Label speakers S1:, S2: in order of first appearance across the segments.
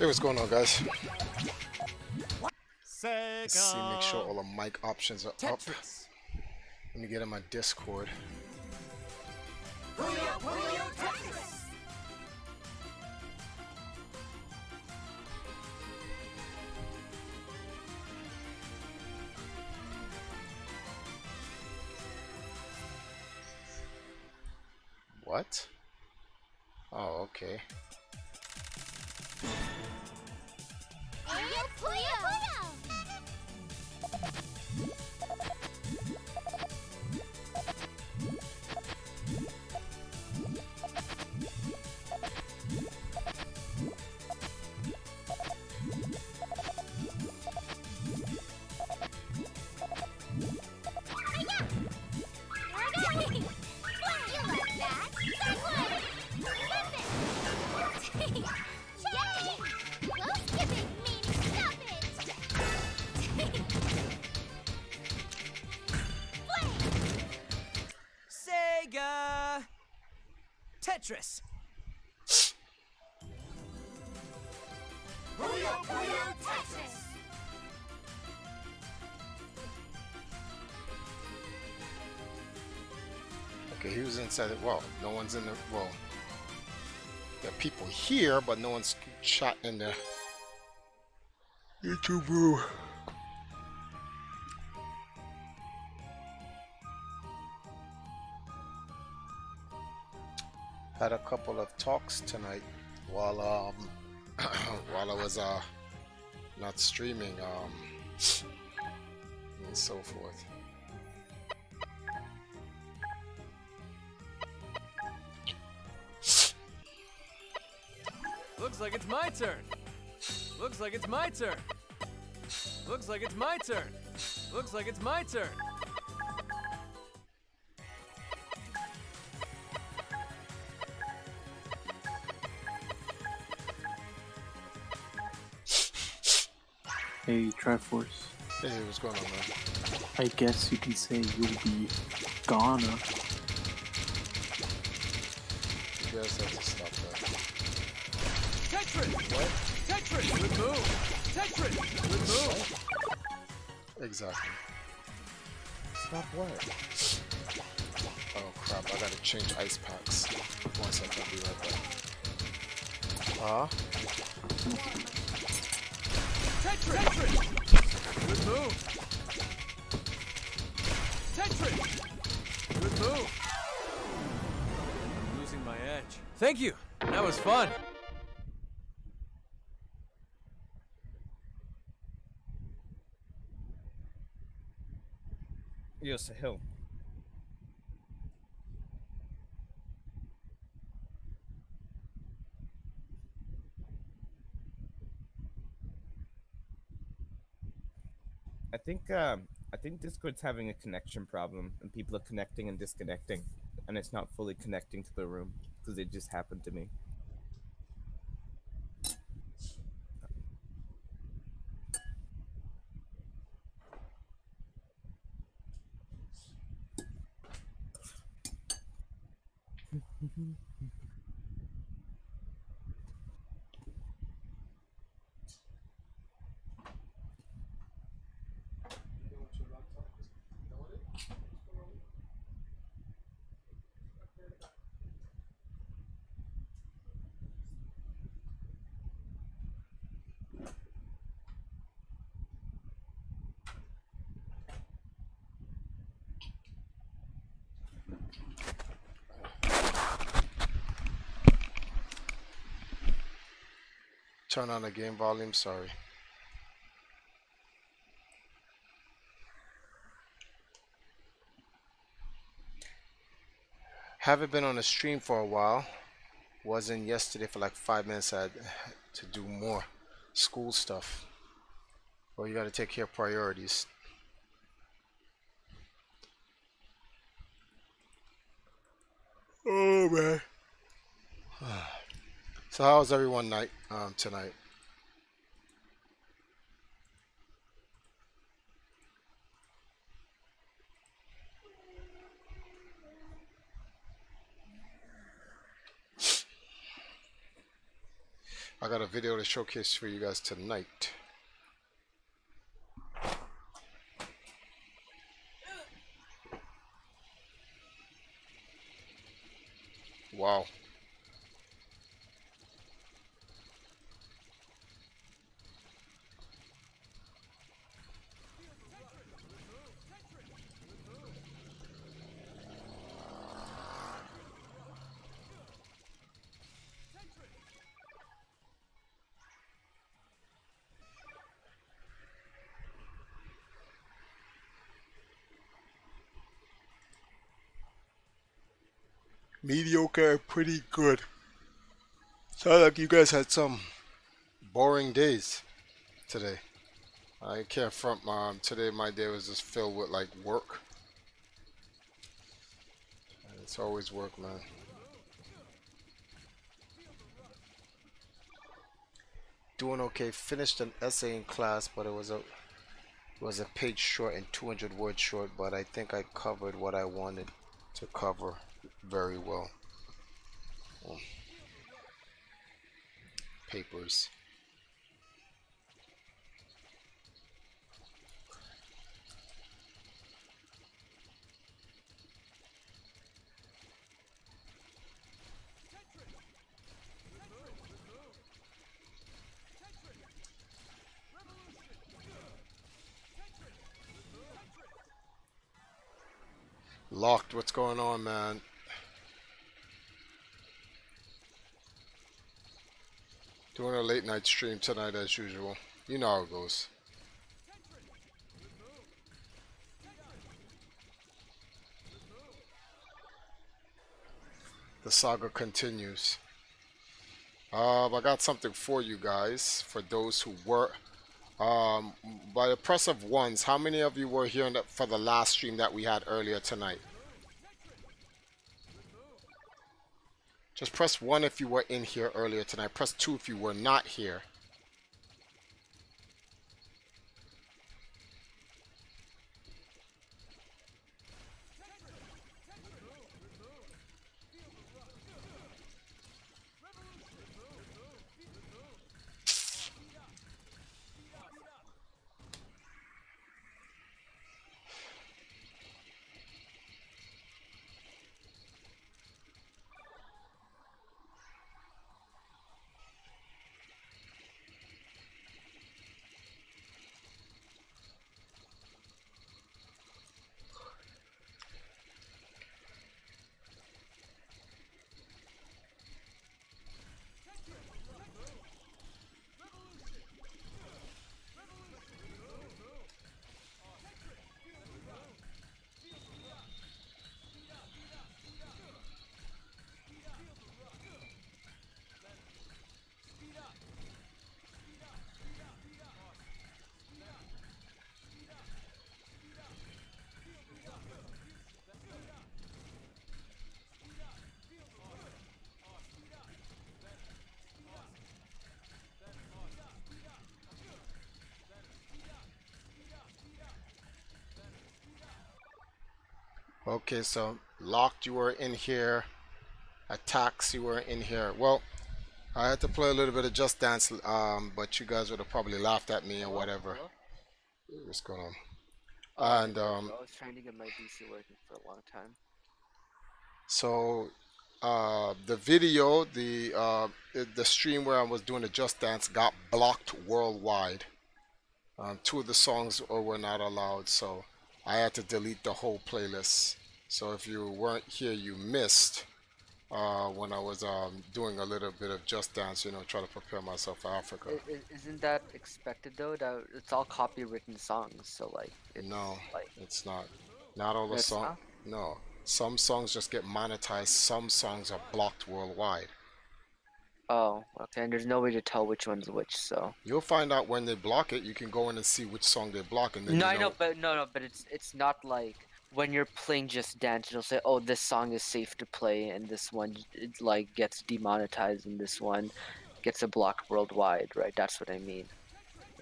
S1: Hey, what's going on, guys?
S2: Sega.
S1: Let's see, make sure all the mic options are up.
S2: Tetris.
S1: Let me get in my Discord.
S2: Puyo Puyo Tetris.
S1: What? Oh, okay.
S3: Puyo Puyo!
S2: Sega. Tetris.
S3: Puyo Puyo Tetris!
S1: Okay, he was inside it. Well, no one's in the. Well, there are people here, but no one's shot in the YouTube room. Had a couple of talks tonight while while I was not streaming and so forth.
S2: Looks like it's my turn. Looks like it's my turn. Looks like it's my turn. Looks like it's my turn.
S4: Hey, Triforce.
S1: Hey, what's going on, man?
S4: I guess you can say you'll be Ghana.
S1: You guys have to stop that.
S2: Tetris.
S1: What?
S2: Tetris. Good move. Tetris. Good move.
S1: Exactly. Stop what? Oh crap, I gotta change ice packs. 1 second, I'll be right back.
S2: Tetris. Tetris. Good move. Tetris. Good move. I'm losing my edge. Thank you. That was fun.
S5: Yes, Hill. I think Discord's having a connection problem, and people are connecting and disconnecting, and it's not fully connecting to the room because it just happened to me.
S1: Turn on the game volume, sorry. Haven't been on a stream for a while. Was in yesterday for like 5 minutes. I had to do more school stuff. Well, you gotta take care of priorities. Oh man. So how's everyone night tonight? I got a video to showcase for you guys tonight. Wow. Mediocre, pretty good. Sounds like you guys had some boring days today. I can't front, today my day was just filled with like work. And it's always work, man. Doing okay. Finished an essay in class, but it was a page short and 200 words short, but I think I covered what I wanted to cover very well. Papers. Locked, what's going on, man? Doing a late night stream tonight as usual. You know how it goes. The saga continues. I got something for you guys, for those who were by the press of ones. How many of you were here for the last stream that we had earlier tonight? Just press 1 if you were in here earlier tonight. Press 2 if you were not here. Okay, so Locked, you were in here. Attacks, you were in here. Well, I had to play a little bit of Just Dance, but you guys would have probably laughed at me or whatever. What's going on? And
S6: I was trying to get my DC working for a long time.
S1: So the video, the stream where I was doing the Just Dance got blocked worldwide. 2 of the songs were not allowed, so I had to delete the whole playlist. So if you weren't here, you missed when I was doing a little bit of Just Dance, you know, trying to prepare myself for Africa.
S6: Isn't that expected though? That it's all copywritten songs, so like.
S1: No, it's not. Not all the songs. No, some songs just get monetized. Some songs are blocked worldwide.
S6: Oh, okay. And there's no way to tell which one's which, so.
S1: You'll find out when they block it. You can go in and see which song they block, and then
S6: No, I know, but but it's not like when you're playing Just Dance, it'll say, oh, this song is safe to play, and this one it like gets demonetized, and this one gets a block worldwide, right? That's what I mean.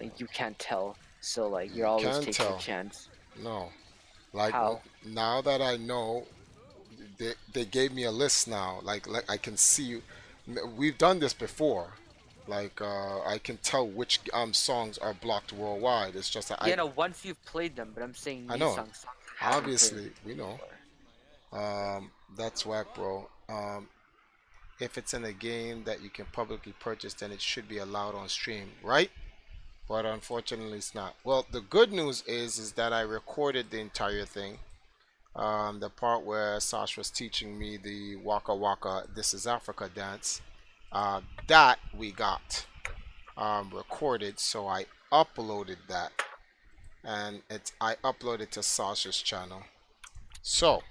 S6: Like you can't tell, so like you're always taking a chance.
S1: No, like
S6: How?
S1: Now that I know, they gave me a list now. Like I can see. We've done this before. Like I can tell which songs are blocked worldwide. It's just that
S6: Yeah, no, once you've played them, but I'm saying
S1: I
S6: new
S1: know.
S6: songs that haven't played
S1: Obviously, we know.
S6: before.
S1: That's whack, bro. If it's in a game that you can publicly purchase, then it should be allowed on stream, right? But unfortunately, it's not. Well, the good news is that I recorded the entire thing. The part where Sash was teaching me the Waka Waka This Is Africa dance, that we got recorded, so I uploaded that, and I uploaded to Sasha's channel. So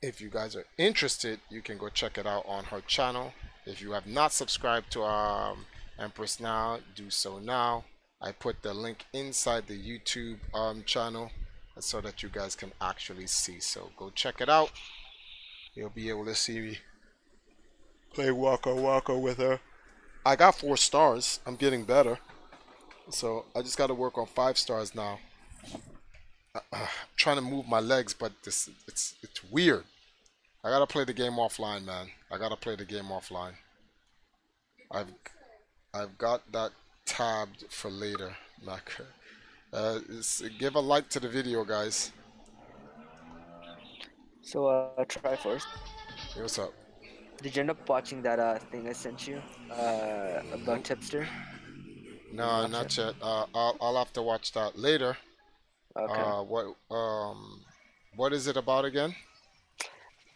S1: if you guys are interested, you can go check it out on her channel. If you have not subscribed to Empress Now, do so now. I put the link inside the YouTube channel so that you guys can actually see. So go check it out. You'll be able to see me play Waka Waka with her. I got 4 stars. I'm getting better. So I just got to work on 5 stars now. I'm trying to move my legs, but it's weird. I gotta play the game offline, man. I gotta play the game offline. I've got that tabbed for later, Mac. Give a like to the video, guys.
S6: So, Triforce,
S1: Hey, what's up?
S6: did you end up watching that thing I sent you about Tipster?
S1: No,
S6: Watch
S1: not
S6: it.
S1: yet. I'll have to watch that later.
S6: Okay.
S1: What is it about again?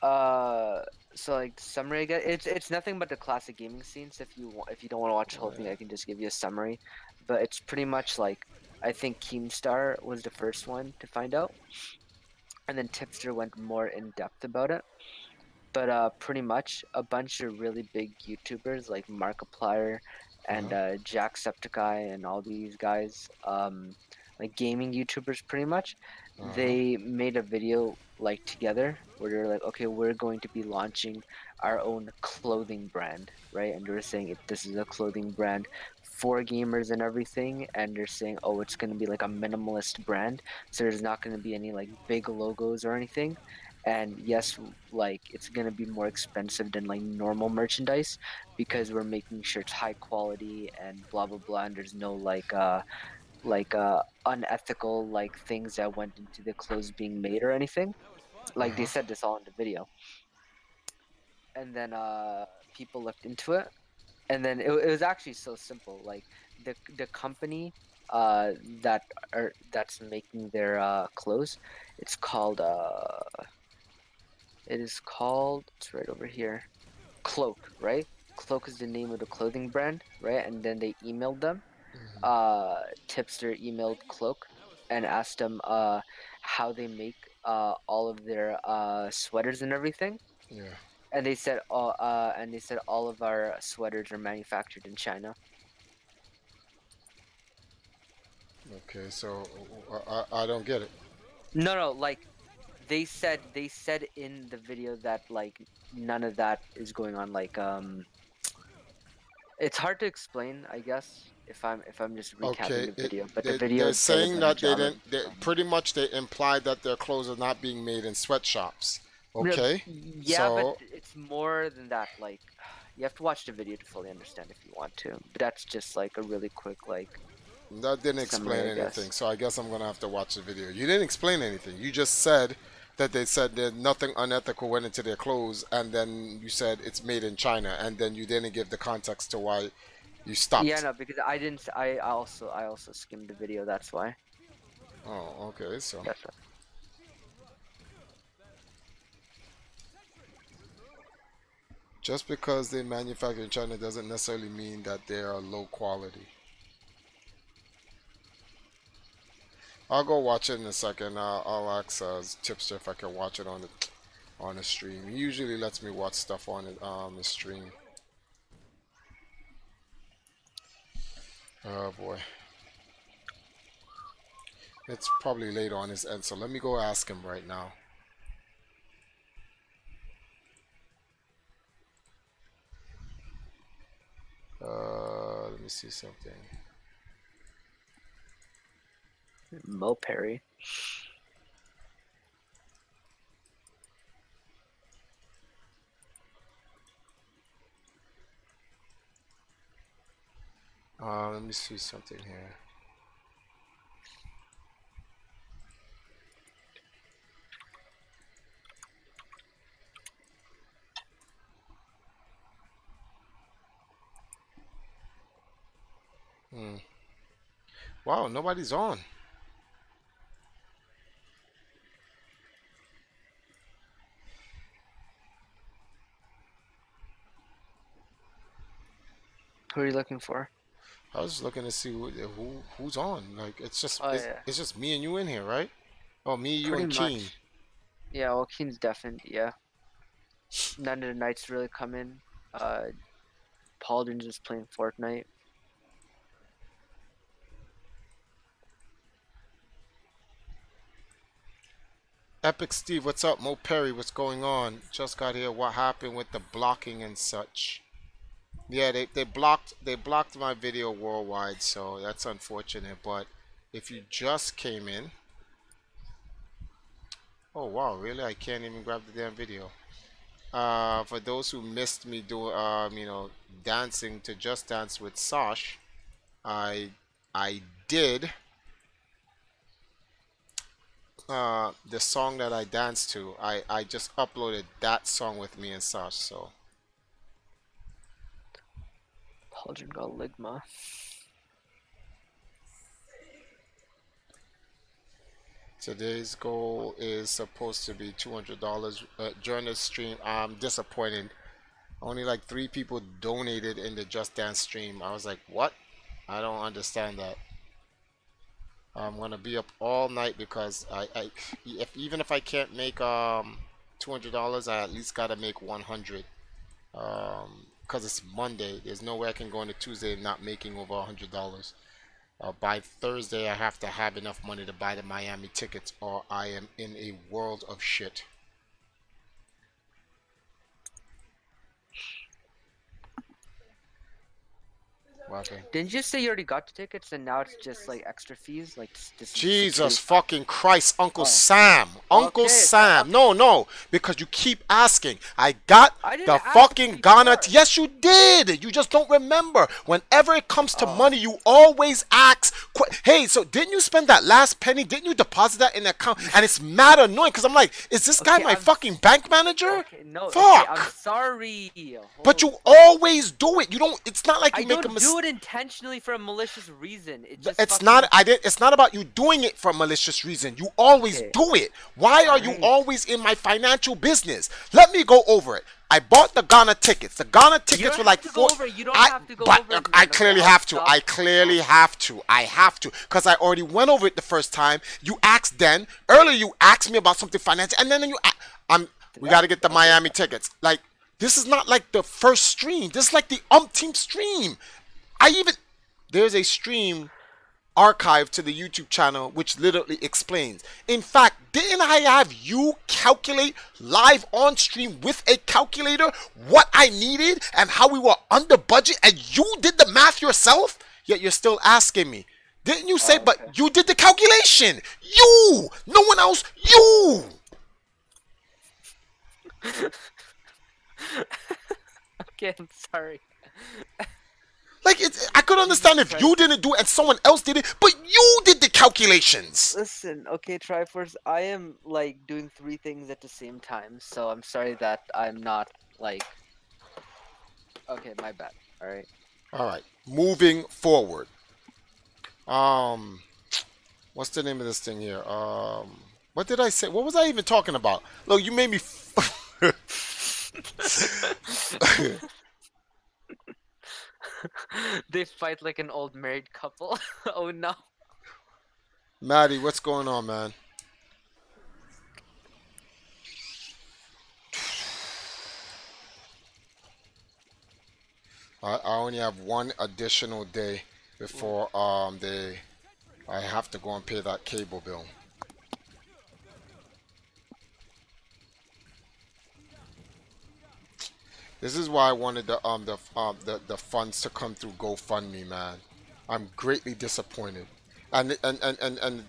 S6: So like summary again, it's nothing but the classic gaming scenes. If you don't want to watch the whole thing, I can just give you a summary. But it's pretty much like, I think Keemstar was the first one to find out, and then Tipster went more in depth about it. But pretty much a bunch of really big YouTubers like Markiplier and Jacksepticeye and all these guys, like gaming YouTubers pretty much, they made a video like together where they're like, okay, we're going to be launching our own clothing brand, right? And they're saying this is a clothing brand for gamers and everything, and they're saying, oh, it's going to be like a minimalist brand, so there's not going to be any like big logos or anything. And yes, like it's gonna be more expensive than like normal merchandise because we're making sure it's high quality and blah blah blah, and there's no like unethical like things that went into the clothes being made or anything. Like they said this all in the video. And then people looked into it, and then it was actually so simple. Like the company that's making their clothes, it's called it's right over here, Cloak, right? Cloak is the name of the clothing brand, right? And then they emailed them. Tipster emailed Cloak and asked them how they make all of their sweaters and everything.
S1: Yeah.
S6: And they said all of our sweaters are manufactured in China.
S1: Okay, so I don't get it.
S6: No, like they said in the video that like none of that is going on. Like it's hard to explain, I guess, if I'm just recapping
S1: Okay,
S6: the video. But the
S1: they're
S6: video
S1: saying that they didn't. Pretty much, they implied that their clothes are not being made in sweatshops. Okay.
S6: Yeah,
S1: So,
S6: but it's more than that. Like, you have to watch the video to fully understand if you want to. But that's just like a really quick like.
S1: that didn't explain
S6: summary, I guess.
S1: anything. So I guess I'm gonna have to watch the video. You didn't explain anything. You just said that they said that nothing unethical went into their clothes, and then you said it's made in China, and then you didn't give the context to why you stopped.
S6: Yeah, no, because I didn't. I also skimmed the video. That's why.
S1: Oh, okay. So.
S6: That's right.
S1: Just because they manufacture in China doesn't necessarily mean that they are low quality. I'll go watch it in a second. I'll ask Tipster if I can watch it on the stream. He usually lets me watch stuff on the stream. Oh boy. It's probably late on his end, so let me go ask him right now. Let me see something.
S6: Mo Perry.
S1: Let me see something here. Hmm. Wow, nobody's on.
S6: Who are you looking for?
S1: I was looking to see who's on. Like
S6: Oh yeah,
S1: it's just me and you in here, right? Oh, me, you,
S6: pretty
S1: and Keen.
S6: much. Yeah, well, Keen's deafened. Yeah, none of the knights really come in. Paladin's just playing Fortnite.
S1: Epic Steve, what's up? Mo Perry, what's going on? Just got here. What happened with the blocking and such? Yeah, they blocked my video worldwide, so that's unfortunate. But if you just came in, oh wow, really? I can't even grab the damn video. For those who missed me do dancing to Just Dance with Sash, I did the song that I danced to. I just uploaded that song with me and Sash. So
S6: Paladin got Ligma.
S1: today's goal is supposed to be $200 during the stream. I'm disappointed. Only like 3 people donated in the Just Dance stream. I was like, what? I don't understand that. I'm gonna be up all night because even if I can't make $200, I at least gotta make 100. Because it's Monday. There's no way I can go into Tuesday not making over $100. By Thursday, I have to have enough money to buy the Miami tickets, or I am in a world of shit. Okay.
S6: Didn't you say you already got the tickets and now it's just like extra fees? Like this
S1: Jesus fucking Christ, Uncle
S6: Oh.
S1: Sam. Uncle
S6: Okay,
S1: Sam. No, because you keep asking. I got
S6: I didn't
S1: the
S6: ask
S1: fucking Ghana.
S6: before.
S1: Yes, you did. You just don't remember. Whenever it comes to
S6: Oh.
S1: money, you always ask. Hey, so didn't you spend that last penny? Didn't you deposit that in the account? And it's mad annoying because I'm like, is this guy
S6: Okay,
S1: my
S6: I'm
S1: fucking bank manager?
S6: Okay, no,
S1: Fuck.
S6: okay, I'm sorry.
S1: But
S6: Hold
S1: you always do it. You don't. It's not like
S6: I
S1: you make a
S6: don't
S1: mistake.
S6: do it intentionally for a malicious reason. It just
S1: It's
S6: fucking-
S1: not. It's not about you doing it for a malicious reason. You always
S6: Okay.
S1: do it. Why are you
S6: Alright.
S1: always in my financial business? Let me go over it. I bought the Ghana tickets. The Ghana tickets
S6: don't
S1: were like
S6: have to go
S1: 4.
S6: over it. You don't have to go
S1: but
S6: over it,
S1: I
S6: man.
S1: clearly
S6: Okay,
S1: have to.
S6: stop.
S1: I clearly have to. I have to because I already went over it the first time. You asked then earlier. You asked me about something financial, and then we got to get the Miami tickets. Like this is not like the first stream. This is like the umpteenth stream. There's a stream archive to the YouTube channel which literally explains. In fact, didn't I have you calculate live on stream with a calculator what I needed and how we were under budget, and you did the math yourself? Yet you're still asking me. Didn't you say,
S6: okay.
S1: but you did the calculation? You! No one else, you!
S6: Okay, I'm sorry.
S1: Like, I could understand if you didn't do it and someone else did it, but you did the calculations.
S6: Listen, okay, Triforce, I am like doing 3 things at the same time, so I'm sorry that I'm not like. Okay, my bad. All right.
S1: All right, moving forward. What's the name of this thing here? What did I say? What was I even talking about? Look, you made me.
S6: They fight like an old married couple. Oh no.
S1: Maddie, what's going on, man? I only have one additional day before I have to go and pay that cable bill. This is why I wanted the funds to come through GoFundMe, man. I'm greatly disappointed. And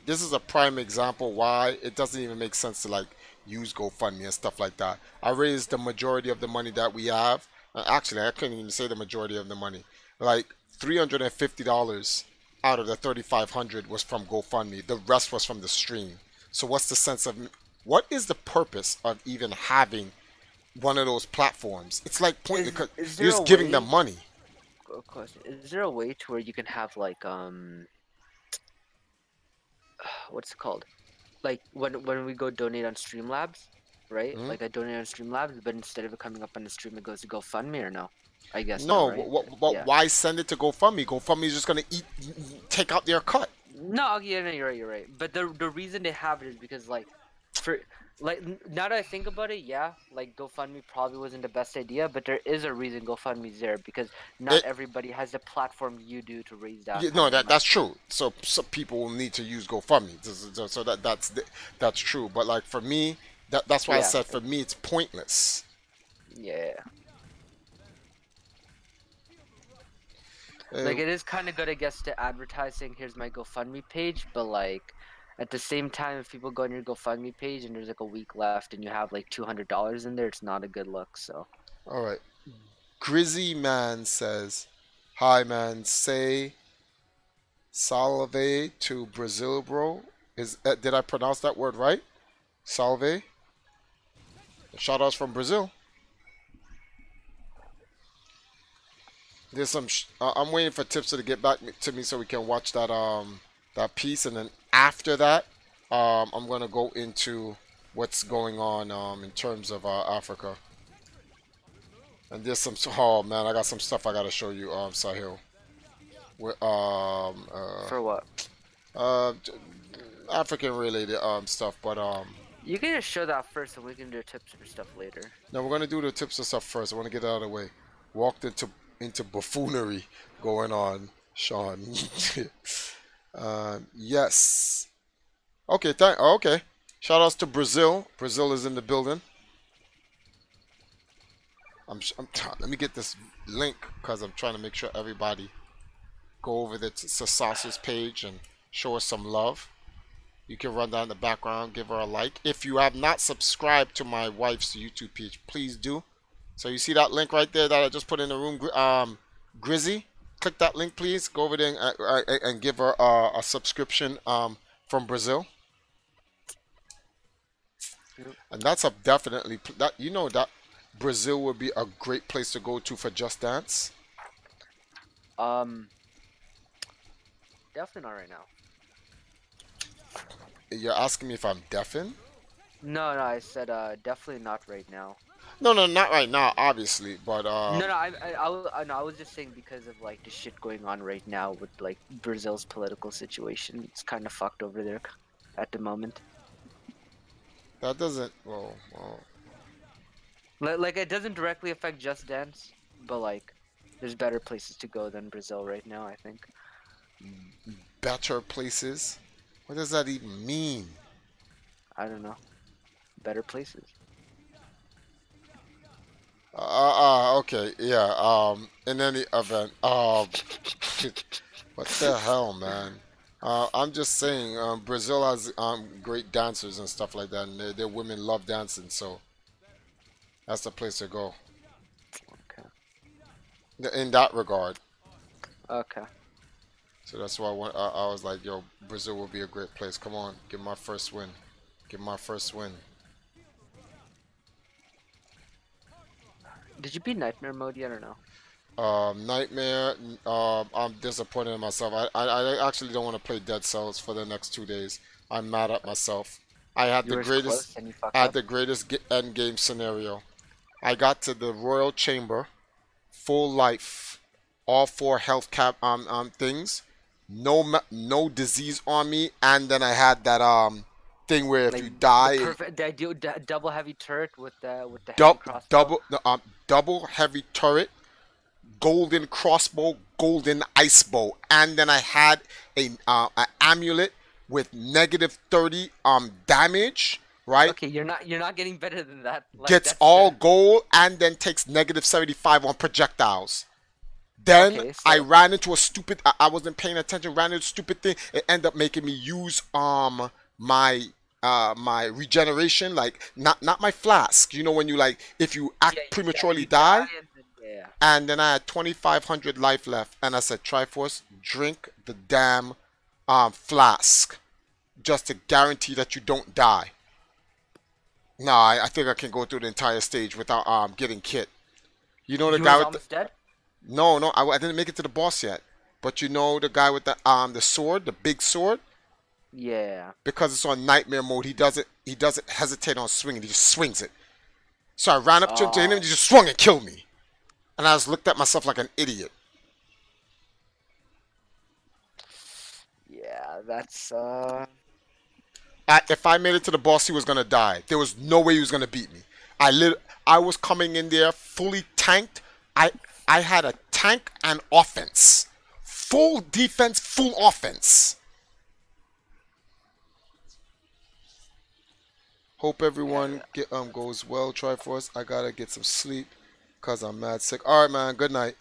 S1: this is a prime example why it doesn't even make sense to like use GoFundMe and stuff like that. I raised the majority of the money that we have. Actually, I couldn't even say the majority of the money. Like $350 out of the 3,500 was from GoFundMe. The rest was from the stream. So what's the sense of, what is the purpose of even having one of those platforms? It's like pointless because
S6: is
S1: you're
S6: there
S1: just
S6: a
S1: giving
S6: way-
S1: them money.
S6: Of course. Is there a way to where you can have like what's it called? Like when we go donate on Streamlabs, right?
S1: Mhm.
S6: Like I donate on Streamlabs, but instead of it coming up on the stream, it goes to GoFundMe or no? I guess
S1: No,
S6: right? Yeah.
S1: why send it to GoFundMe? GoFundMe is just gonna take out their cut.
S6: No, yeah, no, you're right, you're right. But the reason they have it is because like, for like now that I think about it, yeah, like GoFundMe probably wasn't the best idea, but there is a reason GoFundMe's there because not everybody has the platform you do to raise that.
S1: Yeah, no, that's true. So some people will need to use GoFundMe. So that's true. But like for me, that's why I
S6: Yeah.
S1: said for me it's pointless.
S6: Yeah.
S1: Uh,
S6: Like it is kind of good, I guess, to advertising. Here's my GoFundMe page, but like at the same time, if people go on your GoFundMe page and there's like a week left and you have like $200 in there, it's not a good look. So
S1: all right. Grizzy Man says, "Hi man, say salve to Brazil, bro. Is did I pronounce that word right? Salve. Shout outs from Brazil. There's some. I'm waiting for Tipster to get back to me so we can watch that that piece, and then after that, I'm gonna go into what's going on in terms of Africa. And there's some. Oh man, I got some stuff I gotta show you, Sahil.
S6: for what?
S1: African related stuff, but
S6: You can just show that first, and we can do tips or stuff later.
S1: no, we're gonna do the tips and stuff first. I want to get it out of the way. Walked into buffoonery going on, Sean. Yes. Okay. Okay. Shout outs to Brazil. Brazil is in the building. Let me get this link because I'm trying to make sure everybody go over the Sasasa's page and show us some love. You can run down the background, give her a like. If you have not subscribed to my wife's YouTube page, please do. So you see that link right there that I just put in the room, Grizzy? Click that link, please. Go over there and give her a subscription from Brazil. And that's a definitely that that Brazil would be a great place to go to for Just Dance.
S6: Definitely not right now.
S1: You're asking me if I'm deafened?
S6: No, I said definitely not right now.
S1: No, not right now, obviously, but
S6: No, I was just saying because of like the shit going on right now with like Brazil's political situation. It's kind of fucked over there at the moment.
S1: that doesn't. Well.
S6: Like it doesn't directly affect Just Dance, but like there's better places to go than Brazil right now, I think.
S1: Better places. What does that even mean?
S6: I don't know. Better places.
S1: Okay, yeah. In any event, what the hell, man? I'm just saying, Brazil has great dancers and stuff like that, and their women love dancing, so that's the place to go.
S6: Okay.
S1: In that regard,
S6: Okay.
S1: so that's why I was like, yo, Brazil will be a great place. Come on, give my first win. Give my first win.
S6: Did you beat Nightmare mode yet or no?
S1: Nightmare. I'm disappointed in myself. I actually don't want to play Dead Cells for the next 2 days. I'm mad at myself. I had
S6: You
S1: the
S6: were
S1: greatest.
S6: close and you fucked
S1: I had
S6: up?
S1: the greatest end game scenario. I got to the Royal Chamber, full life, all 4 health cap things, no disease on me, and then I had that thing where if
S6: Like,
S1: you die,
S6: the ideal double heavy turret with the heavy crossbow.
S1: double heavy turret, golden crossbow, golden ice bow, and then I had an amulet with -30 damage. Right?
S6: Okay, you're not getting better than that. Like,
S1: Gets
S6: that's
S1: all
S6: the-
S1: gold and then takes -75 on projectiles. Then
S6: Okay, so-
S1: I ran into a stupid. I wasn't paying attention. Ran into a stupid thing. It ended up making me use my regeneration, like not my flask. You know when you like if you act
S6: Yeah,
S1: prematurely
S6: you
S1: die.
S6: and then- yeah.
S1: And then I had 2,500 life left. And I said, Triforce, drink the damn flask. Just to guarantee that you don't die. No, I think I can go through the entire stage without getting kit. You know the
S6: You
S1: guy
S6: was
S1: with
S6: almost dead?
S1: No, I didn't make it to the boss yet. But you know the guy with the sword, the big sword?
S6: Yeah.
S1: Because it's on nightmare mode, he doesn't hesitate on swinging. He just swings it. So I ran up to him, and he just swung and killed me. And I just looked at myself like an idiot.
S6: Yeah, that's
S1: If I made it to the boss, he was gonna die. There was no way he was gonna beat me. I was coming in there fully tanked. I had a tank and offense. Full defense, full offense. Hope everyone goes well. Triforce, I gotta get some sleep because I'm mad sick. All right, man. Good night.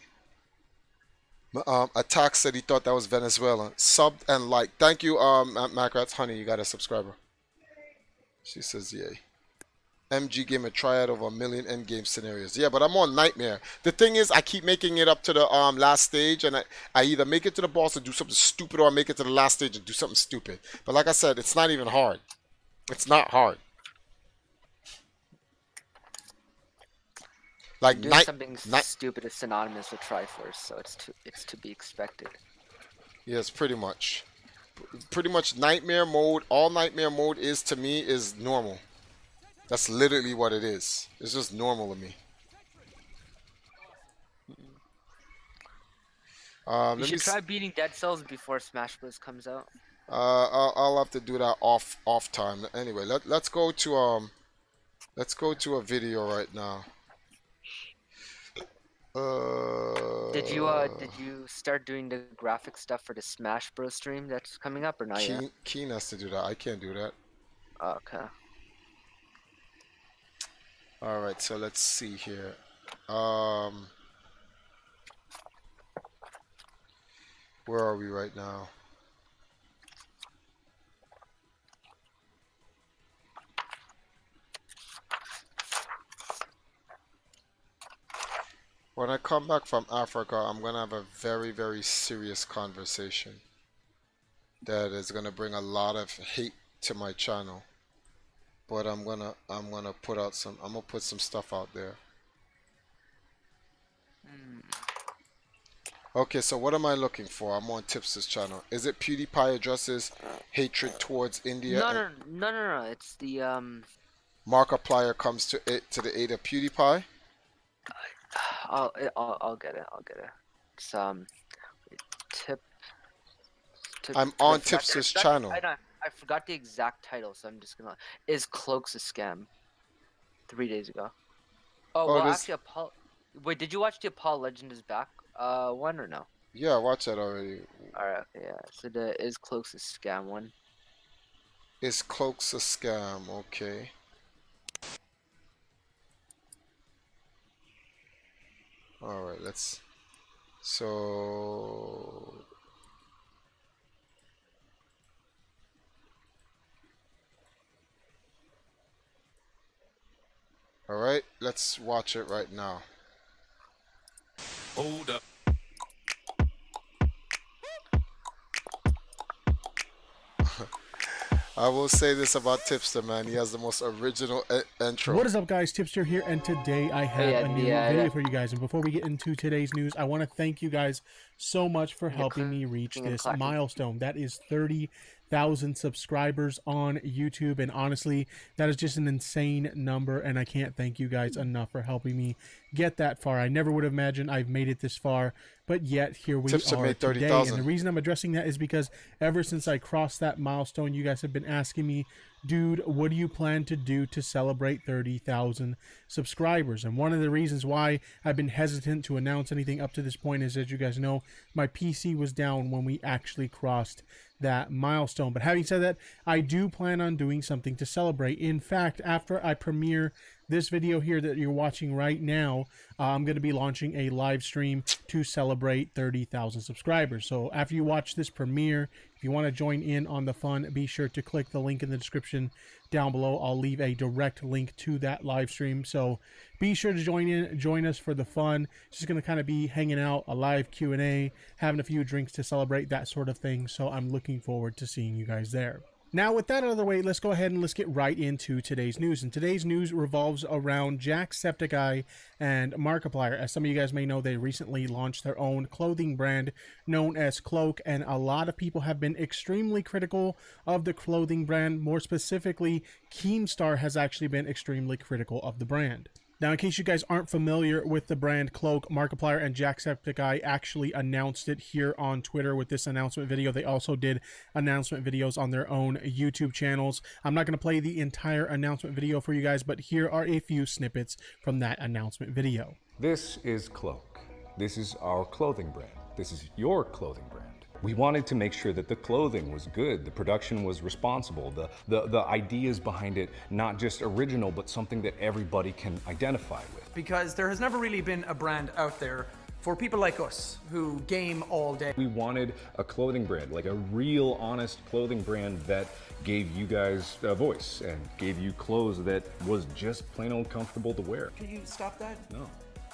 S1: Attack said he thought that was Venezuela. Subbed and liked. Thank you, Macrats. Honey, you got a subscriber. She says, yay. MG game a triad of 1,000,000 endgame scenarios. Yeah, but I'm on Nightmare. The thing is, I keep making it up to the last stage, and I either make it to the boss and do something stupid, or I make it to the last stage and do something stupid. But like I said, it's not even hard. It's not hard. Like
S6: doing something stupid is synonymous with Triforce, so it's to be expected.
S1: Yes, pretty much. Pretty much Nightmare mode. All Nightmare mode is to me is normal. That's literally what it is. It's just normal to me.
S6: You should try beating Dead Cells before Smash Bros comes out.
S1: I'll have to do that off time. Anyway, let's go to a video right now.
S6: Did you start doing the graphic stuff for the Smash Bros stream that's coming up, or not yet?
S1: Keen has to do that. I can't do that.
S6: Okay.
S1: All right, so let's see here. Where are we right now? When I come back from Africa, I'm gonna have a very, very serious conversation that is gonna bring a lot of hate to my channel. But I'm gonna put some stuff out there. Okay, so what am I looking for? I'm on Tipster's channel. Is it PewDiePie addresses hatred towards India?
S6: No. It's the
S1: Markiplier comes to the aid of PewDiePie.
S6: I'll get it. It's tip.
S1: I'm on Tipster's channel.
S6: I forgot the exact title, so I'm just gonna. Is Cloaks a scam? 3 days ago. Oh well, actually, wait. Did you watch the Apollo Legend is Back one or no?
S1: Yeah, I watched that already.
S6: All right. Yeah. So the Is Cloaks a scam one.
S1: Is Cloaks a scam? Okay. All right. Let's. So. Alright, let's watch it right now.
S7: Hold up.
S1: I will say this about Tipster, man. He has the most original intro.
S8: What is up, guys? Tipster here, and today I have a new video for you guys. And before we get into today's news, I want to thank you guys so much for helping me reach this milestone. That is 30,000 subscribers on YouTube, and honestly, that is just an insane number, and I can't thank you guys enough for helping me get that far. I never would have imagined I've made it this far, but yet here we
S1: Tipster
S8: are
S1: made
S8: today.
S1: 30,000.
S8: And the reason I'm addressing that is because ever since I crossed that milestone, you guys have been asking me, dude, what do you plan to do to celebrate 30,000 subscribers? And one of the reasons why I've been hesitant to announce anything up to this point is, as you guys know, my PC was down when we actually crossed that milestone. But having said that, I do plan on doing something to celebrate. In fact, after I premiere this video here that you're watching right now, I'm going to be launching a live stream to celebrate 30,000 subscribers. So after you watch this premiere, if you want to join in on the fun, be sure to click the link in the description down below. I'll leave a direct link to that live stream. So be sure to join us for the fun. It's just going to kind of be hanging out, a live Q&A, having a few drinks to celebrate, that sort of thing. So I'm looking forward to seeing you guys there. Now, with that out of the way, let's go ahead and let's get right into today's news. And today's news revolves around Jacksepticeye and Markiplier. As some of you guys may know, they recently launched their own clothing brand known as Cloak, and a lot of people have been extremely critical of the clothing brand. More specifically, Keemstar has actually been extremely critical of the brand. Now, in case you guys aren't familiar with the brand Cloak, Markiplier and Jacksepticeye actually announced it here on Twitter with this announcement video. They also did announcement videos on their own YouTube channels. I'm not going to play the entire announcement video for you guys, but here are a few snippets from that announcement video.
S7: This is Cloak. This is our clothing brand. This is your clothing brand. We wanted to make sure that the clothing was good, the production was responsible, the ideas behind it not just original, but something that everybody can identify with.
S9: Because there has never really been a brand out there for people like us who game all day.
S7: We wanted a clothing brand, like a real honest clothing brand that gave you guys a voice and gave you clothes that was just plain old comfortable to wear.
S9: Can you stop that?
S7: No.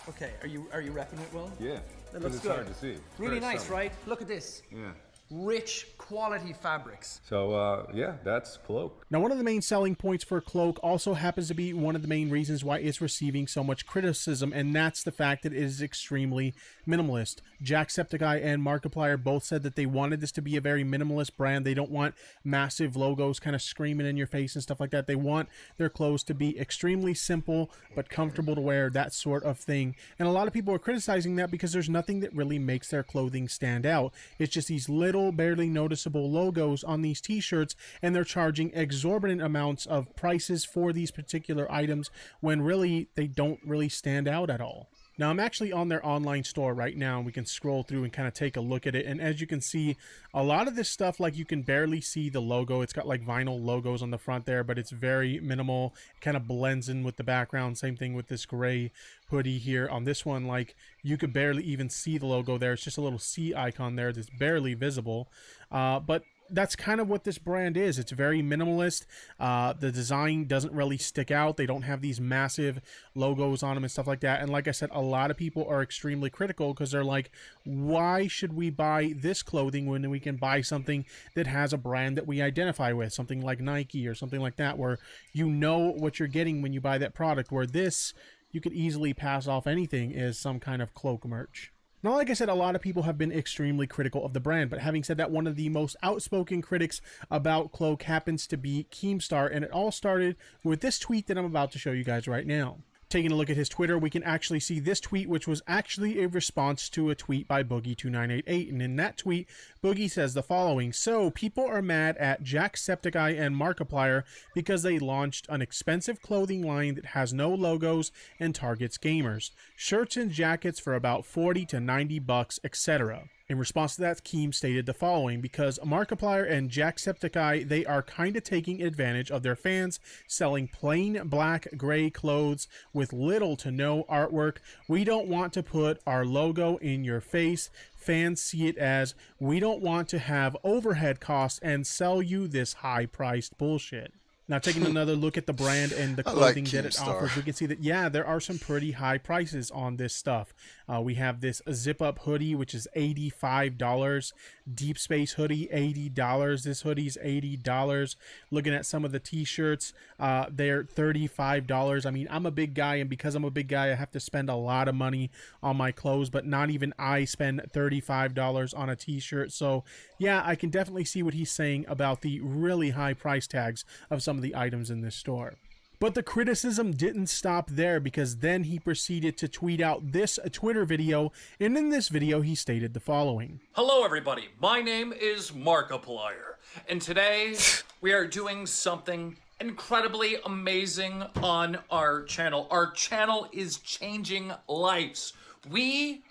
S9: Okay, are you repping it well?
S7: Yeah.
S9: That looks
S7: it's
S9: good.
S7: hard to see.
S9: Really
S7: Very
S9: nice,
S7: subtle.
S9: right? Look at this.
S7: Yeah.
S9: Rich quality fabrics.
S7: So yeah, that's Cloak.
S8: Now, one of the main selling points for Cloak also happens to be one of the main reasons why it's receiving so much criticism, and that's the fact that it is extremely minimalist. Jacksepticeye and Markiplier both said that they wanted this to be a very minimalist brand. They don't want massive logos kind of screaming in your face and stuff like that. They want their clothes to be extremely simple but comfortable to wear, that sort of thing. And a lot of people are criticizing that because there's nothing that really makes their clothing stand out. It's just these little, barely noticeable logos on these t-shirts, and they're charging exorbitant amounts of prices for these particular items when really they don't really stand out at all. Now, I'm actually on their online store right now. We can scroll through and kind of take a look at it. And as you can see, a lot of this stuff, like, you can barely see the logo. It's got like vinyl logos on the front there, but it's very minimal. It kind of blends in with the background. Same thing with this gray hoodie here. On this one, like, you could barely even see the logo there. It's just a little C icon there that's barely visible. But that's kind of what this brand is. It's very minimalist. The design doesn't really stick out. They don't have these massive logos on them and stuff like that. And like I said, a lot of people are extremely critical because they're like, why should we buy this clothing when we can buy something that has a brand that we identify with, something like Nike or something like that, where you know what you're getting when you buy that product, where this, you could easily pass off anything as some kind of Cloak merch. Now, like I said, a lot of people have been extremely critical of the brand, but having said that, one of the most outspoken critics about Cloak happens to be Keemstar, and it all started with this tweet that I'm about to show you guys right now. Taking a look at his Twitter, we can actually see this tweet, which was actually a response to a tweet by Boogie2988. And in that tweet, Boogie says the following: "So, people are mad at Jacksepticeye and Markiplier because they launched an expensive clothing line that has no logos and targets gamers. Shirts and jackets for about 40 to 90 bucks, etc." In response to that, Keem stated the following: "Because Markiplier and Jacksepticeye, they are kind of taking advantage of their fans, selling plain black gray clothes with little to no artwork. We don't want to put our logo in your face. Fans see it as, we don't want to have overhead costs and sell you this high-priced bullshit." Now, taking another look at the brand and the clothing that it offers, we can see that, yeah, there are some pretty high prices on this stuff. We have this zip-up hoodie, which is $85. Deep Space hoodie, $80. This hoodie's $80. Looking at some of the t-shirts, they're $35. I mean, I'm a big guy, and because I'm a big guy, I have to spend a lot of money on my clothes, but not even I spend $35 on a t-shirt. So, yeah, I can definitely see what he's saying about the really high price tags of some of the items in this store. But the criticism didn't stop there, because then he proceeded to tweet out this Twitter video, and in this video he stated the following:
S10: "Hello everybody, my name is Markiplier, and today we are doing something incredibly amazing on our channel. Our channel is changing lives. We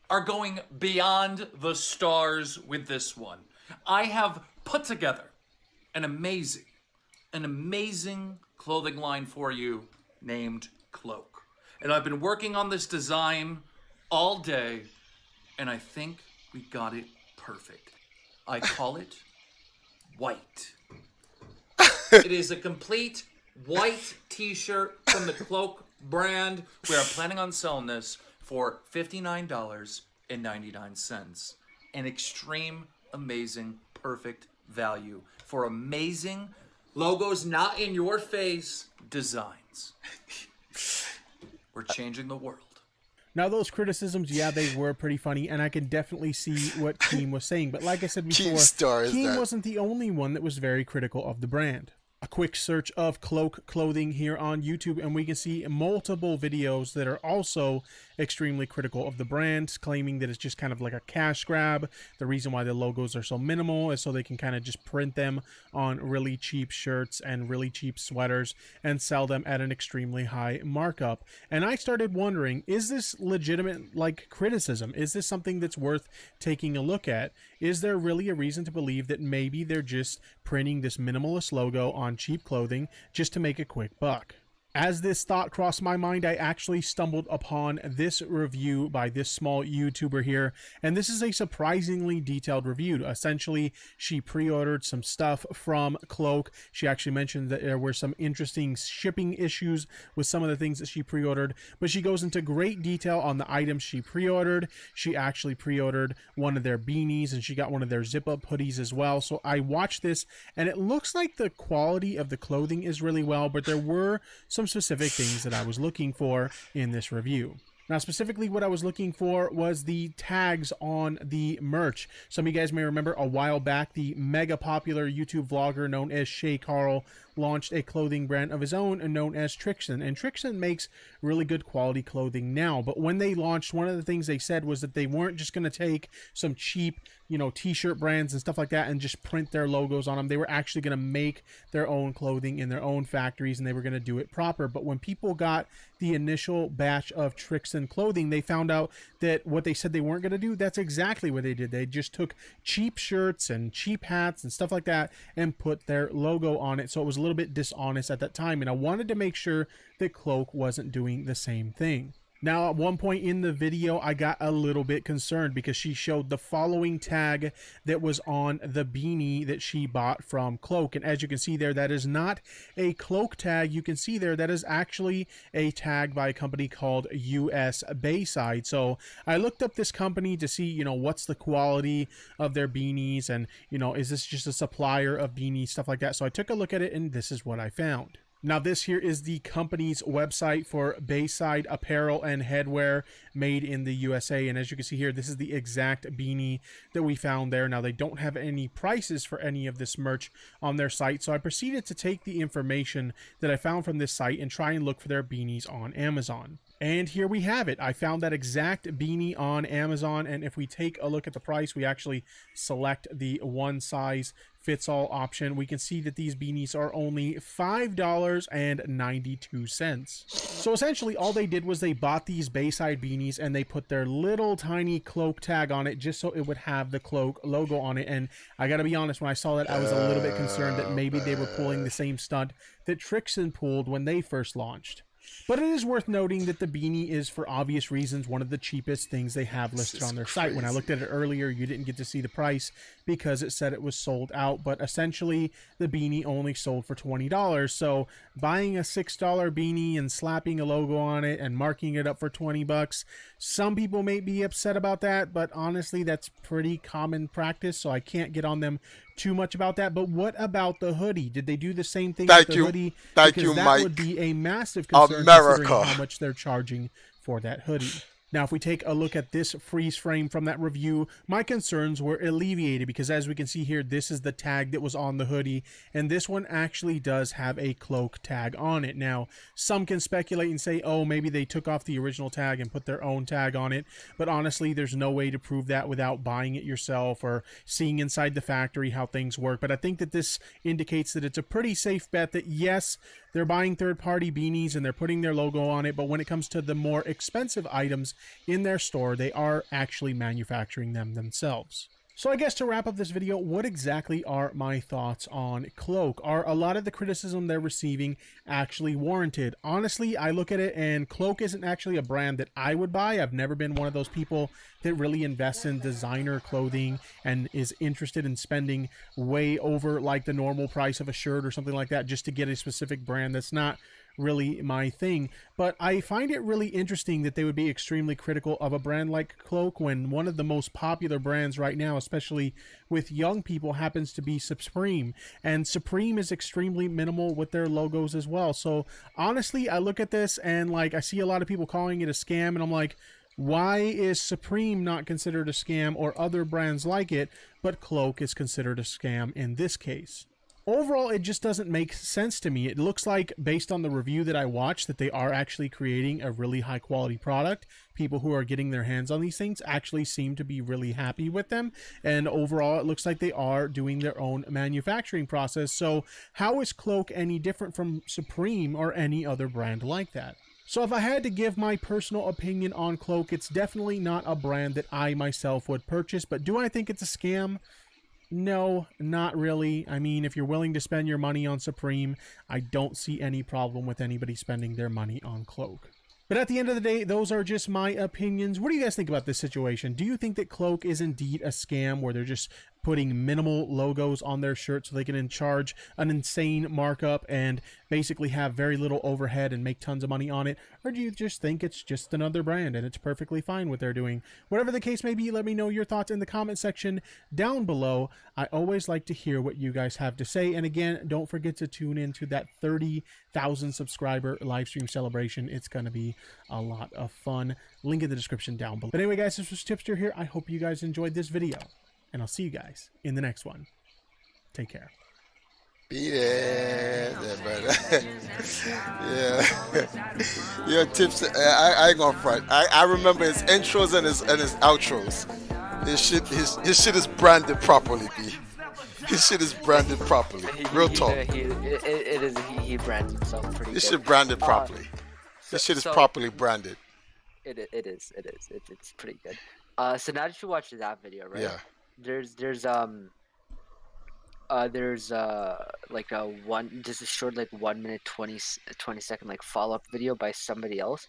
S10: are going beyond the stars with this one. I have put together an amazing clothing line for you named cloak. And I've been working on this design all day, and I think we got it perfect. I call it white. It is a complete white t-shirt from the Cloak brand. We are planning on selling this for $59.99. An extreme, amazing, perfect value for amazing logos, not in your face designs. We're changing the world.
S8: Now, those criticisms, yeah, they were pretty funny, and I can definitely see what Keem was saying. But like I said before, Keem wasn't the only one that was very critical of the brand. A quick search of Cloak clothing here on YouTube, and we can see multiple videos that are also extremely critical of the brand, claiming that it's just kind of like a cash grab. The reason why the logos are so minimal is so they can kind of just print them on really cheap shirts and really cheap sweaters and sell them at an extremely high markup. And I started wondering, is this legitimate, like, criticism? Is this something that's worth taking a look at? Is there really a reason to believe that maybe they're just printing this minimalist logo on cheap clothing just to make a quick buck? As this thought crossed my mind, I actually stumbled upon this review by this small YouTuber here, and this is a surprisingly detailed review. Essentially, she pre-ordered some stuff from Cloak. She actually mentioned that there were some interesting shipping issues with some of the things that she pre-ordered, but she goes into great detail on the items she pre-ordered. She actually pre-ordered one of their beanies, and she got one of their zip-up hoodies as well. So I watched this, and it looks like the quality of the clothing is really well, but there were some specific things that I was looking for in this review. Now, specifically what I was looking for was the tags on the merch. Some of you guys may remember a while back, the mega popular YouTube vlogger known as Shay Carl launched a clothing brand of his own known as Trixon. And Trixon makes really good quality clothing now. But when they launched, one of the things they said was that they weren't just going to take some cheap, t-shirt brands and stuff like that and just print their logos on them. They were actually going to make their own clothing in their own factories, and they were going to do it proper. But when people got the initial batch of Trixon clothing, they found out that what they said they weren't going to do, that's exactly what they did. They just took cheap shirts and cheap hats and stuff like that and put their logo on it. So it was a little bit dishonest at that time, and I wanted to make sure that Cloak wasn't doing the same thing. Now, at one point in the video, I got a little bit concerned because she showed the following tag that was on the beanie that she bought from Cloak. And as you can see there, that is not a Cloak tag. You can see there that is actually a tag by a company called US Bayside. So I looked up this company to see, what's the quality of their beanies and, is this just a supplier of beanies, stuff like that. So I took a look at it, and this is what I found. Now, this here is the company's website for Bayside apparel and headwear made in the USA. And as you can see here, this is the exact beanie that we found there. Now, they don't have any prices for any of this merch on their site. So I proceeded to take the information that I found from this site and try and look for their beanies on Amazon. And here we have it. I found that exact beanie on Amazon, and if we take a look at the price, we actually select the one size fits all option. We can see that these beanies are only $5.92. So essentially all they did was they bought these Bayside beanies and they put their little tiny Cloak tag on it just so it would have the Cloak logo on it. And I gotta be honest, when I saw that, I was a little bit concerned that maybe they were pulling the same stunt that Trixon pulled when they first launched. But it is worth noting that the beanie is, for obvious reasons, one of the cheapest things they have listed on their site. When I looked at it earlier, you didn't get to see the price because it said it was sold out. But essentially, the beanie only sold for $20. So buying a $6 beanie and slapping a logo on it and marking it up for 20 bucks, some people may be upset about that. But honestly, that's pretty common practice. So I can't get on them too much about that. But what about the hoodie? Did they do the same thing with the hoodie?
S1: Thank you,
S8: that
S1: Mike.
S8: would be a massive concern considering how much they're charging for that hoodie. Now, if we take a look at this freeze frame from that review, my concerns were alleviated because as we can see here, this is the tag that was on the hoodie, and this one actually does have a Cloak tag on it. Now, some can speculate and say, oh, maybe they took off the original tag and put their own tag on it, but honestly, there's no way to prove that without buying it yourself or seeing inside the factory how things work. But I think that this indicates that it's a pretty safe bet that yes, they're buying third-party beanies and they're putting their logo on it, but when it comes to the more expensive items in their store, they are actually manufacturing them themselves. So I guess to wrap up this video, what exactly are my thoughts on Cloak? Are a lot of the criticism they're receiving actually warranted? Honestly, I look at it and Cloak isn't actually a brand that I would buy. I've never been one of those people that really invests in designer clothing and is interested in spending way over like the normal price of a shirt or something like that just to get a specific brand. That's not really my thing, but I find it really interesting that they would be extremely critical of a brand like Cloak when one of the most popular brands right now, especially with young people, happens to be Supreme, and Supreme is extremely minimal with their logos as well. So honestly, I look at this and like I see a lot of people calling it a scam, and I'm like, why is Supreme not considered a scam or other brands like it, but Cloak is considered a scam in this case? Overall, it just doesn't make sense to me. It looks like, based on the review that I watched, that they are actually creating a really high quality product. People who are getting their hands on these things actually seem to be really happy with them. And overall, it looks like they are doing their own manufacturing process. So how is Cloak any different from Supreme or any other brand like that? So if I had to give my personal opinion on Cloak, it's definitely not a brand that I myself would purchase. But do I think it's a scam? No, not really. I mean, if you're willing to spend your money on Supreme, I don't see any problem with anybody spending their money on Cloak. But at the end of the day, those are just my opinions. What do you guys think about this situation? Do you think that Cloak is indeed a scam where they're just putting minimal logos on their shirt so they can charge an insane markup and basically have very little overhead and make tons of money on it? Or do you just think it's just another brand and it's perfectly fine what they're doing? Whatever the case may be, let me know your thoughts in the comment section down below. I always like to hear what you guys have to say. And again, don't forget to tune in to that 30,000 subscriber live stream celebration. It's going to be a lot of fun. Link in the description down below. But anyway, guys, this was Tipster here. I hope you guys enjoyed this video, and I'll see you guys in the next one. Take care.
S1: Beat it. Yeah. Yeah, Tips. I ain't gonna front. I remember his intros and his outros. His shit is branded properly, B. His shit is branded properly. Real talk.
S6: He branded himself pretty good.
S1: This shit branded properly. This shit is properly branded.
S6: It is. It's pretty good. So now that you watched that video, right?
S1: Yeah.
S6: There's like just a short like 1 minute 20 second like follow-up video by somebody else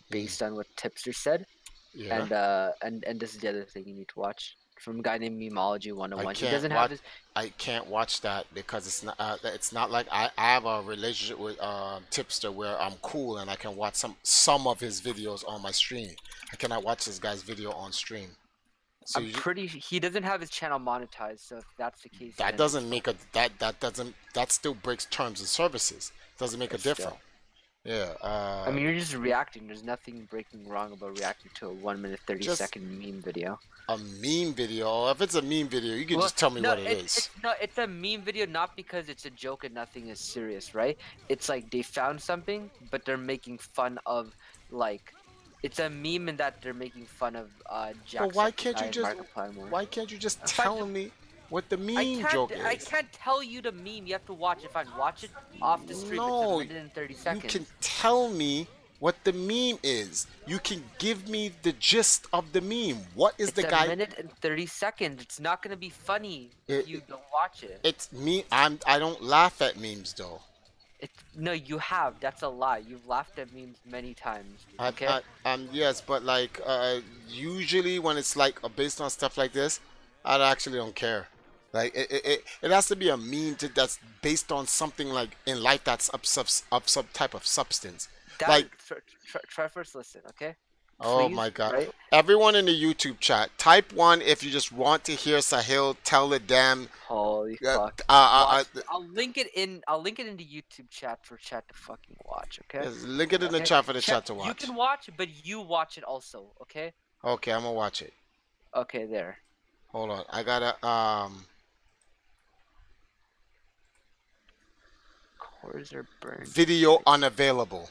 S6: based on what Tipster said.
S1: Yeah.
S6: And this is the other thing you need to watch from a guy named Memology 101.
S1: He doesn't have his... I can't watch that because it's not like I have a relationship with Tipster where I'm cool and I can watch some of his videos on my stream. I cannot watch this guy's video on stream. So
S6: he doesn't have his channel monetized, so if that's the case,
S1: that doesn't make a that still breaks terms and services. Doesn't make a difference. Yeah.
S6: I mean, you're just reacting. There's nothing breaking wrong about reacting to a 1 minute 30-second meme video.
S1: A meme video? If it's a meme video, you can just tell me what it is.
S6: It's a meme video not because it's a joke and nothing is serious, right? It's like they found something, but they're making fun of like. It's a meme in that they're making fun of Jackson.
S1: But why can't you just tell me what the meme joke is?
S6: I can't tell you the meme. You have to watch it. Fine, watch it off the stream.
S1: No,
S6: it's 1 minute and 30 seconds.
S1: You can tell me what the meme is. You can give me the gist of the meme. What is the guy?
S6: It's 1 minute and 30 seconds. It's not gonna be funny if you don't watch it.
S1: It's me. I don't laugh at memes though.
S6: No, you have. That's a lie. You've laughed at memes many times. Okay.
S1: Yes, but like usually when it's like based on stuff like this, I actually don't care. Like it has to be a meme that's based on something like in life that's of some type of substance. Like
S6: try first listen, okay?
S1: Oh
S6: Please,
S1: my God!
S6: right?
S1: Everyone in the YouTube chat, type 1 if you just want to hear Sahil tell the damn.
S6: Holy fuck! I'll link it in. I'll link it in the YouTube chat for chat to fucking watch. Okay.
S1: Yes, link it in the chat for the chat to watch.
S6: You can watch, but you watch it also. Okay.
S1: Okay, I'm gonna watch it.
S6: Okay, there.
S1: Hold on, I gotta
S6: Cores are burned.
S1: Video unavailable.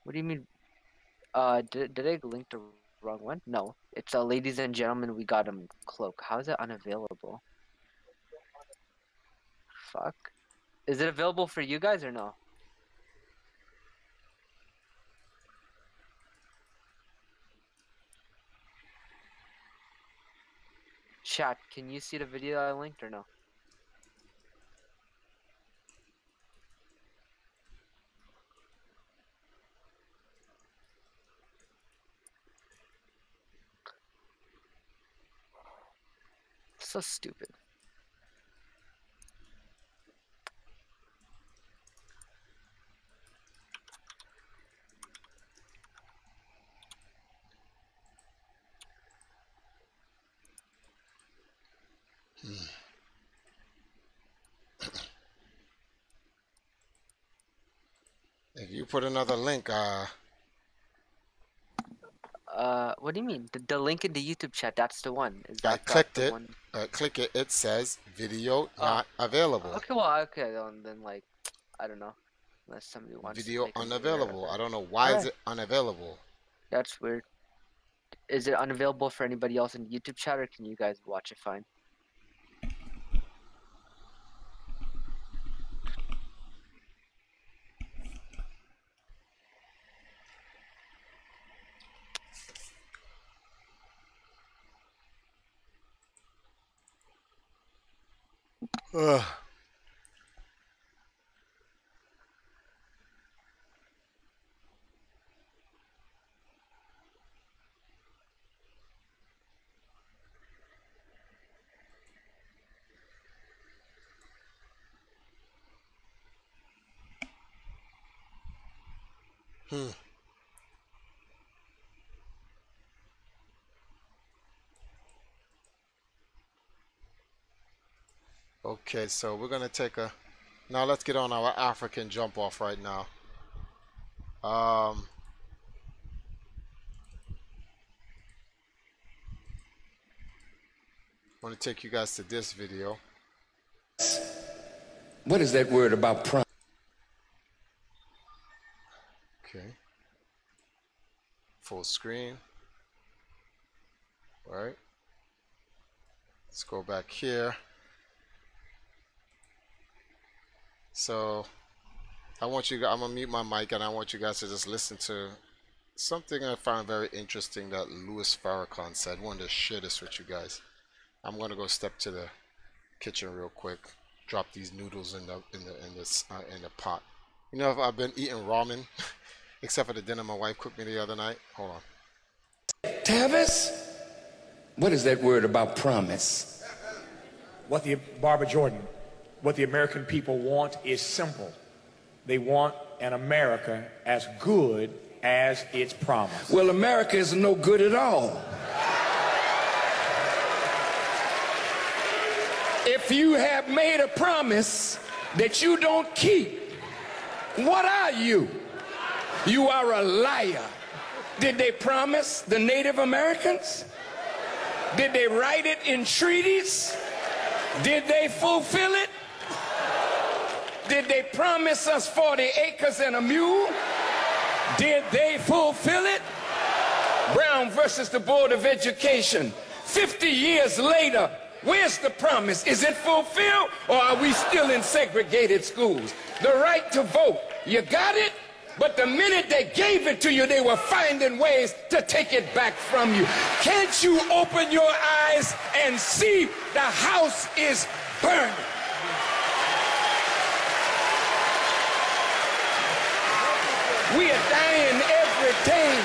S6: What do you mean? Did I link the wrong one? No. It's ladies and gentlemen, we got him Cloak. How is it unavailable? Fuck. Is it available for you guys or no? Chat, can you see the video I linked or no? So stupid.
S1: If you put another link,
S6: what do you mean? The link in the YouTube chat, that's the one. Is that
S1: I clicked it.
S6: one?
S1: Click it. It says video not available.
S6: Okay, well, okay, then like, I don't know. Unless somebody wants
S1: Video
S6: to make
S1: unavailable. I don't know why is it unavailable.
S6: That's weird. Is it unavailable for anybody else in the YouTube chat, or can you guys watch it fine?
S1: Ugh. Okay, so we're gonna take a. Now let's get on our African jump off right now. I want to take you guys to this video.
S11: What is that word about prom?
S1: Okay. Full screen. All right. Let's go back here. So I want you guys, I'm gonna mute my mic and I want you guys to just listen to something I found very interesting that Louis Farrakhan said. I wanted to share this with you guys. I'm gonna go step to the kitchen real quick. Drop these noodles in the pot. You know, I've been eating ramen, except for the dinner my wife cooked me the other night. Hold on.
S11: Tavis? What is that word about promise?
S12: Barbara Jordan, what the American people want is simple. They want an America as good as its promise.
S11: Well, America is no good at all. If you have made a promise that you don't keep, what are you? You are a liar. Did they promise the Native Americans? Did they write it in treaties? Did they fulfill it? Did they promise us 40 acres and a mule? Did they fulfill it? Brown versus the Board of Education. 50 years later, where's the promise? Is it fulfilled, or are we still in segregated schools? The right to vote, you got it? But the minute they gave it to you, they were finding ways to take it back from you. Can't you open your eyes and see the house is burning? We are dying every day,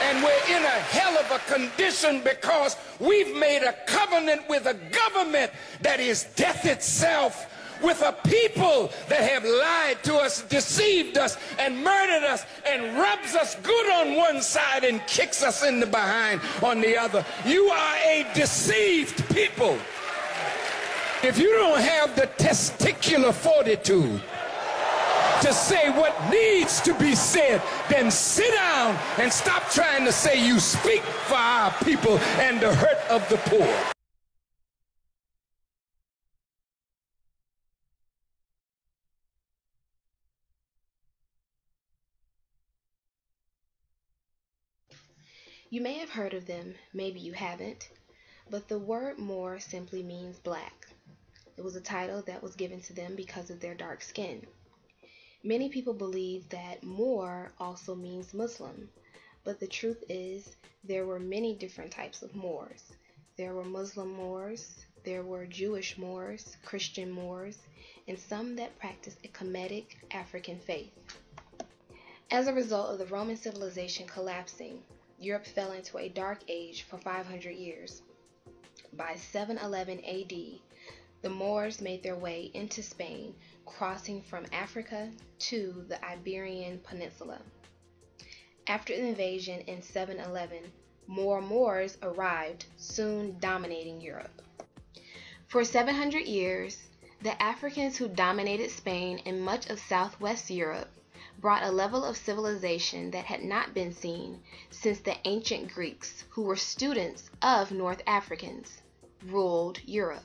S11: and we're in a hell of a condition because we've made a covenant with a government that is death itself, with a people that have lied to us, deceived us, and murdered us, and rubs us good on one side and kicks us in the behind on the other. You are a deceived people. If you don't have the testicular fortitude to say what needs to be said, then sit down and stop trying to say you speak for our people and the hurt of the poor.
S13: You may have heard of them, maybe you haven't, but the word Moor simply means black. It was a title that was given to them because of their dark skin. Many people believe that Moor also means Muslim, but the truth is there were many different types of Moors. There were Muslim Moors, there were Jewish Moors, Christian Moors, and some that practiced a Kemetic African faith. As a result of the Roman civilization collapsing, Europe fell into a dark age for 500 years. By 711 AD, the Moors made their way into Spain, crossing from Africa to the Iberian Peninsula. After the invasion in 711, more Moors arrived, soon dominating Europe. For 700 years, the Africans who dominated Spain and much of southwest Europe brought a level of civilization that had not been seen since the ancient Greeks, who were students of North Africans, ruled Europe.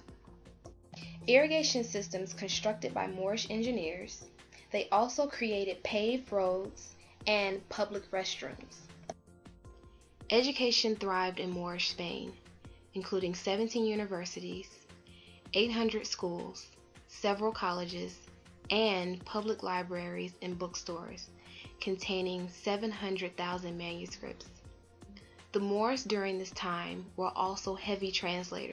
S13: Irrigation systems constructed by Moorish engineers, they also created paved roads and public restrooms. Education thrived in Moorish Spain, including 17 universities, 800 schools, several colleges, and public libraries and bookstores containing 700,000 manuscripts. The Moors during this time were also heavy translators.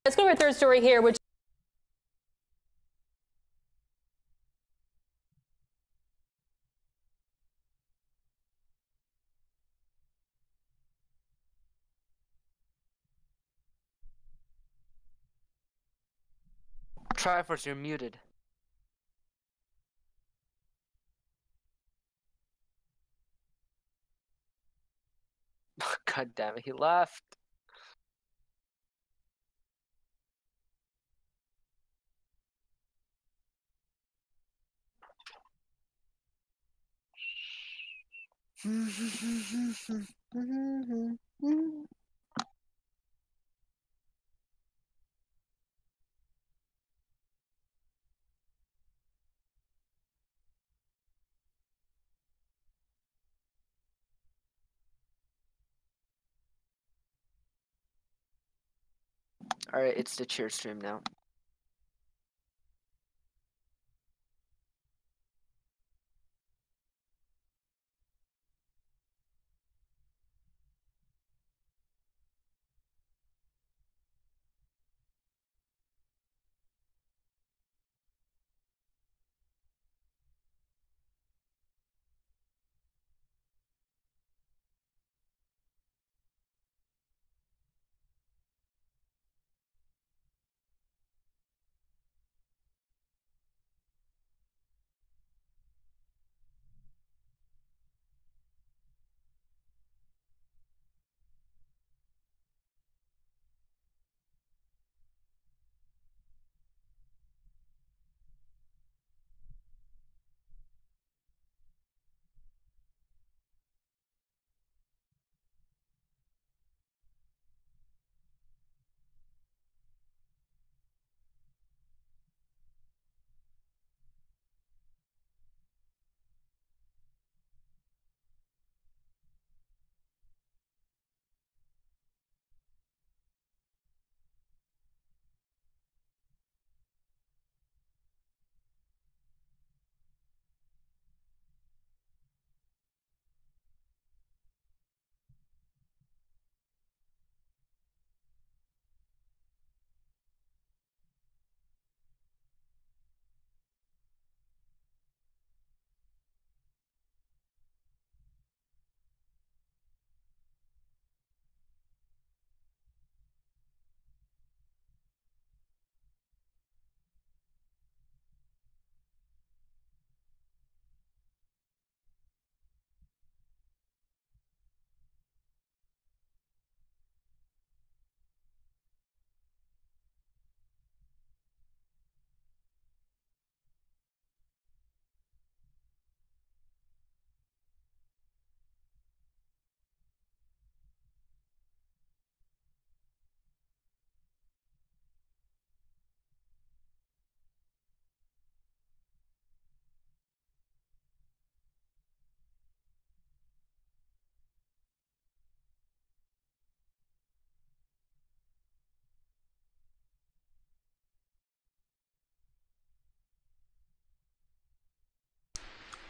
S14: Let's go to our third story here, which
S6: Triforce, you're muted. God damn it, he left. Alright, it's the cheer stream now.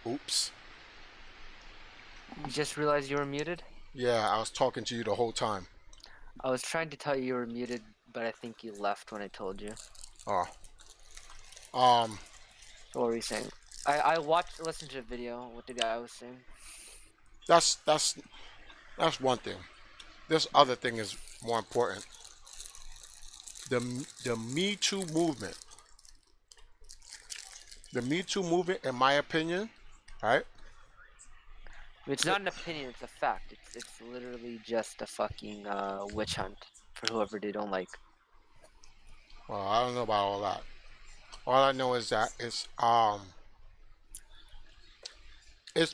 S1: Oops.
S6: You just realized you were muted?
S1: Yeah, I was talking to you the whole time.
S6: I was trying to tell you were muted, but I think you left when I told you.
S1: Oh.
S6: What were you saying? I listened to the video. What the guy was saying.
S1: That's one thing. This other thing is more important. The Me Too movement. The Me Too movement, in my opinion, right?
S6: It's not an opinion, it's a fact. It's literally just a fucking witch hunt for whoever they don't like.
S1: Well, I don't know about all that. All I know is that it's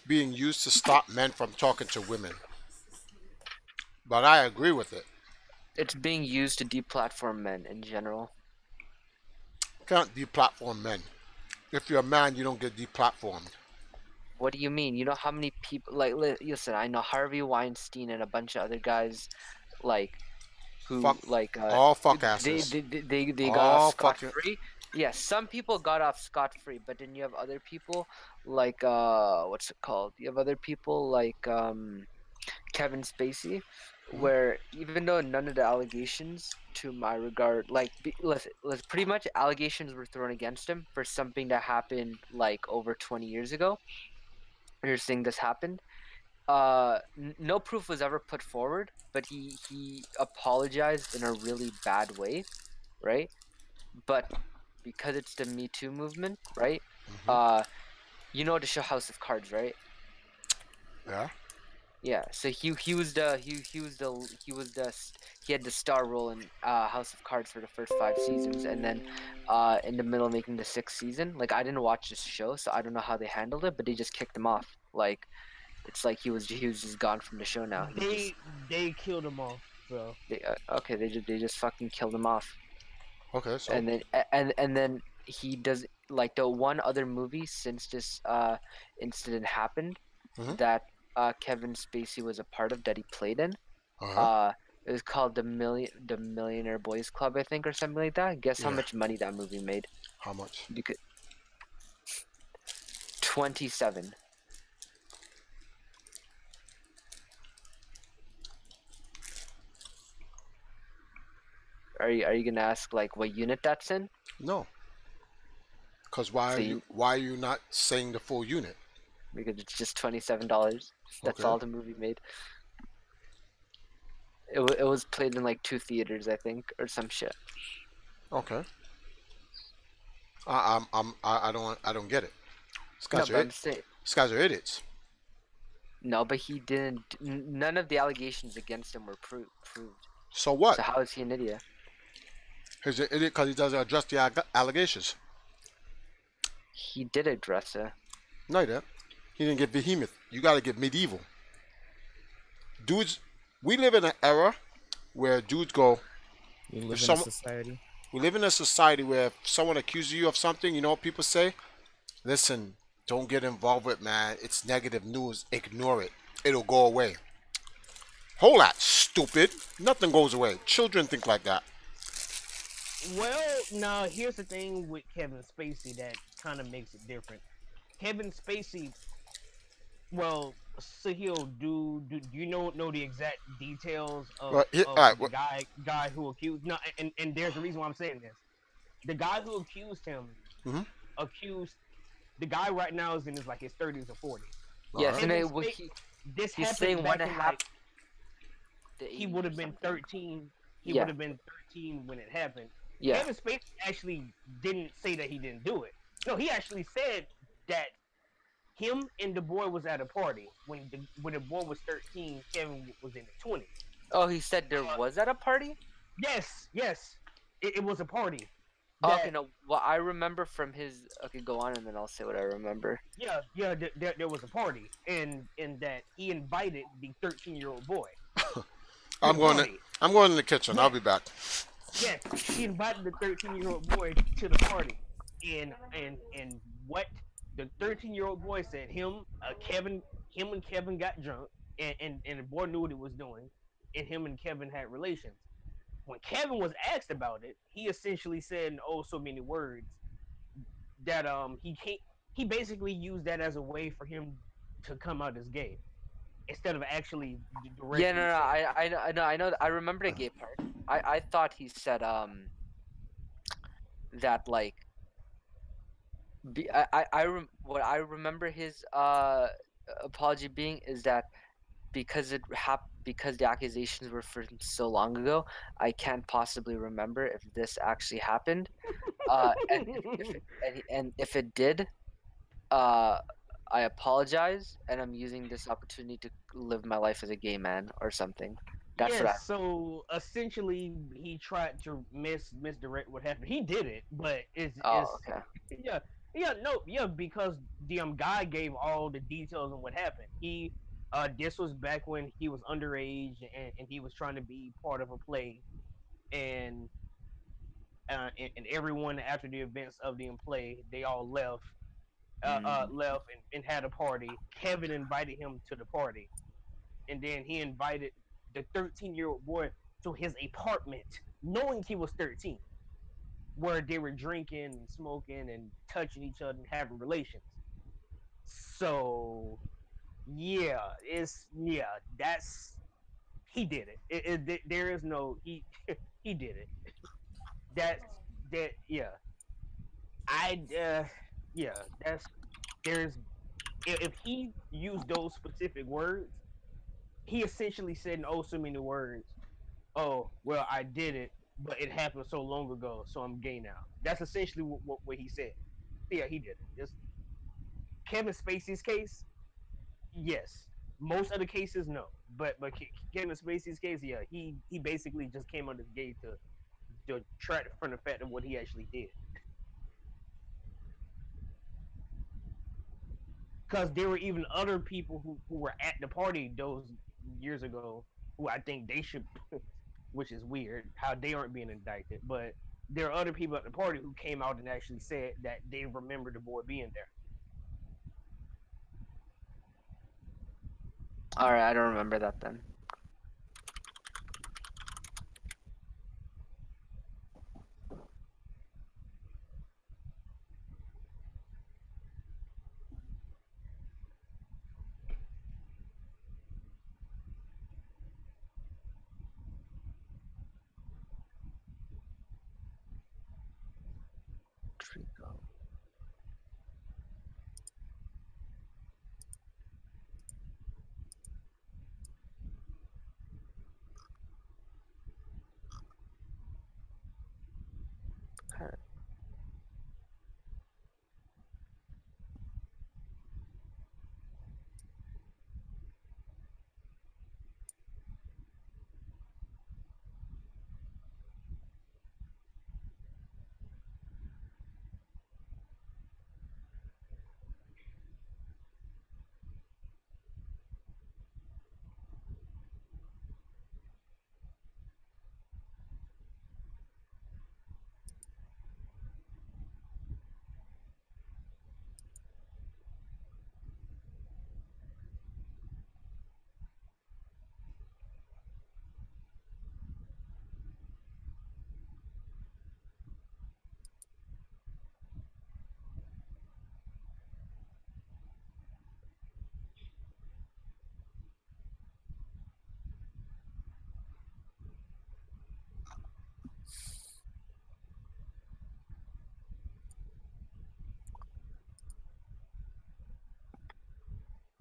S1: being used to stop men from talking to women. But I agree with it.
S6: It's being used to deplatform men in general.
S1: Can't deplatform men. If you're a man, you don't get deplatformed.
S6: What do you mean? You know how many people, like, listen, I know Harvey Weinstein and a bunch of other guys, like, who,
S1: all fuck asses.
S6: They got off scot-free. Yeah, some people got off scot-free, but then you have other people, like, what's it called? You have other people, like, Kevin Spacey, where even though none of the allegations, to my regard, like, listen, pretty much allegations were thrown against him for something that happened, like, over 20 years ago. You're saying this happened. No proof was ever put forward, but he apologized in a really bad way, right? But because it's the Me Too movement, right? You know the show House of Cards, right?
S1: Yeah.
S6: Yeah. So he had the star role in House of Cards for the first 5 seasons, and then in the middle of making the 6th season, like, I didn't watch this show, so I don't know how they handled it, but they just kicked him off. Like, it's like he was just gone from the show now.
S15: They killed him off, bro.
S6: They just fucking killed him off.
S1: Okay, so
S6: and then he does, like, the one other movie since this incident happened that Kevin Spacey was a part of, that he played in. It was called the Millionaire Boys Club, I think, or something like that. Guess how much money that movie made?
S1: How much?
S6: 27. Are you gonna ask, like, what unit that's in?
S1: No. Cause why are you not saying the full unit?
S6: Because it's just $27. That's all the movie made. It was played in like 2 theaters, I think, or some shit.
S1: Okay. I don't get it. These guys are idiots.
S6: No, but he didn't. None of the allegations against him were proved.
S1: So what?
S6: So how is he an idiot?
S1: He's an idiot because he doesn't address the allegations.
S6: He did address it.
S1: No, he didn't. He didn't get behemoth. You got to get medieval. Dudes, we live in an era where dudes go.
S5: We live in a society.
S1: We live in a society where if someone accuses you of something, you know what people say? Listen, don't get involved with it, man. It's negative news. Ignore it. It'll go away. Hold that, stupid. Nothing goes away. Children think like that.
S15: Well, now here's the thing with Kevin Spacey that kind of makes it different. Kevin Spacey, well, Sahil, do you know the exact details of, the guy who accused? No, and there's a reason why I'm saying this. The guy who accused him accused the guy right now is in his 30s or 40s.
S6: Yes, and
S15: this
S6: he's
S15: happened
S6: saying
S15: back
S6: when it
S15: in,
S6: happened.
S15: He would have been 13. He
S6: Yeah.
S15: would have been 13 when it happened.
S6: Yeah.
S15: Kevin Spacey actually didn't say that he didn't do it. No, he actually said that him and the boy was at a party when the boy was 13. Kevin was in the 20s.
S6: Oh, he said there was at a party?
S15: Yes, it was a party.
S6: Okay, no. Well, I remember from his. Okay, go on, and then I'll say what I remember.
S15: Yeah. There was a party, and that he invited the 13-year-old boy.
S1: I'm going in the kitchen. I'll be back.
S15: Yes, he invited the 13-year-old boy to the party, and what the 13-year-old boy said, him and Kevin got drunk, and the boy knew what he was doing, and him and Kevin had relations. When Kevin was asked about it, he essentially said in so many words that he can't. he basically used that as a way for him to come out as gay instead of actually directly.
S6: Yeah, no, I know. I remember the gay part. I thought he said that like what I remember his apology being is that because because the accusations were from so long ago, I can't possibly remember if this actually happened. And if it did, I apologize, and I'm using this opportunity to live my life as a gay man or something. That's what I.
S15: Yes, so essentially he tried to misdirect what happened. He did it, but it's
S6: Okay.
S15: yeah, because the guy gave all the details on what happened. He this was back when he was underage and he was trying to be part of a play, and and everyone after the events of the play, they all left left and had a party. Kevin invited him to the party, and then he invited the 13-year-old boy to his apartment, knowing he was 13, where they were drinking and smoking and touching each other and having relations. So, yeah, that's he did it. There is no he did it. That's that yeah. I yeah, that's there's if he used those specific words, he essentially said in oh so many words, oh well I did it, but it happened so long ago, so I'm gay now. That's essentially what he said. Yeah, he did it. Just Kevin Spacey's case, yes. Most of the cases, no. But Kevin Spacey's case, yeah, he basically just came out as gay to detract from the fact of what he actually did. Because there were even other people who were at the party those years ago who I think they should, which is weird, how they aren't being indicted. But there are other people at the party who came out and actually said that they remember the boy being there.
S6: All right, I don't remember that then. Trico.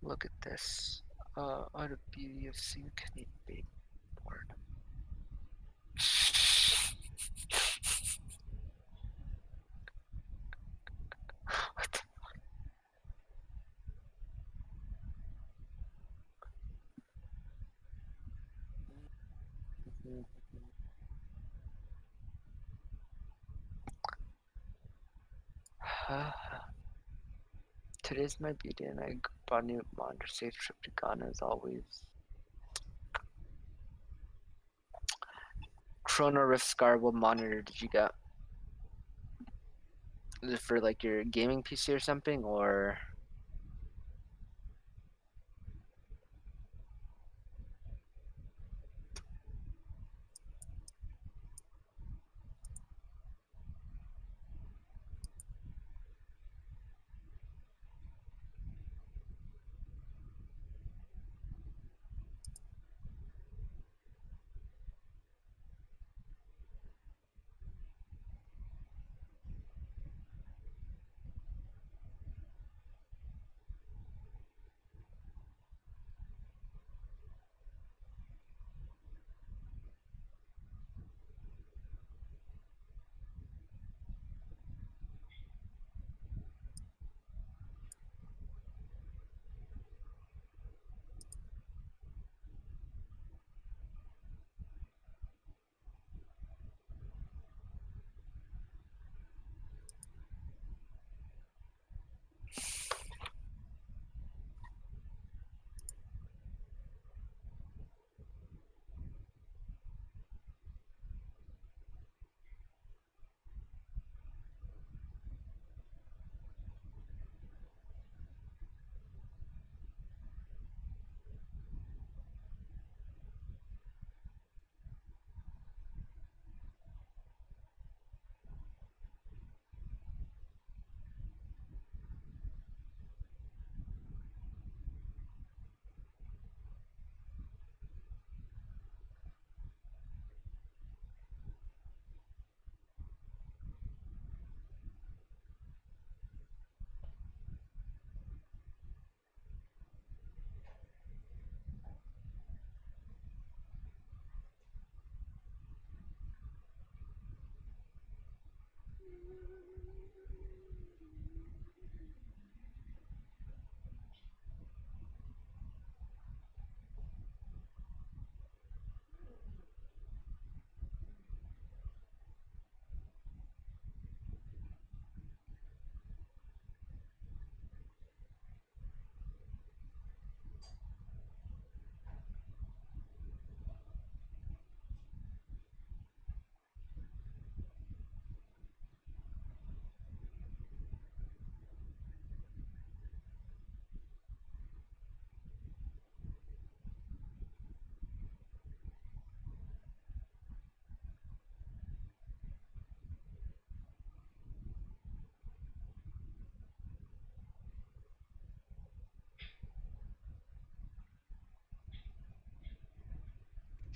S6: Look at this. Out of beauty of seeing Canadian baby born. What the Today's my beauty and I bought a new monitor. Safe trip to Ghana as always. Chrono Rift Scar, what monitor did you get? Is it for like your gaming PC or something, or?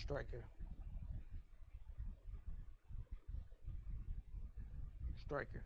S15: Striker. Striker.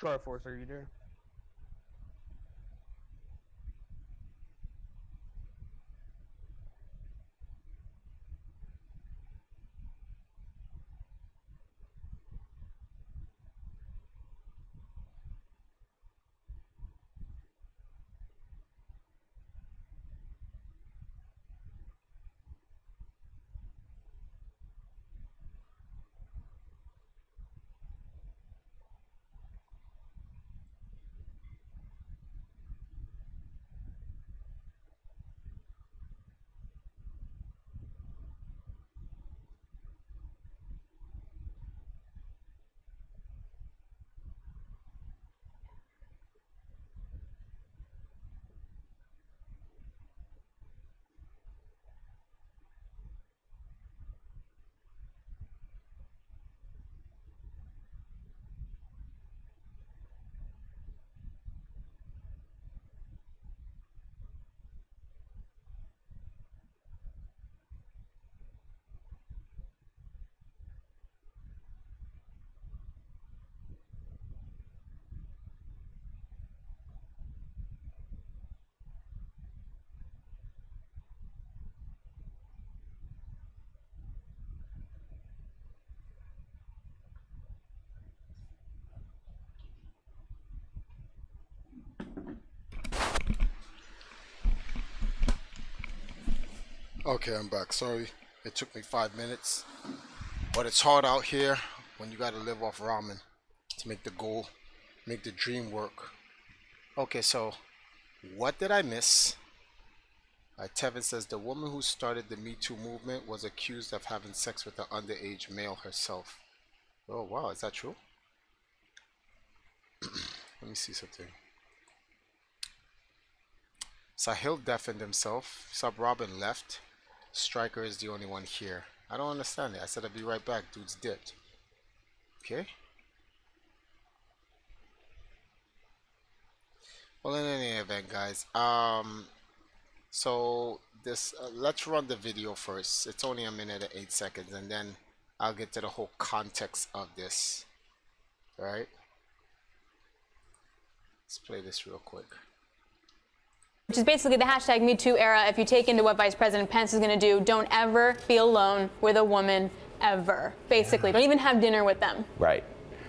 S15: Triforce, are you there?
S1: Okay, I'm back. Sorry, it took me 5 minutes, but it's hard out here when you gotta live off ramen to make the goal, make the dream work. Okay, so what did I miss? Tevin says the woman who started the Me Too movement was accused of having sex with an underage male herself. Oh wow, is that true? Let me see something. Sahil deafened himself. Sub Robin left. Striker is the only one here. I don't understand it. I said I'd be right back. Dude's dipped. Okay. Well, in any event, guys, So this, let's run the video first. It's only a minute and 8 seconds, and then I'll get to the whole context of this. All right. Let's play this real quick.
S14: Which is basically the hashtag #MeToo era. If you take into what Vice President Pence is going to do, don't ever be alone with a woman ever. Basically, don't even have dinner with them.
S16: Right.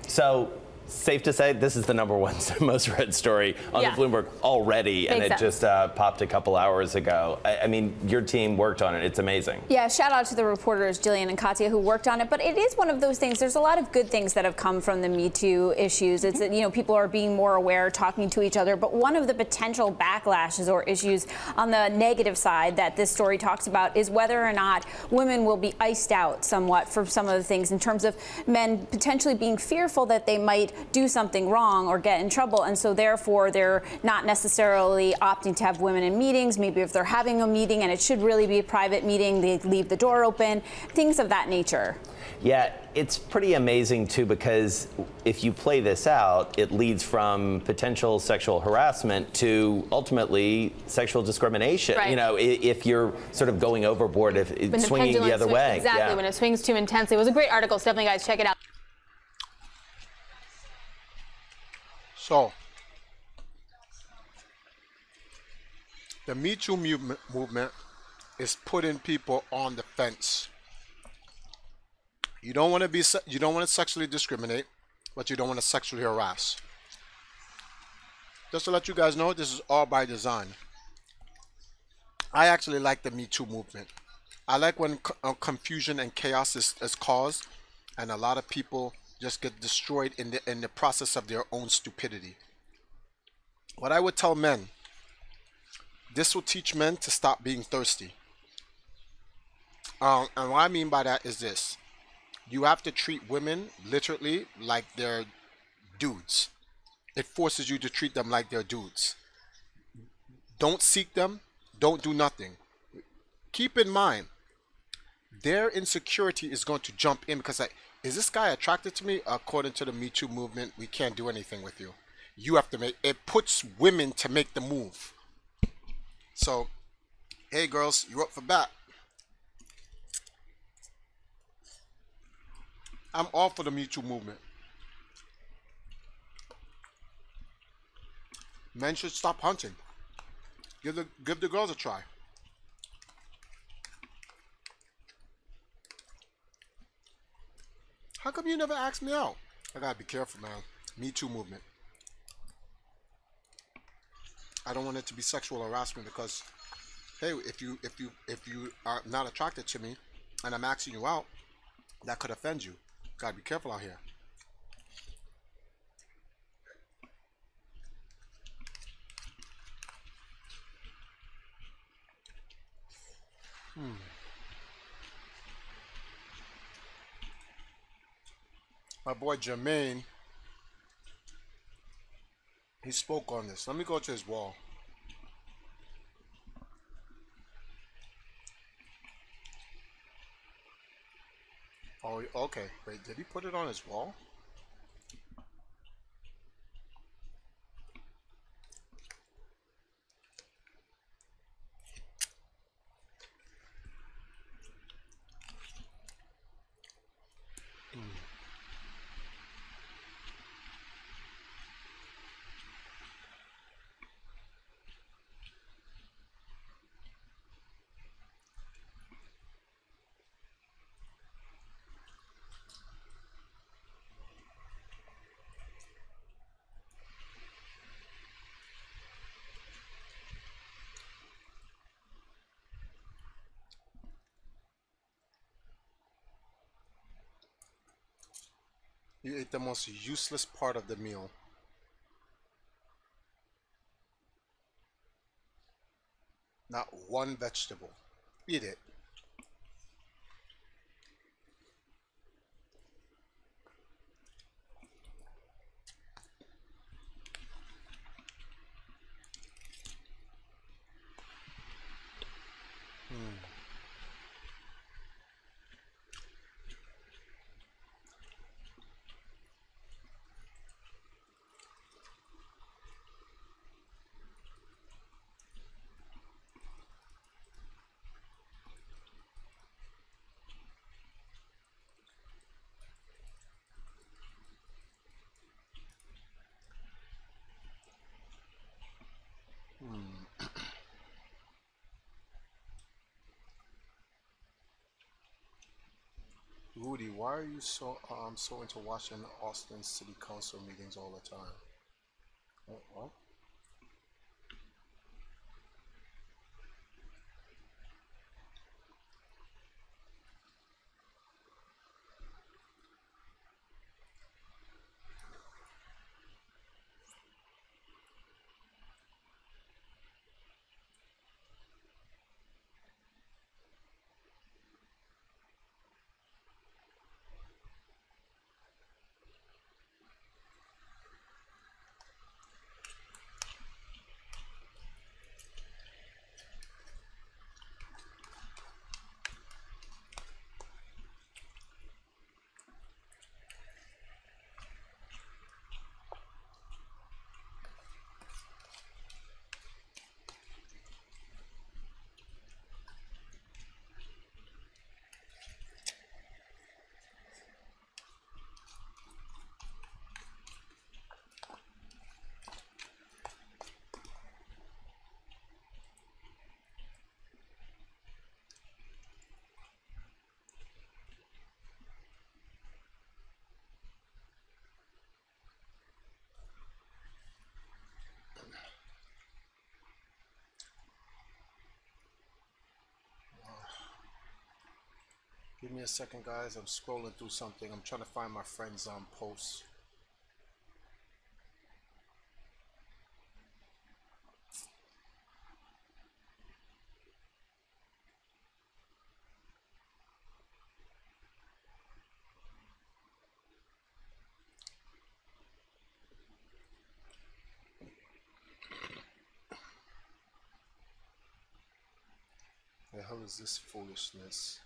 S16: So, safe to say, this is the #1 most read story on the Bloomberg already, and it just popped a couple hours ago. I mean, your team worked on it. It's amazing.
S17: Yeah, shout out to the reporters, Jillian and Katya, who worked on it. But it is one of those things. There's a lot of good things that have come from the Me Too issues. It's that, you know, people are being more aware, talking to each other. But one of the potential backlashes or issues on the negative side that this story talks about is whether or not women will be iced out somewhat for some of the things in terms of men potentially being fearful that they might do something wrong or get in trouble, and so therefore they're not necessarily opting to have women in meetings. Maybe if they're having a meeting and it should really be a private meeting, they leave the door open, things of that nature.
S16: Yeah, it's pretty amazing too, because if you play this out, it leads from potential sexual harassment to ultimately sexual discrimination.
S14: Right.
S16: You know, if you're sort of going overboard, if it's swinging the other way.
S14: Exactly, when it swings too intensely. It was a great article, so definitely guys check it out.
S1: So, the Me Too movement is putting people on the fence. You don't want to sexually discriminate, but you don't want to sexually harass. Just to let you guys know, this is all by design. I actually like the Me Too movement. I like when confusion and chaos is caused, and a lot of people just get destroyed in the process of their own stupidity. What I would tell men, this will teach men to stop being thirsty. And what I mean by that is this: you have to treat women literally like they're dudes. It forces you to treat them like they're dudes. Don't seek them. Don't do nothing. Keep in mind, their insecurity is going to jump in because, like, is this guy attracted to me? According to the Me Too movement, we can't do anything with you. You have to make it. Puts women to make the move. So, hey girls, you're up for bat. I'm all for the Me Too movement. Men should stop hunting. Give the girls a try. How come you never asked me out? I gotta be careful, man. Me Too movement. I don't want it to be sexual harassment because, hey, if you are not attracted to me and I'm asking you out, that could offend you. Gotta be careful out here. My boy Jermaine, he spoke on this. Let me go to his wall. Oh, okay. Wait, did he put it on his wall? You ate the most useless part of the meal. Not one vegetable. Eat it. why are you so into watching Austin City Council meetings all the time? What? Give me a second, guys. I'm scrolling through something. I'm trying to find my friend's posts. The hell is this foolishness?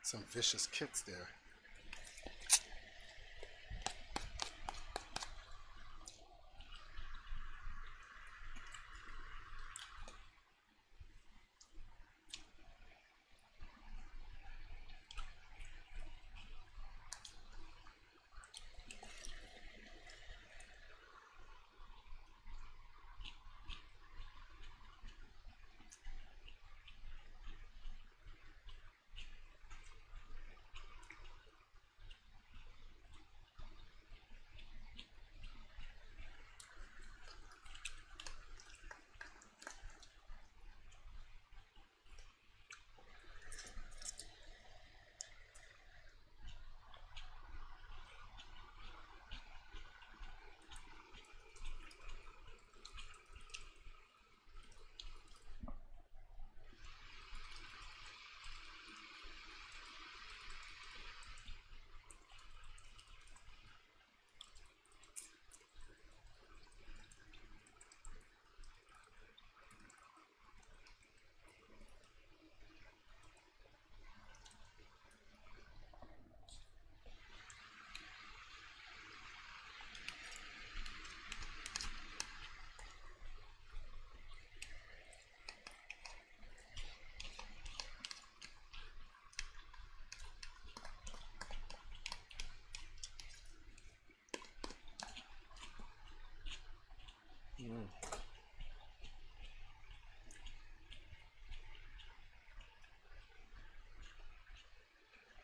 S1: Some vicious kicks there.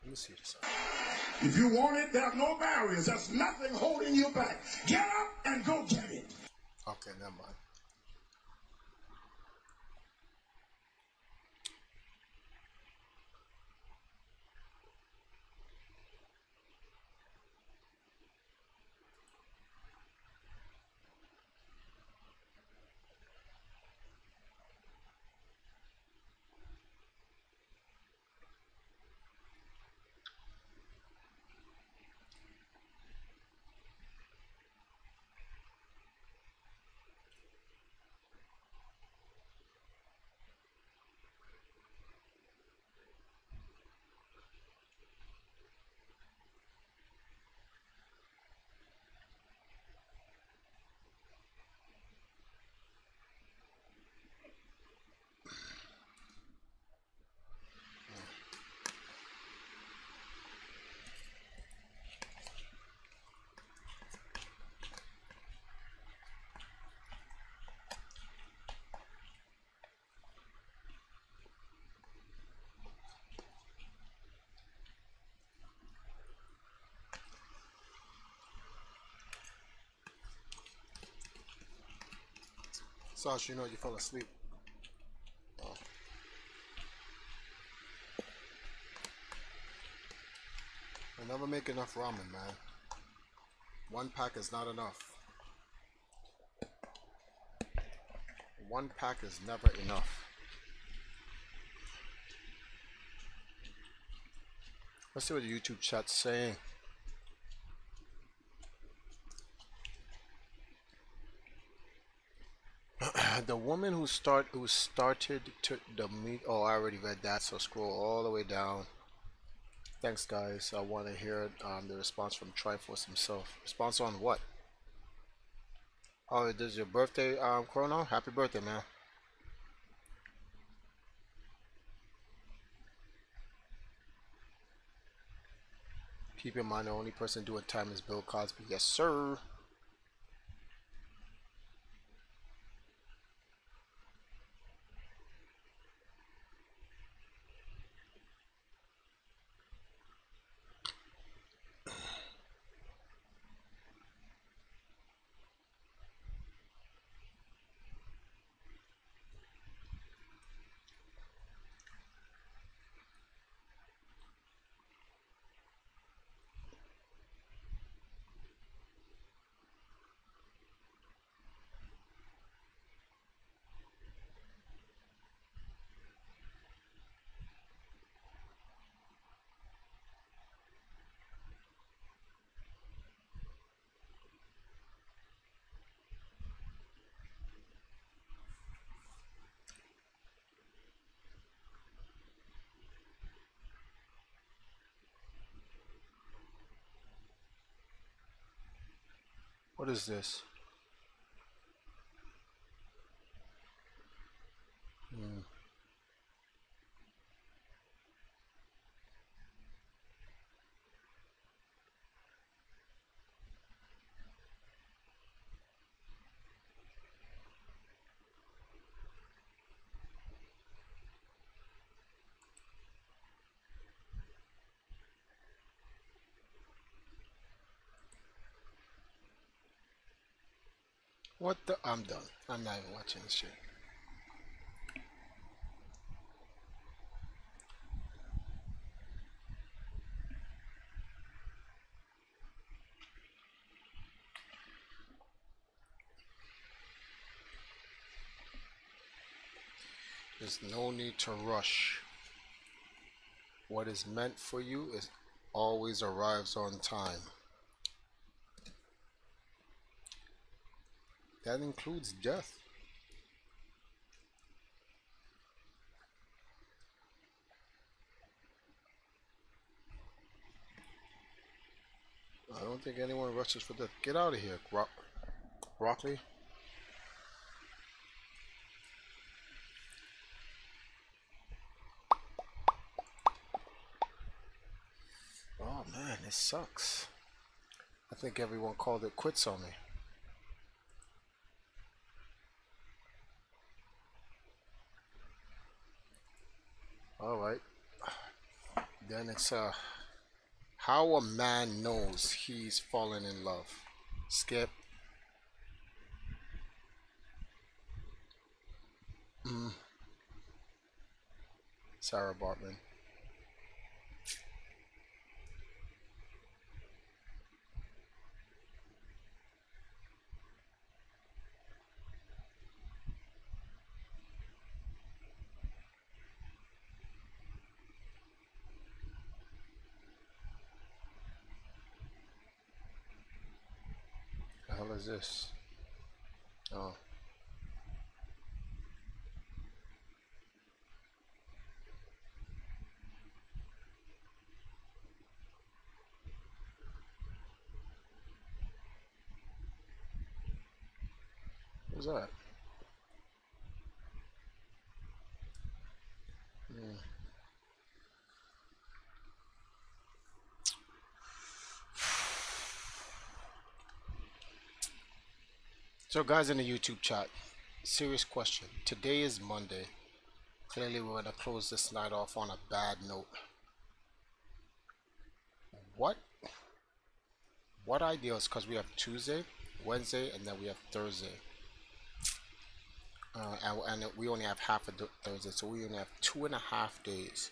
S1: Let me see this.
S11: If you want it, there are no barriers. There's nothing holding you back. Get up and go get it.
S1: Okay, never mind. Sasha, you know you fell asleep. Oh. I never make enough ramen, man. One pack is not enough. One pack is never enough. Let's see what the YouTube chat's saying. The woman who started to the meet. Oh, I already read that. So scroll all the way down. Thanks, guys. I want to hear the response from Triforce himself. Response on what? Oh, it is your birthday, Chrono. Happy birthday, man. Keep in mind, the only person doing time is Bill Cosby. Yes, sir. What is this? What the? I'm done. I'm not even watching this shit. There's no need to rush. What is meant for you is always arrives on time. That includes death. I don't think anyone rushes for death. Get out of here, Broccoli. Oh man, it sucks. I think everyone called it quits on me. All right, then it's How a man knows he's fallen in love. Skip. Sarah Bartman. The hell is this? Oh. What's that? So guys in the YouTube chat, serious question. Today is Monday. Clearly we're going to close this night off on a bad note. What ideas, because we have Tuesday, Wednesday, and then we have Thursday. And we only have half a Thursday, so we only have 2.5 days.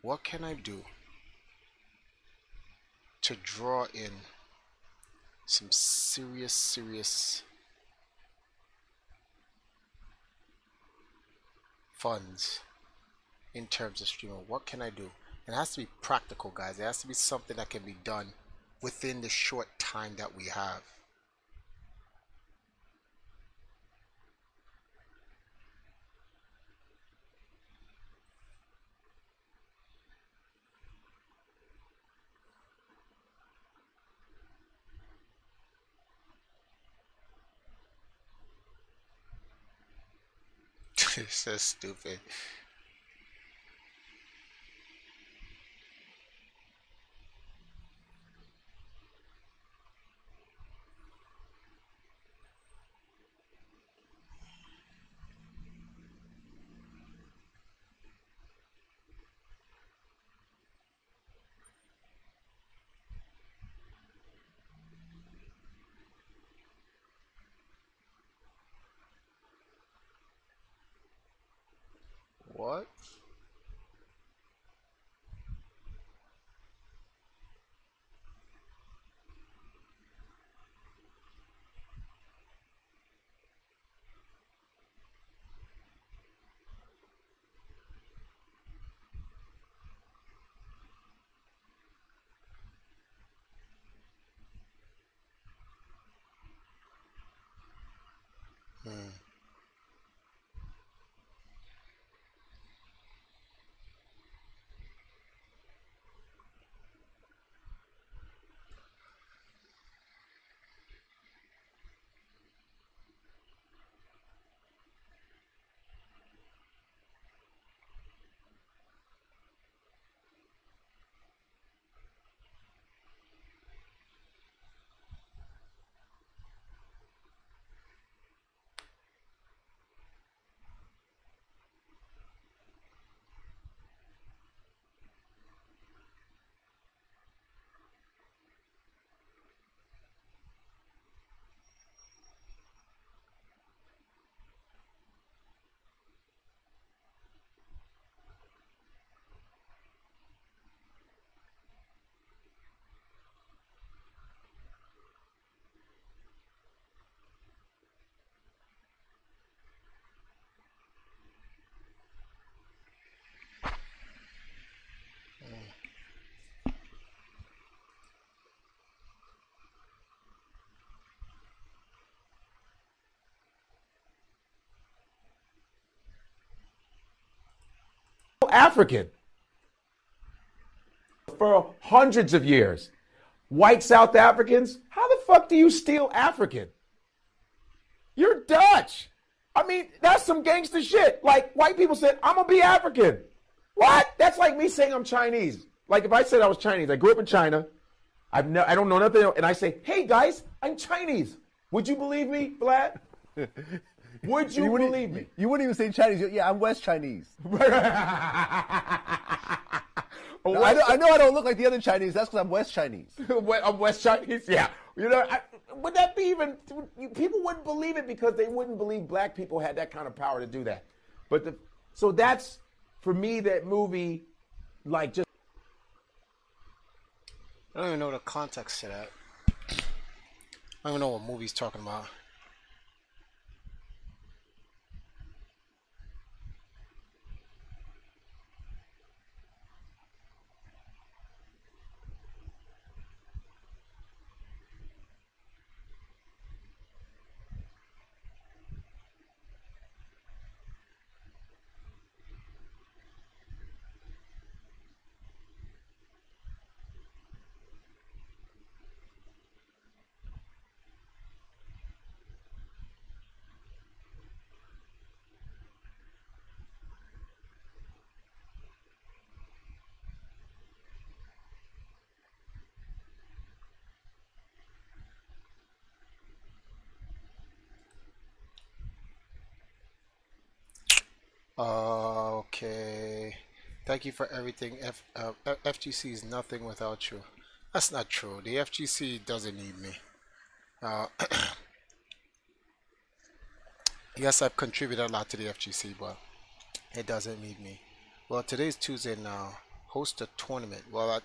S1: What can I do to draw in some serious funds in terms of streaming? What can I do? It has to be practical, guys. It has to be something that can be done within the short time that we have. It's so stupid. What?
S18: African for hundreds of years. White South Africans, how the fuck do you steal African? You're Dutch. I mean, that's some gangster shit. Like, white people said, I'm gonna be African. What? That's like me saying I'm Chinese. Like, if I said I was Chinese, I grew up in China, I don't know nothing else, and I say, hey guys, I'm Chinese. Would you believe me, Vlad? Would you believe me?
S19: You wouldn't even say Chinese. Yeah, I'm West Chinese. No, I know I don't look like the other Chinese. That's because I'm West Chinese.
S18: I'm West Chinese, yeah. You know, would that be even? People wouldn't believe it because they wouldn't believe black people had that kind of power to do that. But so that's for me that movie, like just.
S1: I don't even know the context to that. I don't even know what movie's talking about. Okay. Thank you for everything. FGC is nothing without you. That's not true. The FGC doesn't need me. Yes, I've contributed a lot to the FGC, but it doesn't need me. Well, today's Tuesday now. Host a tournament. Well,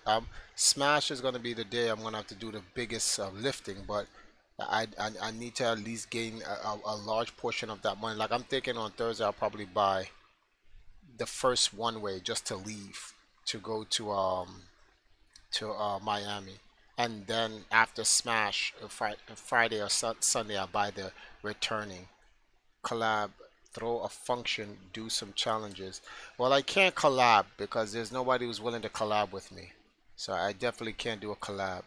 S1: Smash is going to be the day I'm going to have to do the biggest lifting, but I need to at least gain a large portion of that money. Like I'm thinking on Thursday, I'll probably buy the first one-way just to leave to go to Miami, and then after Smash Friday or Sunday, I'll buy the returning collab, throw a function, do some challenges. Well, I can't collab because there's nobody who's willing to collab with me, so I definitely can't do a collab.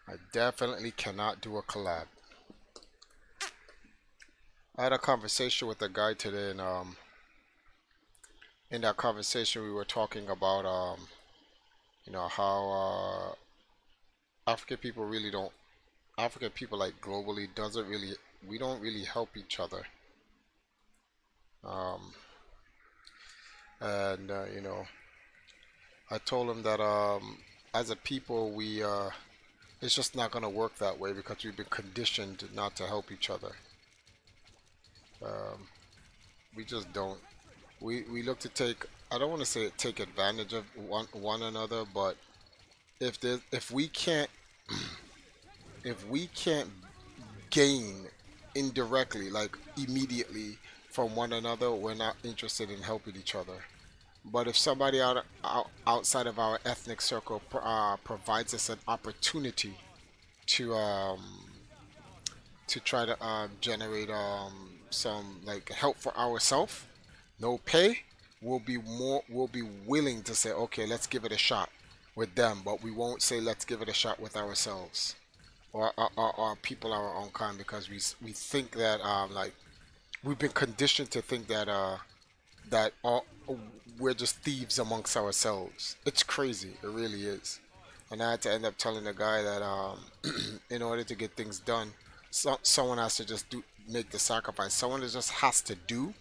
S1: I definitely cannot do a collab. I had a conversation with a guy today, and in that conversation we were talking about you know, how African people really don't, African people like globally doesn't really, we don't really help each other. You know, I told him that as a people we it's just not going to work that way because we've been conditioned not to help each other. We just don't. We look to take, I don't want to say take advantage of one another, but if we can't gain indirectly, like immediately from one another, we're not interested in helping each other. But if somebody outside of our ethnic circle provides us an opportunity to try to generate some like help for ourselves, no pay, we'll be willing to say, okay, let's give it a shot with them, but we won't say let's give it a shot with ourselves or people our own kind, because we think that like we've been conditioned to think that we're just thieves amongst ourselves. It's crazy, it really is. And I had to end up telling the guy that in order to get things done, someone has to just make the sacrifice. Someone just has to do,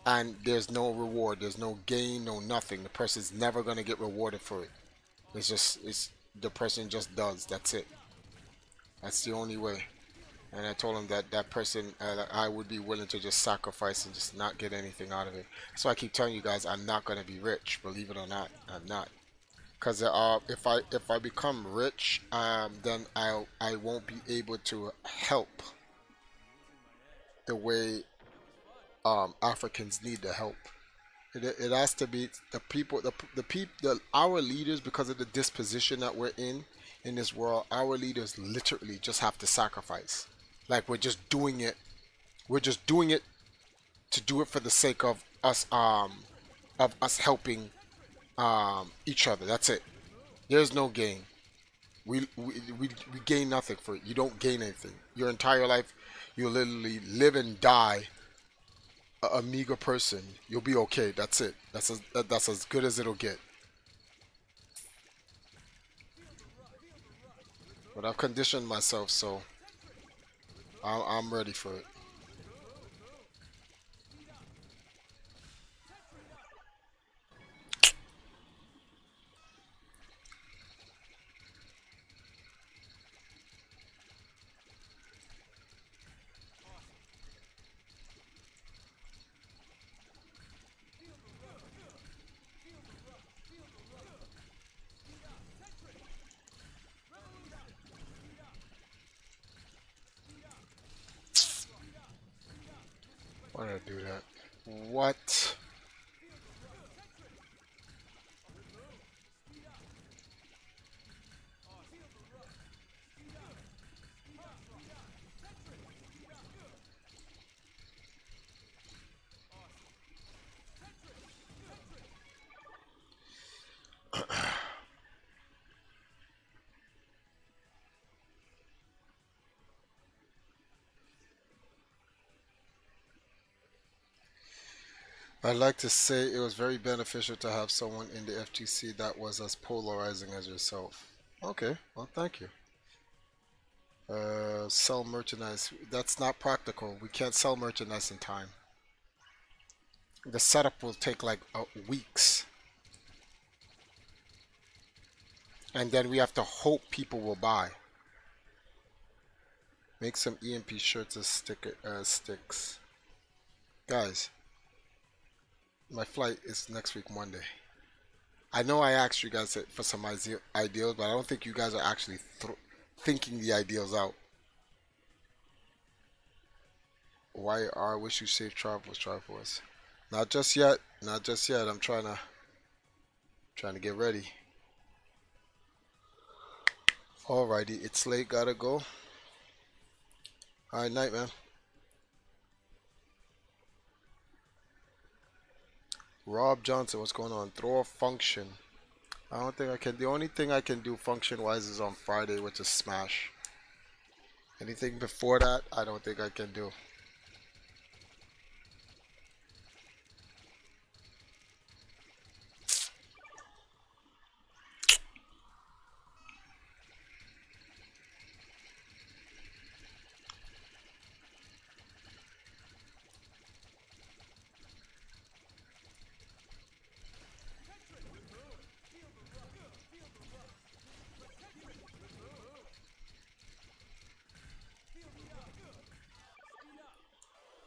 S1: and there's no reward, there's no gain, no nothing. The person's never going to get rewarded for it. It's the person just does. That's it. That's the only way. And I told him that person, I would be willing to just sacrifice and just not get anything out of it. So I keep telling you guys, I'm not going to be rich. Believe it or not, I'm not. Because if I become rich, then I won't be able to help the way Africans need the help. It has to be the people, our leaders, because of the disposition that we're in this world. Our leaders literally just have to sacrifice. Like we're just doing it. We're just doing it to do it for the sake of us helping each other. That's it. There's no gain. We gain nothing for it. You don't gain anything. Your entire life, you literally live and die a meager person. You'll be okay. That's it. That's as good as it'll get. But I've conditioned myself, so I'm ready for it. gotta do that. What? I'd like to say it was very beneficial to have someone in the FGC that was as polarizing as yourself. Okay, well, thank you. Sell merchandise. That's not practical. We can't sell merchandise in time. The setup will take like weeks. And then we have to hope people will buy. Make some EMP shirts as sticks. Guys. My flight is next week Monday. I know I asked you guys for some ideals, but I don't think you guys are actually thinking the ideals out. Why I wish you safe travels, Triforce. Not just yet. Not just yet. I'm trying to get ready. Alrighty, it's late. Gotta go. Alright, night, man. Rob Johnson, what's going on? Throw a function. I don't think I can. The only thing I can do function wise is on Friday, which is Smash. Anything before that, I don't think I can do.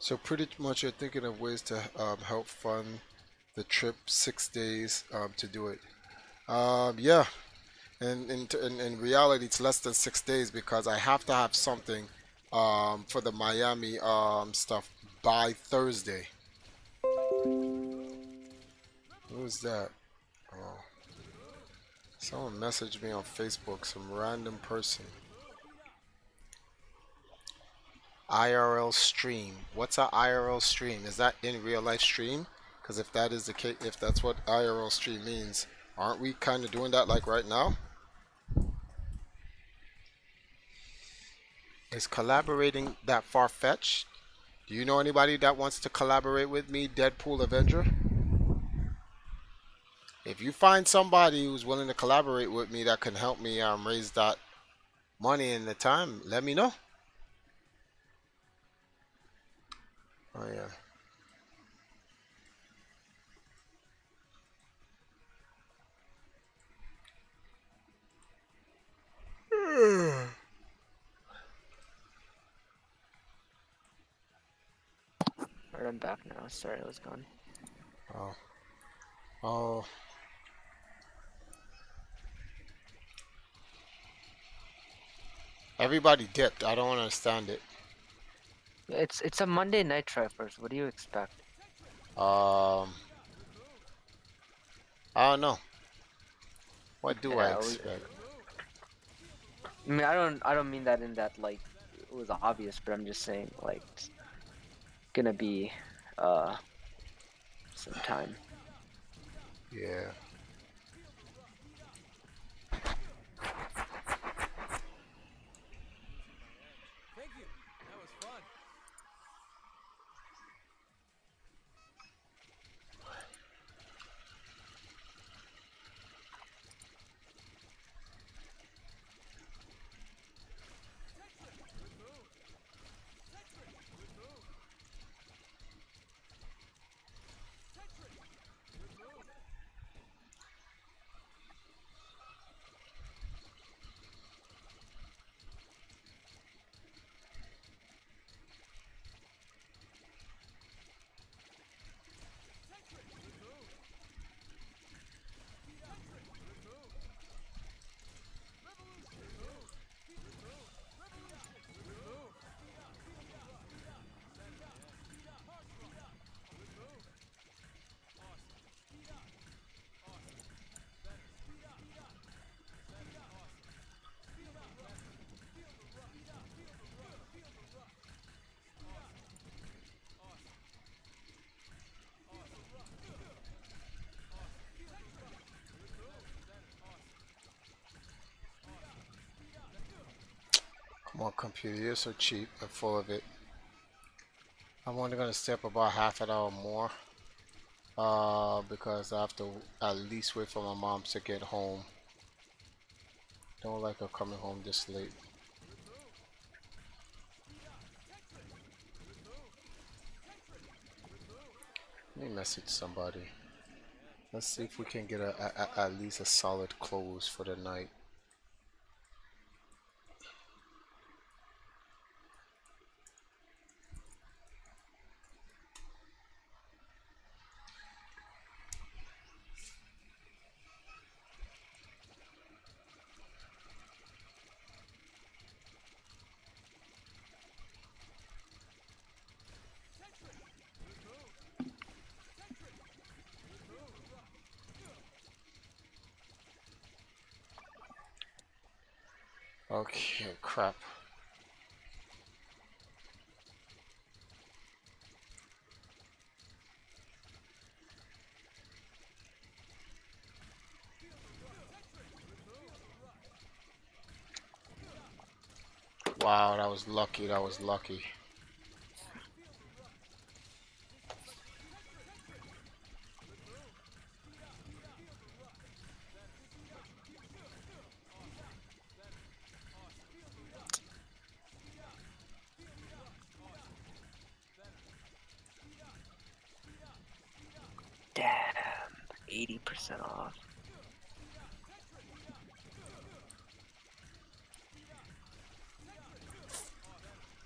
S1: So pretty much you're thinking of ways to help fund the trip, 6 days to do it. Yeah, and in reality it's less than 6 days because I have to have something for the Miami stuff by Thursday. Who is that? Oh, someone messaged me on Facebook, some random person. IRL stream. What's a IRL stream? Is that in real life stream? Because if that is the case, if that's what IRL stream means, aren't we kind of doing that like right now? Is collaborating that far-fetched? Do you know anybody that wants to collaborate with me, Deadpool Avenger? If you find somebody who's willing to collaborate with me that can help me raise that money in the time, let me know. Oh yeah.
S6: Alright, I'm back now. Sorry, I was gone.
S1: Oh. Oh. Everybody dipped. I don't understand it.
S6: It's a Monday night Triforce. What do you expect?
S1: I don't know. What do I expect?
S6: I mean, I don't mean that in that like it was obvious, but I'm just saying like it's gonna be some time.
S1: Yeah.
S2: Thank you. That was fun.
S1: on, computer. You're so cheap and full of it. I'm only gonna stay up about half an hour more. Because I have to at least wait for my mom to get home. Don't like her coming home this late. Let me message somebody. Let's see if we can get at least a solid close for the night. Okay, crap. Wow, that was lucky, that was lucky.
S6: Damn, 80% off.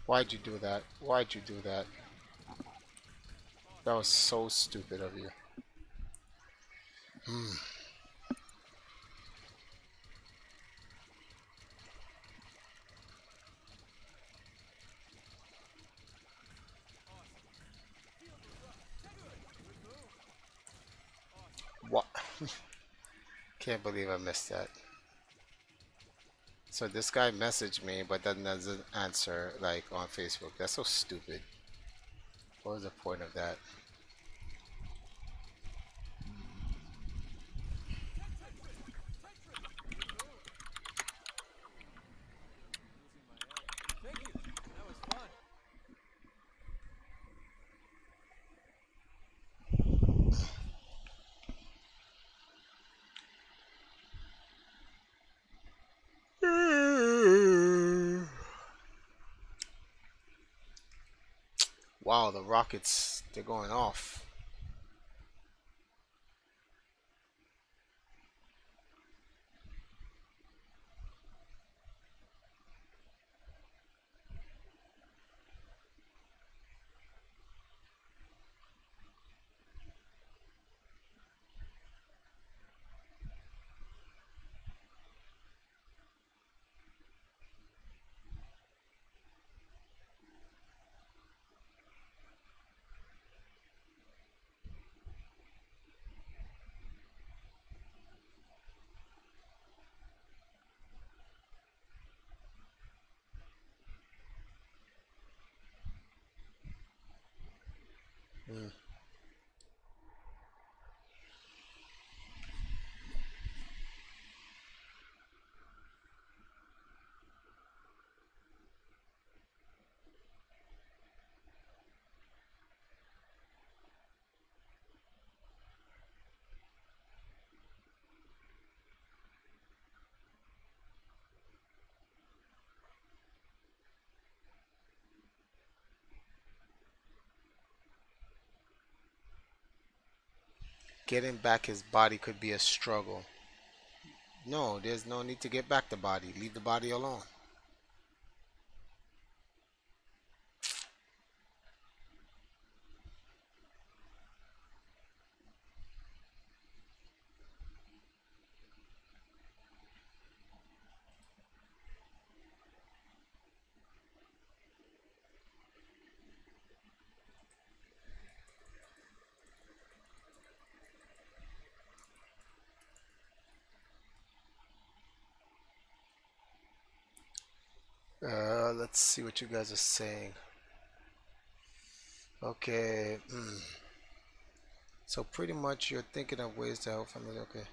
S1: Why'd you do that? Why'd you do that? That was so stupid of you. What? Can't believe I missed that. So this guy messaged me, but then doesn't answer like on Facebook. That's so stupid. What was the point of that? Wow, the rockets, they're going off. Getting back his body could be a struggle. No, there's no need to get back the body. Leave the body alone. Let's see what you guys are saying. Okay. So pretty much you're thinking of ways to help family. Okay.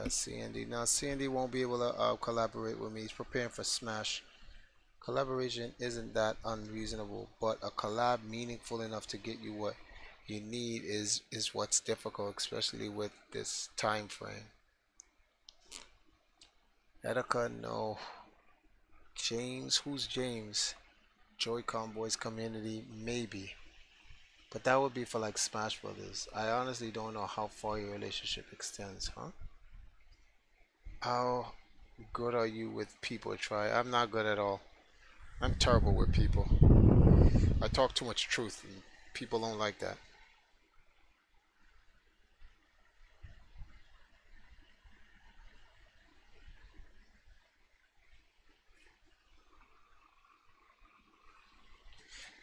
S1: CND. Now CND won't be able to collaborate with me. He's preparing for Smash. Collaboration isn't that unreasonable, but a collab meaningful enough to get you what you need is what's difficult, especially with this time frame. Etika, no. James, who's James? Joy-Con Boys Community, maybe. But that would be for like Smash Brothers. I honestly don't know how far your relationship extends, huh? How good are you with people? Try. I'm not good at all. I'm terrible with people. I talk too much truth and people don't like that.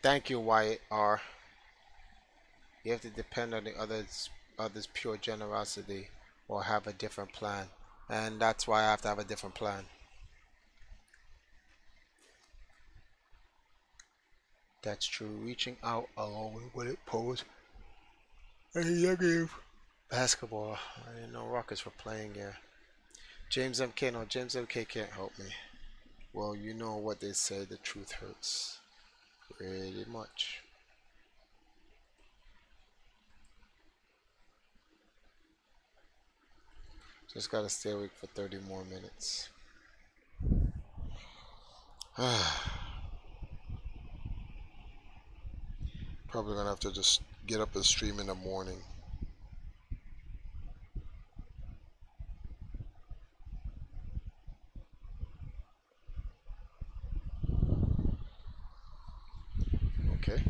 S1: Thank you, Wyatt R. You have to depend on the others' pure generosity or have a different plan. And that's why I have to have a different plan. That's true. Reaching out alone with it pose. Hey, you gave basketball. I didn't know Rockets were playing here. James MK, no, James MK can't help me. Well, you know what they say, the truth hurts. Pretty much. Just gotta stay awake for 30 more minutes. Probably gonna have to just get up and stream in the morning. Okay.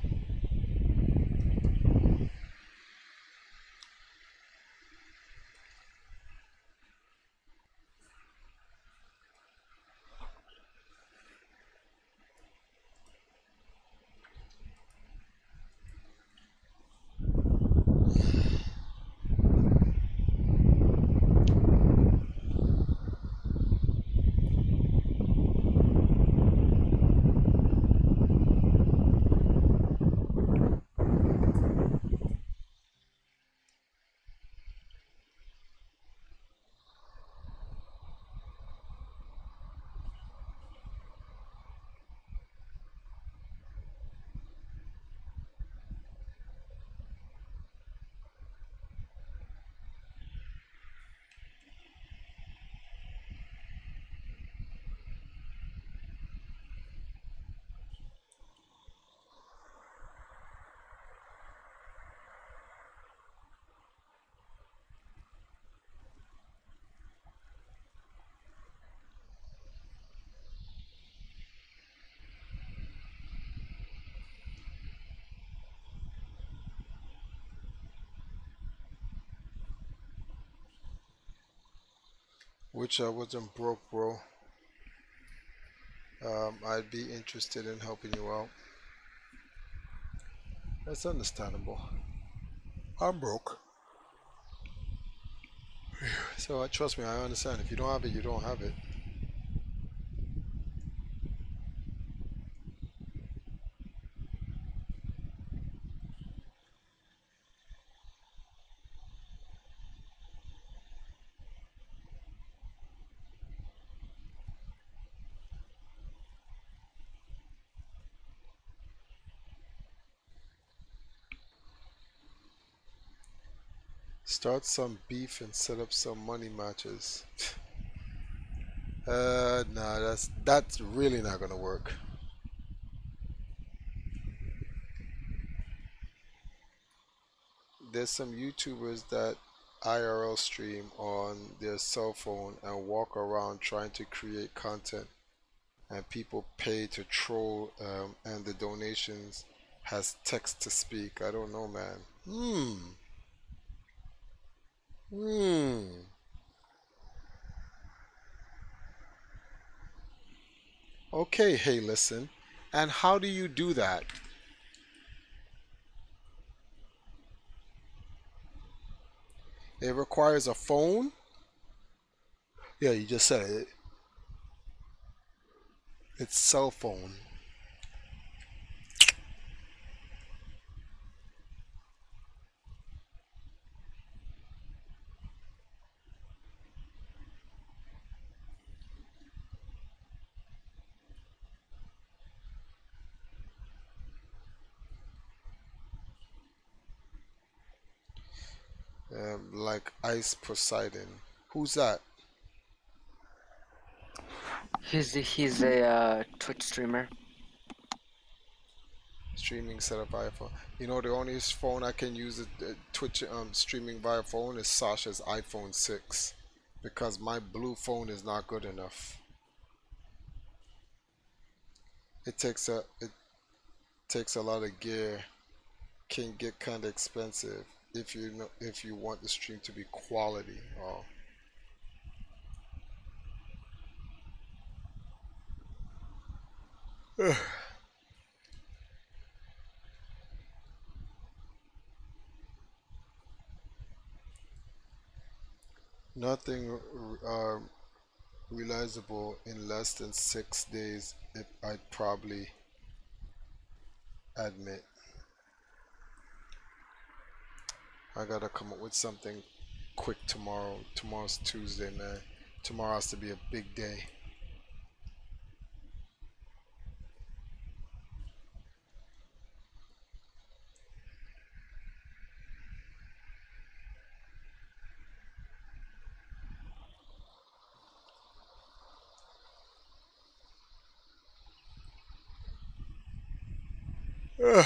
S1: Which I wasn't broke, bro. I'd be interested in helping you out. That's understandable. I'm broke. So trust me, I understand. If you don't have it, you don't have it. Start some beef and set up some money matches. Nah, that's really not gonna work. There's some YouTubers that IRL stream on their cell phone and walk around trying to create content, and people pay to troll, and the donations has text to speak. I don't know, man. Okay, hey, listen. And how do you do that? It requires a phone? Yeah, you just said it. It's cell phone. like Ice Poseidon. Who's that?
S6: He's a Twitch streamer.
S1: Streaming setup via phone. You know, the only phone I can use Twitch streaming via phone is Sasha's iPhone 6 because my blue phone is not good enough. It takes a lot of gear. Can get kind of expensive if you want the stream to be quality. Oh. Nothing realizable in less than 6 days, I'd probably admit. I gotta come up with something quick tomorrow. Tomorrow's Tuesday, man. Tomorrow has to be a big day. Ugh.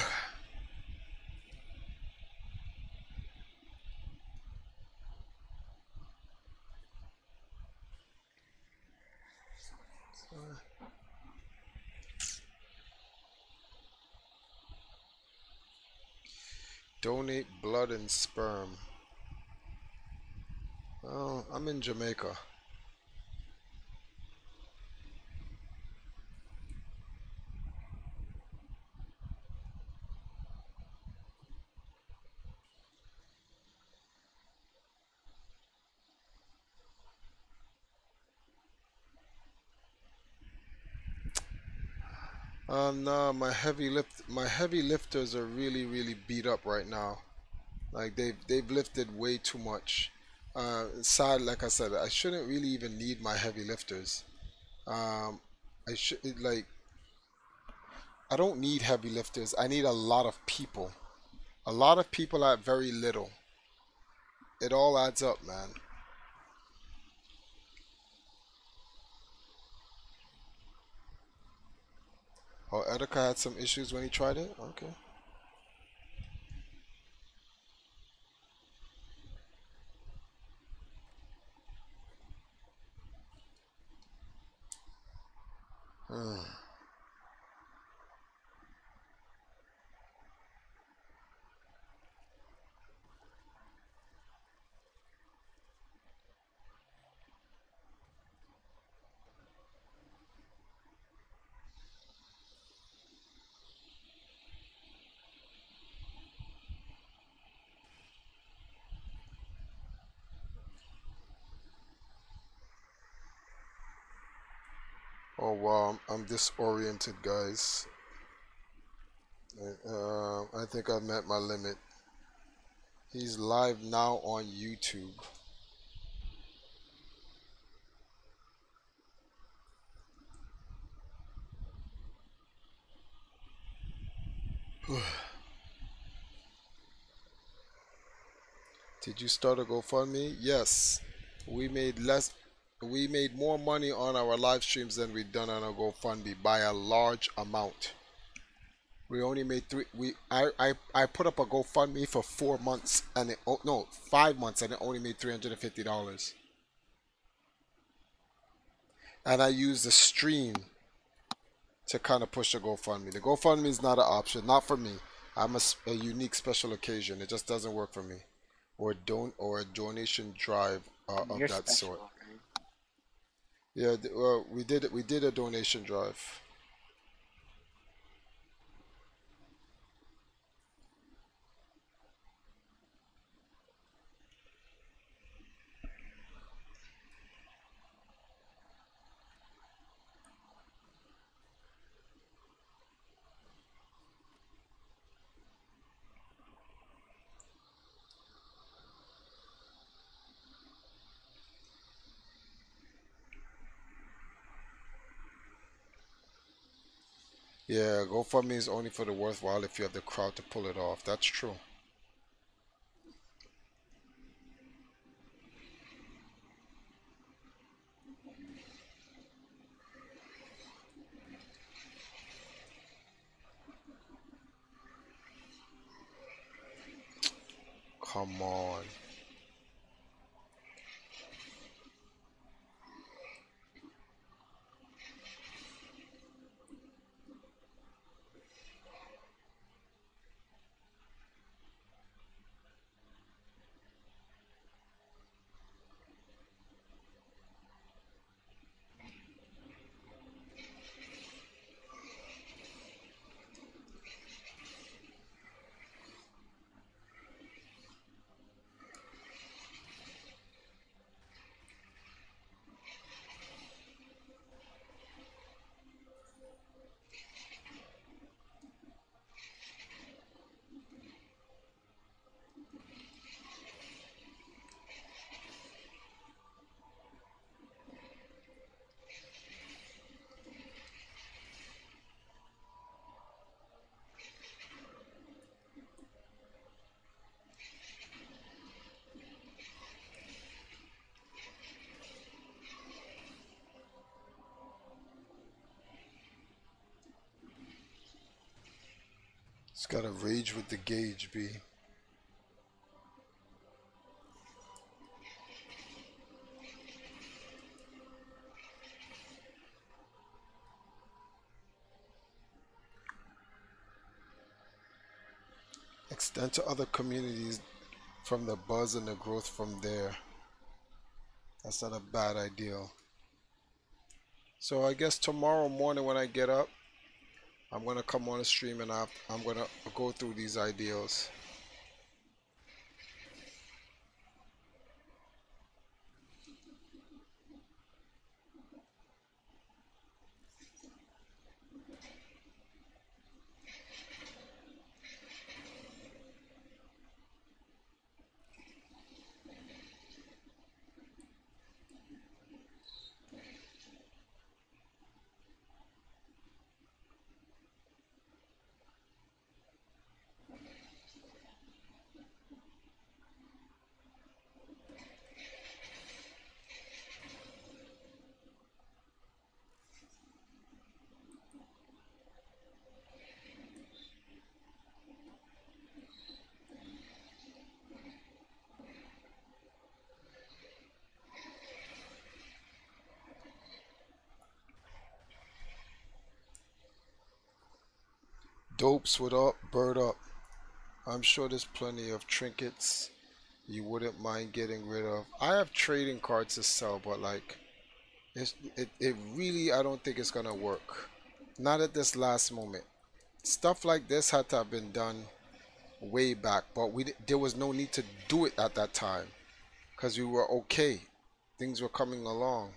S1: Donate blood and sperm. Oh, I'm in Jamaica. No, my heavy lifters are really beat up right now. Like they've lifted way too much. Sad, like I said, I shouldn't really even need my heavy lifters. I don't need heavy lifters. I need a lot of people. A lot of people at very little. It all adds up, man. Oh, Edeka had some issues when he tried it? Okay. Oh wow, I'm disoriented, guys. I think I've met my limit. He's live now on YouTube. Did you start a GoFundMe? Yes. We made more money on our live streams than we've done on a GoFundMe by a large amount. We only made I put up a GoFundMe for 4 months and it 5 months and it only made $350. And I used the stream to kind of push the GoFundMe. The GoFundMe is not an option, not for me. I'm a unique special occasion. It just doesn't work for me. Or a donation drive of
S6: You're
S1: that
S6: special,
S1: sort.
S6: right?
S1: Yeah, we did a donation drive. Yeah, GoFundMe is only for the worthwhile if you have the crowd to pull it off. That's true. Come on. It's got to rage with the gauge, B. Extend to other communities from the buzz and the growth from there. That's not a bad idea. So I guess tomorrow morning when I get up, I'm going to come on a stream and I'm going to go through these ideals. Dopes, what up? Bird up. I'm sure there's plenty of trinkets you wouldn't mind getting rid of. I have trading cards to sell, but like, it really, I don't think it's gonna work. Not at this last moment. Stuff like this had to have been done way back, but there was no need to do it at that time because we were okay. Things were coming along.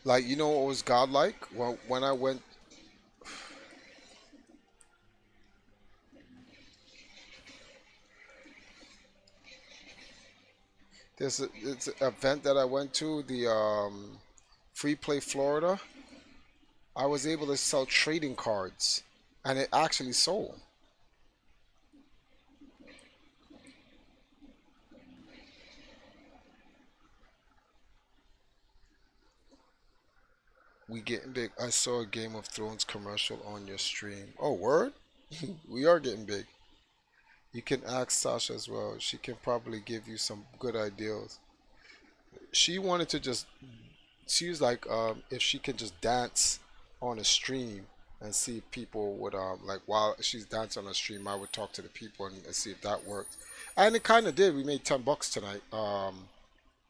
S1: Like, you know what was godlike? Well, when I went... it's an event that I went to, the Free Play Florida. I was able to sell trading cards, and it actually sold. We getting big. I saw a Game of Thrones commercial on your stream. Oh, word? We are getting big. You can ask Sasha as well. She can probably give you some good ideas. She wanted to just... She was like, if she can just dance on a stream and see if people would, like, while she's dancing on a stream, I would talk to the people and see if that worked. And it kind of did. We made $10 tonight.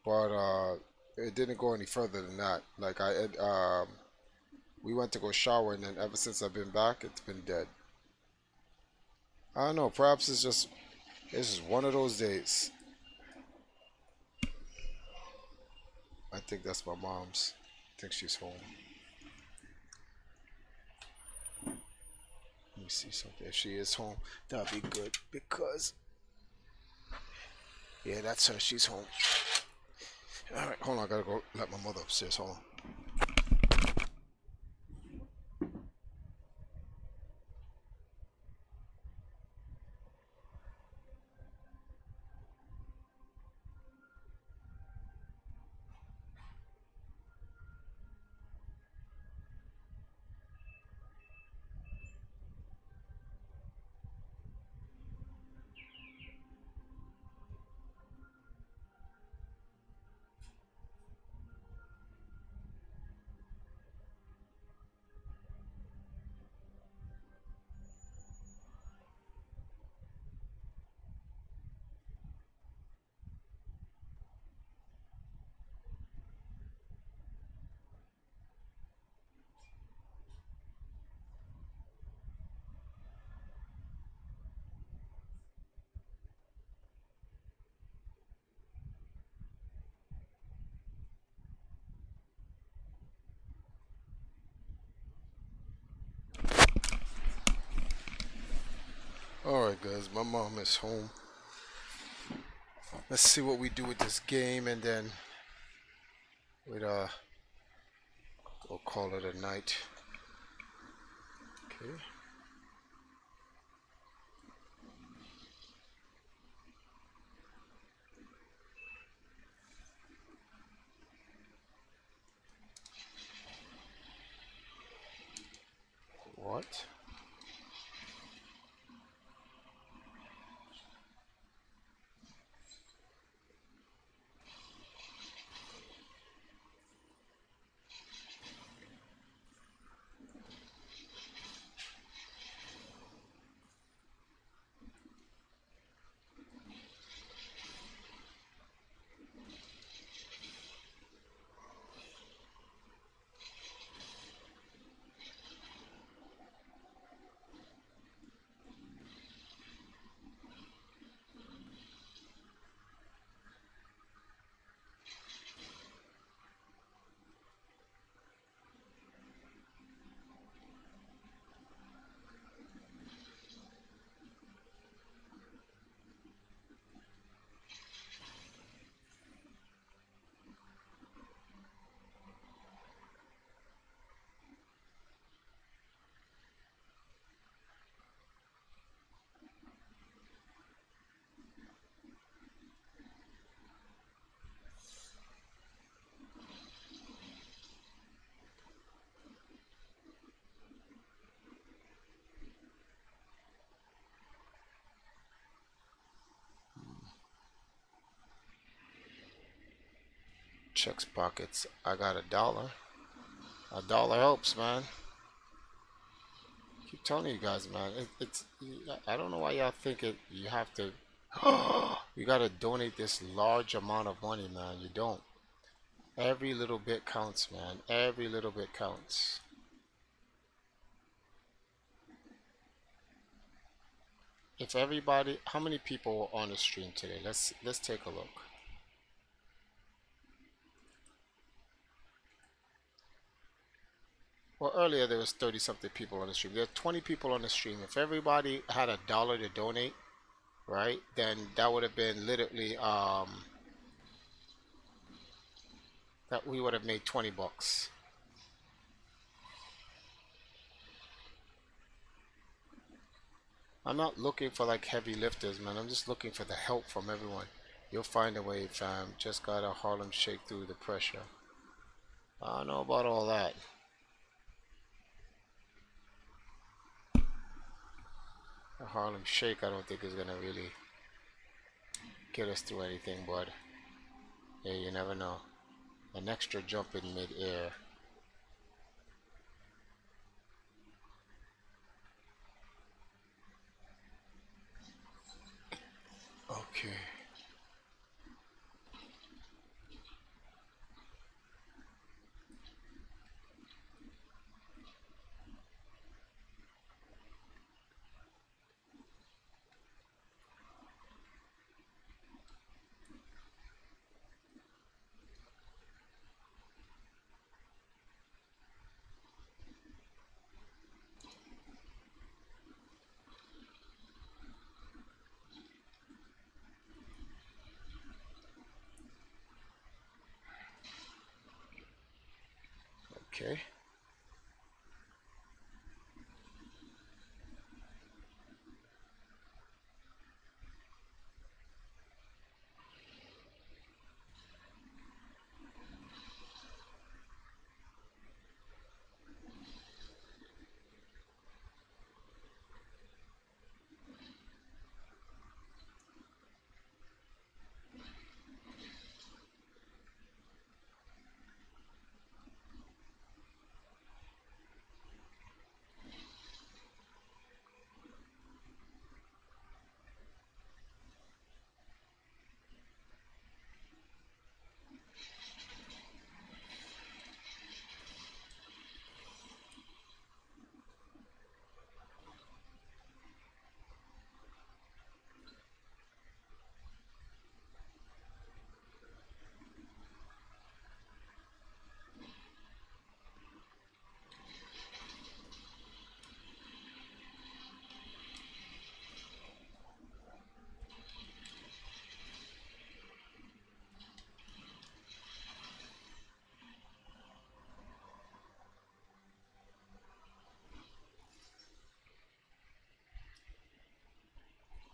S1: But it didn't go any further than that. Like, we went to go shower, and then ever since I've been back, it's been dead. I don't know. Perhaps it's just one of those days. I think that's my mom's. I think she's home. Let me see something. If she is home, that'll be good because, yeah, that's her. She's home. All right, hold on. I gotta go let my mother upstairs. Hold on. Alright guys, my mom is home. Let's see what we do with this game and then we'll call it a night. Okay. What? Checks pockets. I got $1. $1 helps, man. Keep telling you guys, man. I don't know why y'all think you have to. You gotta donate this large amount of money, man. You don't. Every little bit counts, man. Every little bit counts. If everybody, how many people were on the stream today? Let's take a look. Well, earlier there was 30 something people on the stream. There are 20 people on the stream. If everybody had $1 to donate, right, then that would have been literally that we would have made 20 bucks. I'm not looking for like heavy lifters, man. I'm just looking for the help from everyone. You'll find a way, fam. Just gotta Harlem shake through the pressure. I don't know about all that. A Harlem shake I don't think is gonna really get us through anything, but hey, you never know. An extra jump in mid-air. Okay. Okay.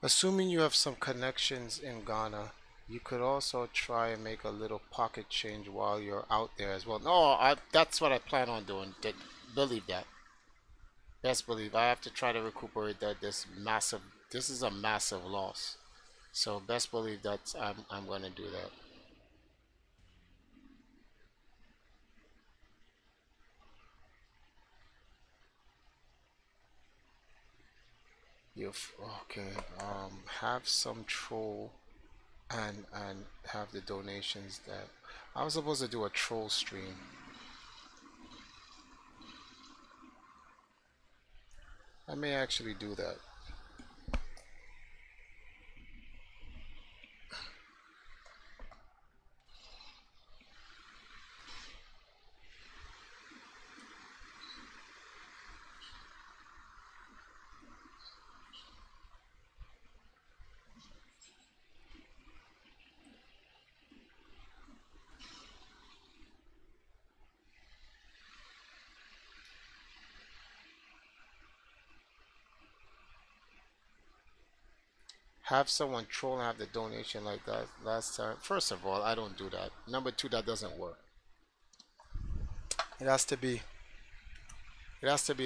S1: Assuming you have some connections in Ghana, you could also try and make a little pocket change while you're out there as well. No, that's what I plan on doing. Believe that. Best believe. I have to try to recuperate that. This is a massive loss. So best believe that I'm going to do that. Okay, have some troll and have the donations that I was supposed to do a troll stream. I may actually do that. Have someone troll and have the donation like that last time. First of all, I don't do that. Number two, that doesn't work. It has to be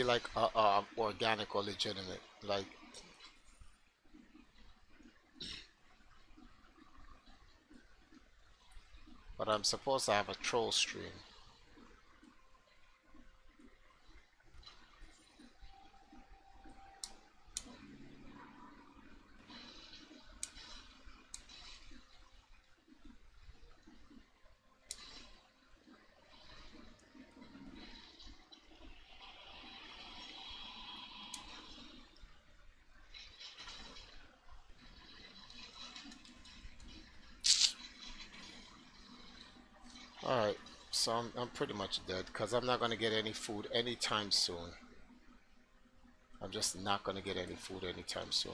S1: like organic or legitimate. Like, but I'm supposed to have a troll stream. Alright, so I'm pretty much dead because I'm not going to get any food anytime soon. I'm just not going to get any food anytime soon.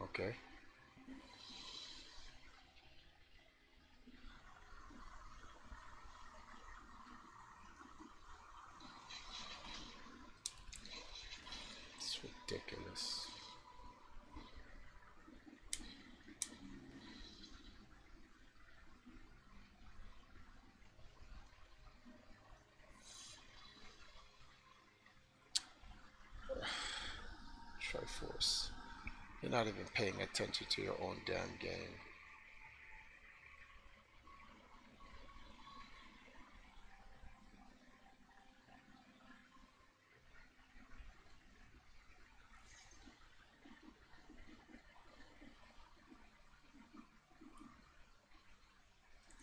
S1: Okay. Ridiculous. Triforce. You're not even paying attention to your own damn game.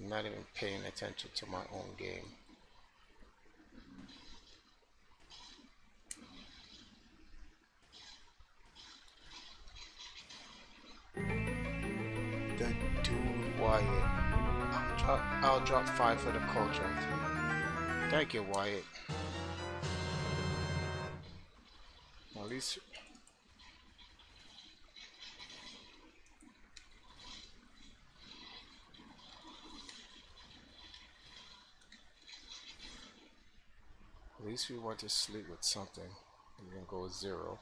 S1: I'm not even paying attention to my own game. The dude Wyatt. I'll drop 5 for the culture. Thank you, Wyatt. At least. At least we want to sleep with something. We're gonna go with 0.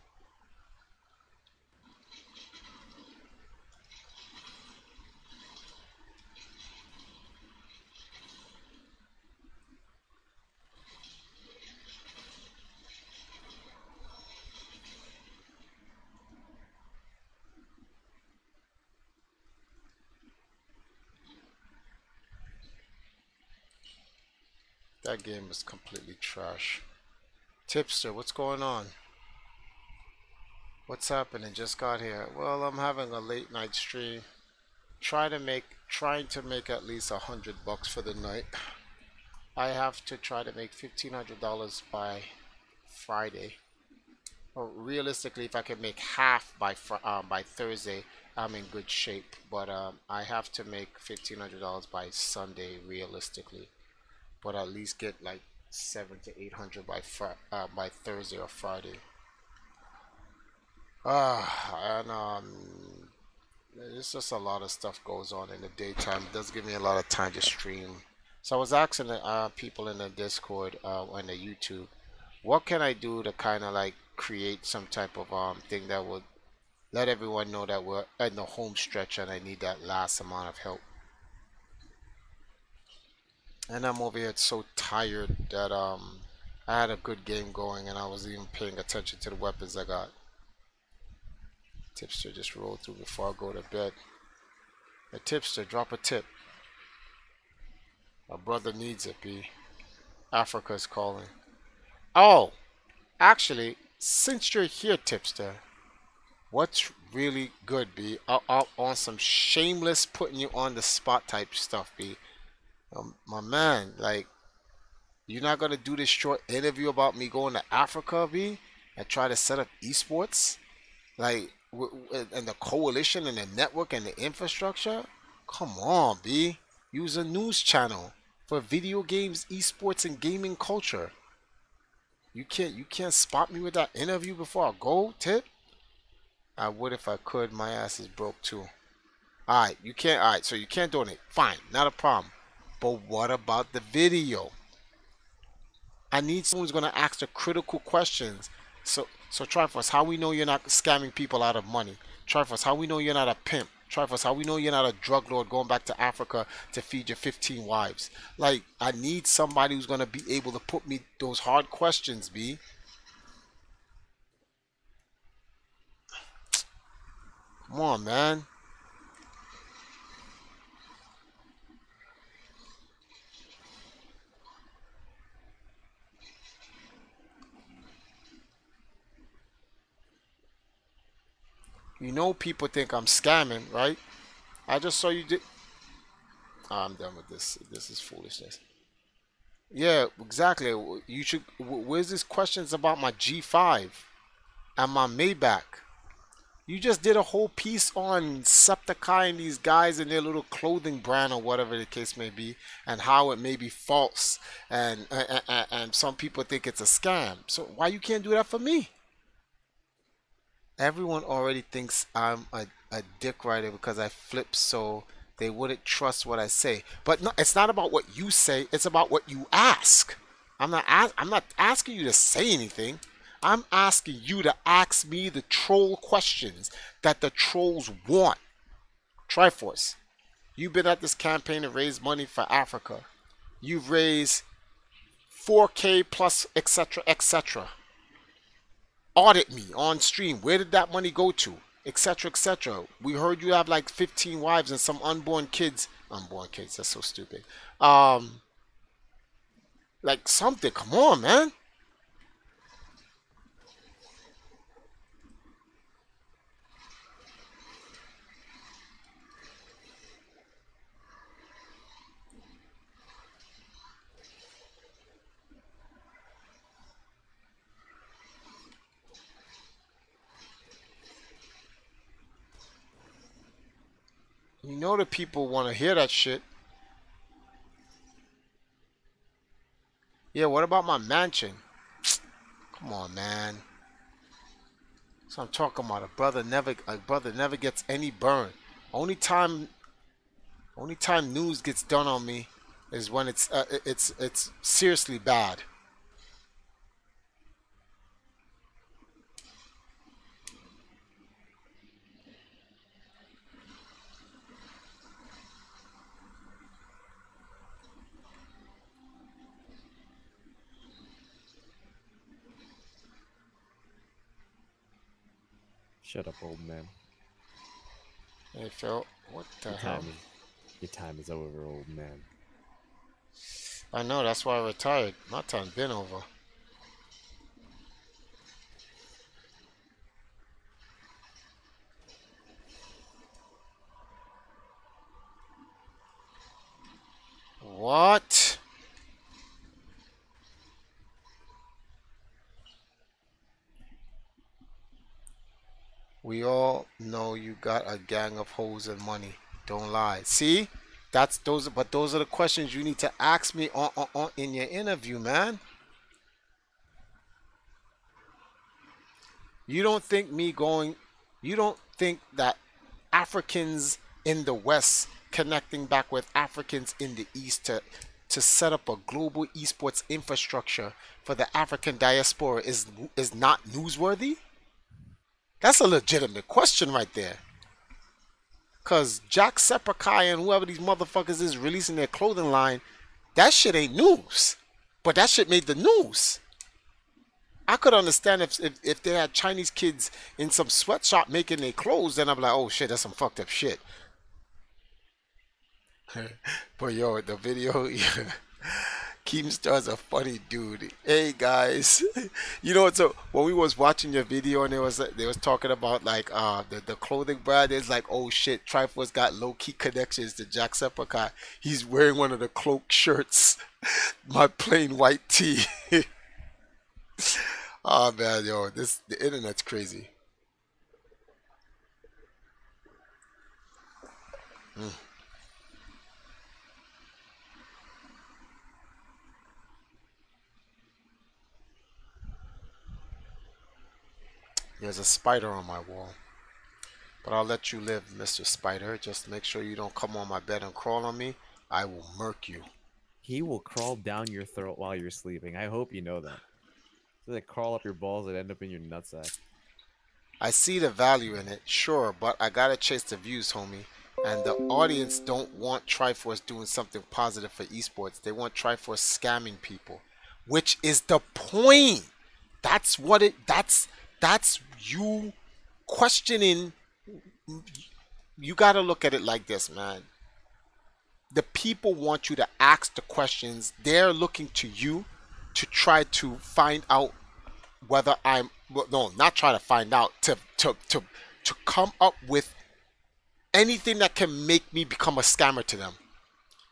S1: That game is completely trash. Tipster, what's going on? What's happening? Just got here. Well, I'm having a late night stream. Trying to make at least $100 for the night. I have to try to make $1,500 by Friday. Or realistically, if I can make half by Thursday, I'm in good shape. But I have to make $1,500 by Sunday, realistically. But at least get like 700 to 800 by Thursday or Friday. And It's just a lot of stuff goes on in the daytime. It does give me a lot of time to stream. So I was asking the people in the Discord and the YouTube, what can I do to kind of like create some type of thing that would let everyone know that we're in the home stretch and I need that last amount of help. And I'm over here so tired that I had a good game going and I wasn't even paying attention to the weapons I got. Tipster just rolled through before I go to bed. A tipster, drop a tip. My brother needs it, B. Africa's calling. Oh, actually, since you're here, tipster, what's really good, B? On some shameless putting you on the spot type stuff, B. My man, like, you're not gonna do this short interview about me going to Africa, B, and try to set up esports, like, and the coalition and the network and the infrastructure? Come on, B. Use a news channel for video games, esports, and gaming culture. You can't spot me with that interview before I go, Tip? I would if I could. My ass is broke too. Alright, you can't. Alright, so you can't donate. Fine, not a problem. But what about the video? I need someone who's gonna ask the critical questions. So Triforce, how we know you're not scamming people out of money? Triforce, how we know you're not a pimp? Triforce, how we know you're not a drug lord going back to Africa to feed your 15 wives? Like, I need somebody who's gonna be able to put me those hard questions, B. Come on, man. You know people think I'm scamming, right? I just saw you did. I'm done with this. This is foolishness. Yeah, exactly. You should. Where's these questions about my G5 and my Maybach? You just did a whole piece on Septiceye and these guys and their little clothing brand or whatever the case may be, and how it may be false, and some people think it's a scam. So why you can't do that for me? Everyone already thinks I'm a dick rider because I flip, so they wouldn't trust what I say. But no, it's not about what you say, it's about what you ask. I'm not asking you to say anything. I'm asking you to ask me the troll questions that the trolls want. Triforce, you've been at this campaign to raise money for Africa. You've raised 4K plus etc, etc. Audit me on stream. Where did that money go to? Etc, etc. We heard you have like 15 wives and some unborn kids. Unborn kids, that's so stupid. Like something. Come on, man. You know the people want to hear that shit. Yeah, what about my mansion? Come on, man. So I'm talking about. A brother never gets any burn. Only time news gets done on me is when it's seriously bad.
S20: Shut up, old man.
S1: Hey, Phil. What the hell?
S20: Your time is over, old man.
S1: I know, that's why I retired. My time's been over. What? We all know you got a gang of hoes and money. Don't lie. See? Those are the questions you need to ask me on in your interview, man. You don't think that Africans in the West connecting back with Africans in the East to set up a global esports infrastructure for the African diaspora is not newsworthy? That's a legitimate question right there. Because Jacksepticeye and whoever these motherfuckers is releasing their clothing line, that shit ain't news. But that shit made the news. I could understand if they had Chinese kids in some sweatshop making their clothes, then I'm like, oh shit, that's some fucked up shit. But yo, the video, Keemstar's a funny dude. Hey guys, you know what? So when we was watching your video and they was talking about like the clothing brand, it's like, oh shit, Triforce got low key connections to Jacksepticeye. He's wearing one of the cloak shirts, my plain white tee. Oh man, yo, the internet's crazy. There's a spider on my wall. But I'll let you live, Mr. Spider. Just make sure you don't come on my bed and crawl on me. I will murk you.
S20: He will crawl down your throat while you're sleeping. I hope you know that. So they crawl up your balls and end up in your nutsack.
S1: I see the value in it, sure, but I gotta chase the views, homie. And the audience don't want Triforce doing something positive for esports. They want Triforce scamming people, which is the point. That's what it. That's you questioning. You gotta look at it like this, man. The people want you to ask the questions. They're looking to you to try to find out whether I'm, well, no, not try to find out, to come up with anything that can make me become a scammer to them,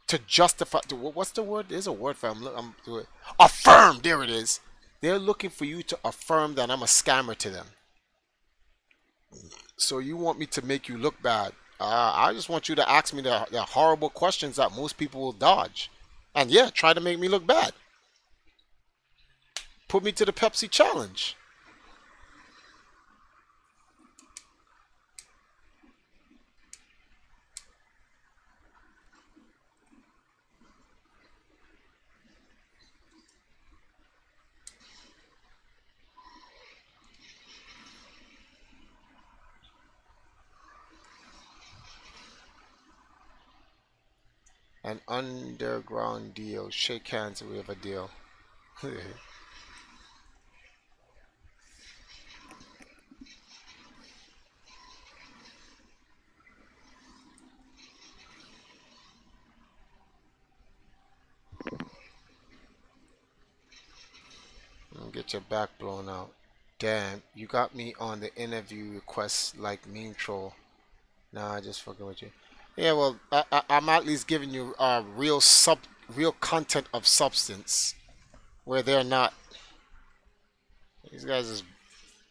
S1: to justify. What's the word? There's a word for I'm doing. Affirm. There it is. They're looking for you to affirm that I'm a scammer to them. So you want me to make you look bad. I just want you to ask me the horrible questions that most people will dodge. And yeah, try to make me look bad. Put me to the Pepsi challenge. An underground deal. Shake hands, we have a deal. Get your back blown out. Damn, you got me on the interview request like meme troll. Nah, I just fucking with you. Yeah, well, I'm at least giving you real content of substance, where they're not. These guys just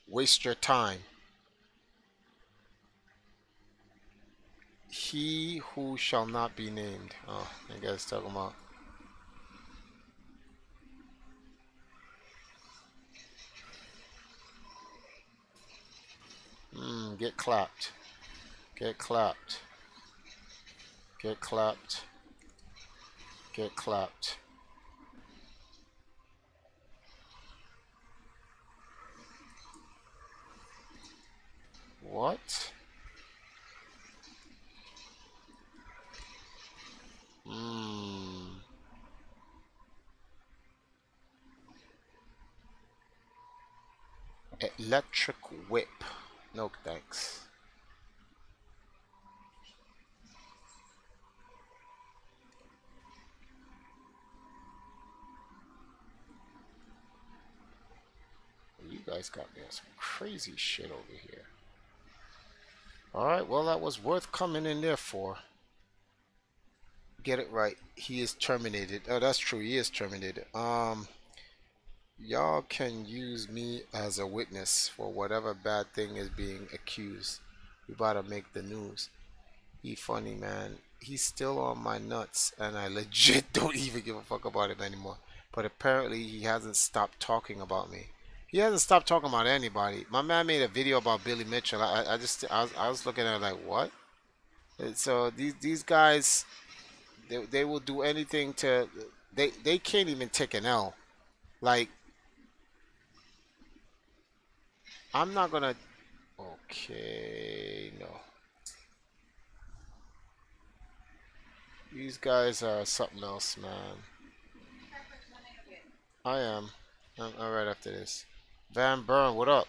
S1: waste your time. He who shall not be named. Oh, I guess talking about. Get clapped. Get clapped. Get clapped. Get clapped. What? Electric whip. No thanks. You guys got me on some crazy shit over here. Alright, well, that was worth coming in there for. Get it right. He is terminated. Oh, that's true. He is terminated. Y'all can use me as a witness for whatever bad thing is being accused. We about to make the news. He funny, man. He's still on my nuts, and I legit don't even give a fuck about him anymore. But apparently he hasn't stopped talking about me. He hasn't stopped talking about anybody. My man made a video about Billy Mitchell. I was looking at it like, what? And so these guys, they will do anything to. They can't even take an L. Like, I'm not gonna. Okay, no. These guys are something else, man. I am. I'm right after this. Van Burn, what up?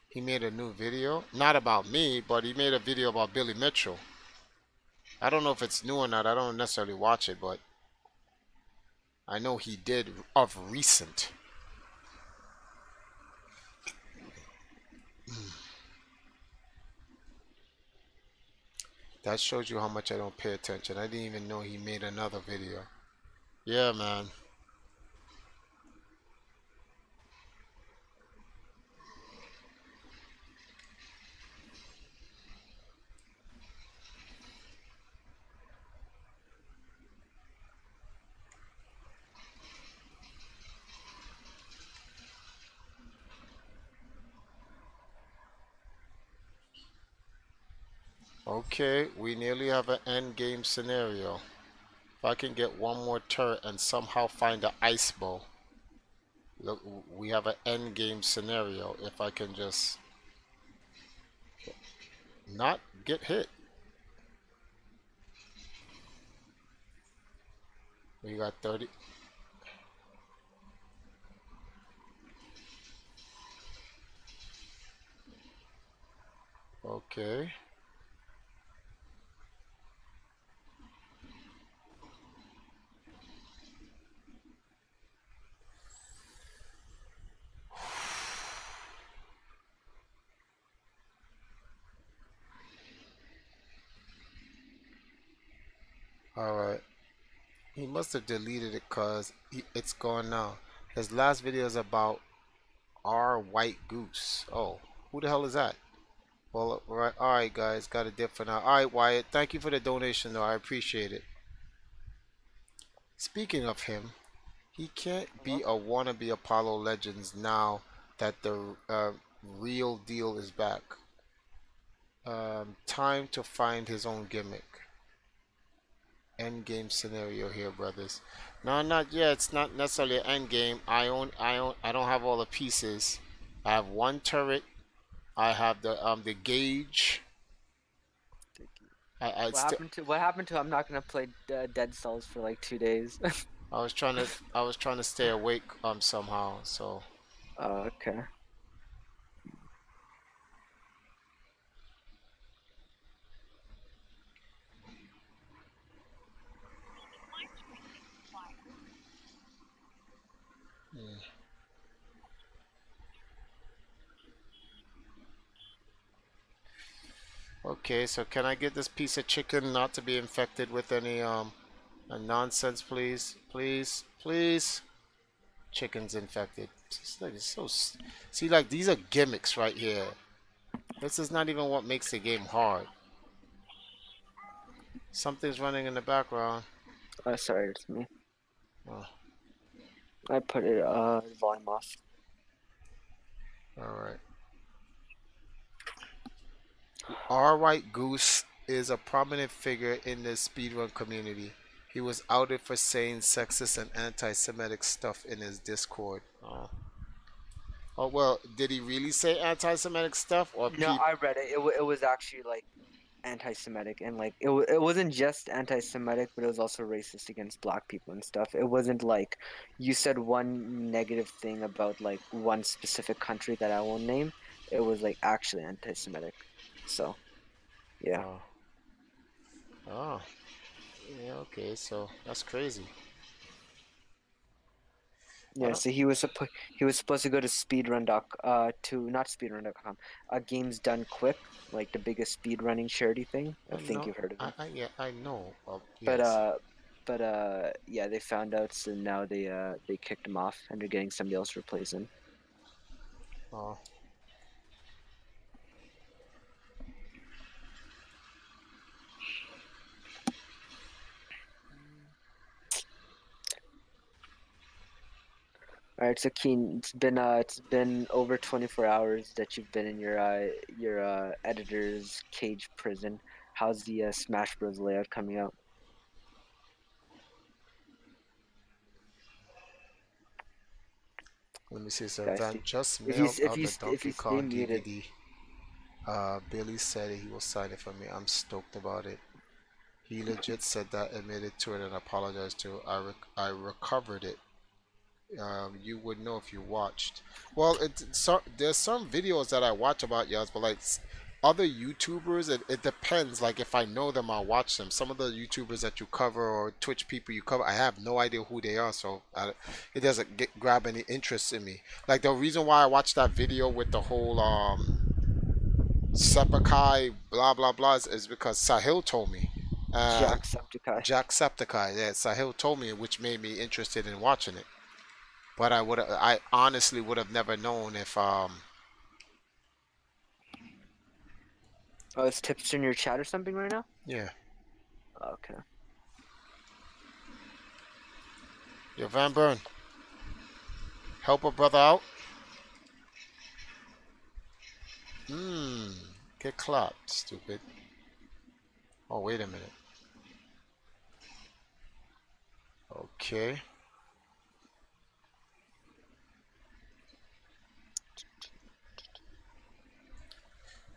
S1: He made a new video. Not about me, but he made a video about Billy Mitchell. I don't know if it's new or not. I don't necessarily watch it, but I know he did of recent. That shows you how much I don't pay attention. I didn't even know he made another video. Yeah, man. Okay, we nearly have an end game scenario. If I can get one more turret and somehow find an ice bow. Look, we have an end game scenario. If I can just not get hit. We got 30. Okay. Alright. He must have deleted it because it's gone now. His last video is about our white goose. Oh, who the hell is that? Well, alright guys, got a dip for now. Alright Wyatt, thank you for the donation though, I appreciate it. Speaking of him, he can't be a wannabe Apollo Legends now that the real deal is back. Time to find his own gimmick. End game scenario here, brothers. No, not yet. It's not necessarily an end game. I don't have all the pieces. I have one turret. I have the gauge.
S6: What happened to I'm not gonna play Dead Cells for like 2 days.
S1: I was trying to stay awake somehow. So.
S6: Okay.
S1: Okay, so can I get this piece of chicken not to be infected with any nonsense, please? Please, please. Chicken's infected. It's so. See, like, these are gimmicks right here. This is not even what makes the game hard. Something's running in the background.
S6: Oh, sorry, it's me.
S1: Oh.
S6: I put it volume off.
S1: All right. Our White Goose is a prominent figure in the speedrun community. He was outed for saying sexist and anti-Semitic stuff in his Discord. Oh well, did he really say anti-Semitic stuff? Or
S6: no, I read it. It was actually like anti-Semitic, and like it wasn't just anti-Semitic, but it was also racist against black people and stuff. It wasn't like you said one negative thing about like one specific country that I won't name. It was like actually anti-Semitic. So, yeah.
S1: Oh. Yeah, okay, so that's crazy.
S6: Yeah, so he was supposed to go to not speedrun.com, Games Done Quick, like the biggest speedrunning charity thing. I think you've heard of it.
S1: Yeah, I know.
S6: But yeah, they found out, so now they kicked him off, and they're getting somebody else to replace him.
S1: Oh.
S6: All right, so Keen, it's been over 24 hours that you've been in your editor's cage prison. How's the Smash Bros layout coming out?
S1: Let me see. So Van just mailed out the Donkey Kong DVD. Billy said he will sign it for me. I'm stoked about it. He legit said that, admitted to it, and apologized to it. I recovered it. You would know if you watched. Well, there's some videos that I watch about Yaz, but like other YouTubers, it depends. Like if I know them, I'll watch them. Some of the YouTubers that you cover or Twitch people you cover, I have no idea who they are, so it doesn't grab any interest in me. Like the reason why I watched that video with the whole Seppukai blah blah blah is because Sahil told me. Jacksepticeye. Yeah, Sahil told me, which made me interested in watching it. But I honestly would have never known if Oh,
S6: is Tipster in your chat or something right now?
S1: Yeah.
S6: Okay.
S1: Yo, Van Burn. Help a brother out. Get clapped, stupid. Oh, wait a minute. Okay.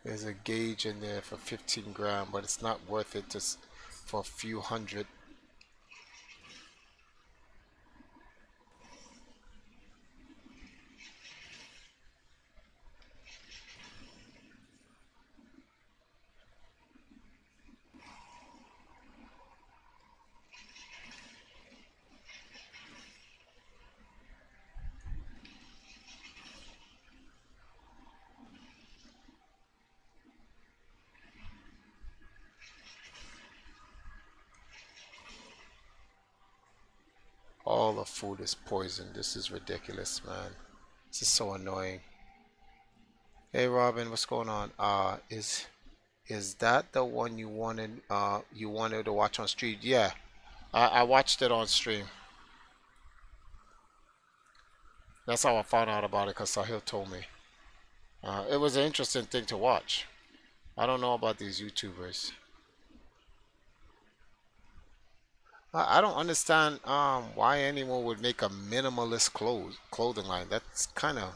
S1: There's a gauge in there for 15 grand, but it's not worth it just for a few hundred. All the food is poison. This is ridiculous, man. This is so annoying. Hey Robin, what's going on? Is that the one you wanted to watch on stream? Yeah. I watched it on stream. That's how I found out about it, because Sahil told me. It was an interesting thing to watch. I don't know about these YouTubers. I don't understand why anyone would make a minimalist clothing line. That's kind of,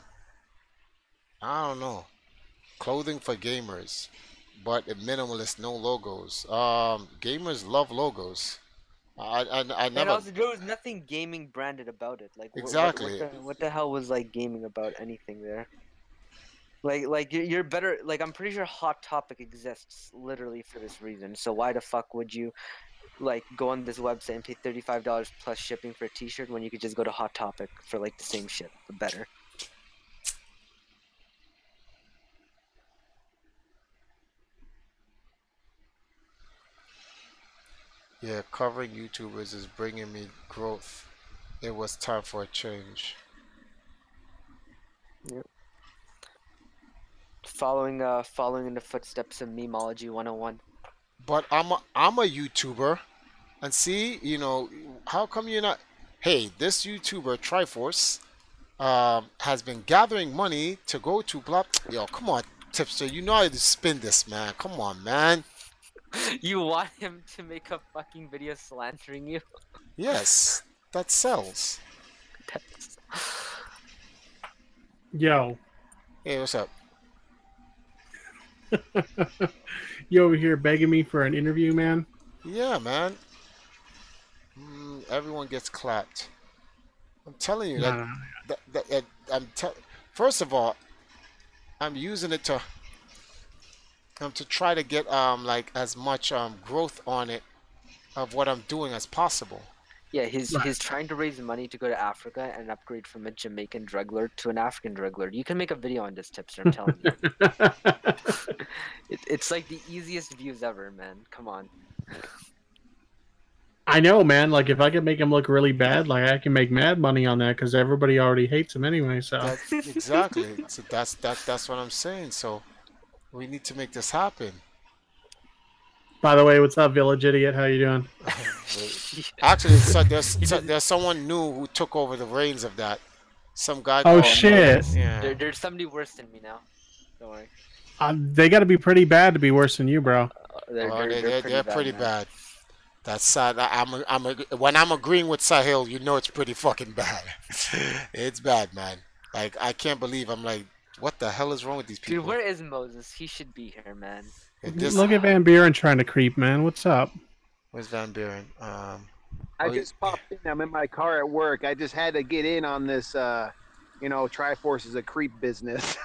S1: I don't know. Clothing for gamers, but minimalist, no logos. Gamers love logos. I never.
S6: And also, there was nothing gaming branded about it. Like
S1: exactly.
S6: What the hell was like gaming about anything there? Like you're better. Like I'm pretty sure Hot Topic exists literally for this reason. So why the fuck would you? Like go on this website and pay $35 plus shipping for a t-shirt when you could just go to Hot Topic for like the same shit but better.
S1: Yeah, covering YouTubers is bringing me growth. It was time for a change.
S6: Yep. Following in the footsteps of Memology 101.
S1: But I'm a YouTuber, and see, you know, how come you're not? Hey, this YouTuber Triforce has been gathering money to go to blah. Yo, come on, Tipster, you know how to spin this, man. Come on, man.
S6: You want him to make a fucking video slandering you?
S1: Yes, that sells.
S8: Yo.
S1: Hey, what's up?
S8: You over here begging me for an interview, man?
S1: Yeah, man. Everyone gets clapped. I'm telling you first of all, I'm using it to try to get like as much growth on it of what I'm doing as possible.
S6: Yeah, he's trying to raise money to go to Africa and upgrade from a Jamaican drug lord to an African drug lord. You can make a video on this, Tipster, I'm telling you. It's like the easiest views ever, man. Come on.
S8: I know, man. Like, if I could make him look really bad, like, I can make mad money on that because everybody already hates him anyway, so.
S1: Exactly. So that's what I'm saying. So we need to make this happen.
S8: By the way, what's up, Village Idiot? How you doing?
S1: Actually, there's someone new who took over the reins of that. Some guy.
S8: Oh
S1: called
S8: shit!
S1: Moses. Yeah.
S6: There's somebody worse than me now. Don't worry.
S8: They got to be pretty bad to be worse than you, bro.
S1: They're pretty bad. That's sad. When I'm agreeing with Sahil, you know it's pretty fucking bad. It's bad, man. Like, I can't believe. I'm like, what the hell is wrong with these people?
S6: Dude, where is Moses? He should be here, man.
S8: Look at Van Buren trying to creep, man. What's up?
S1: Where's Van Buren?
S21: I just popped in. I'm in my car at work. I just had to get in on this, Triforce is a creep business.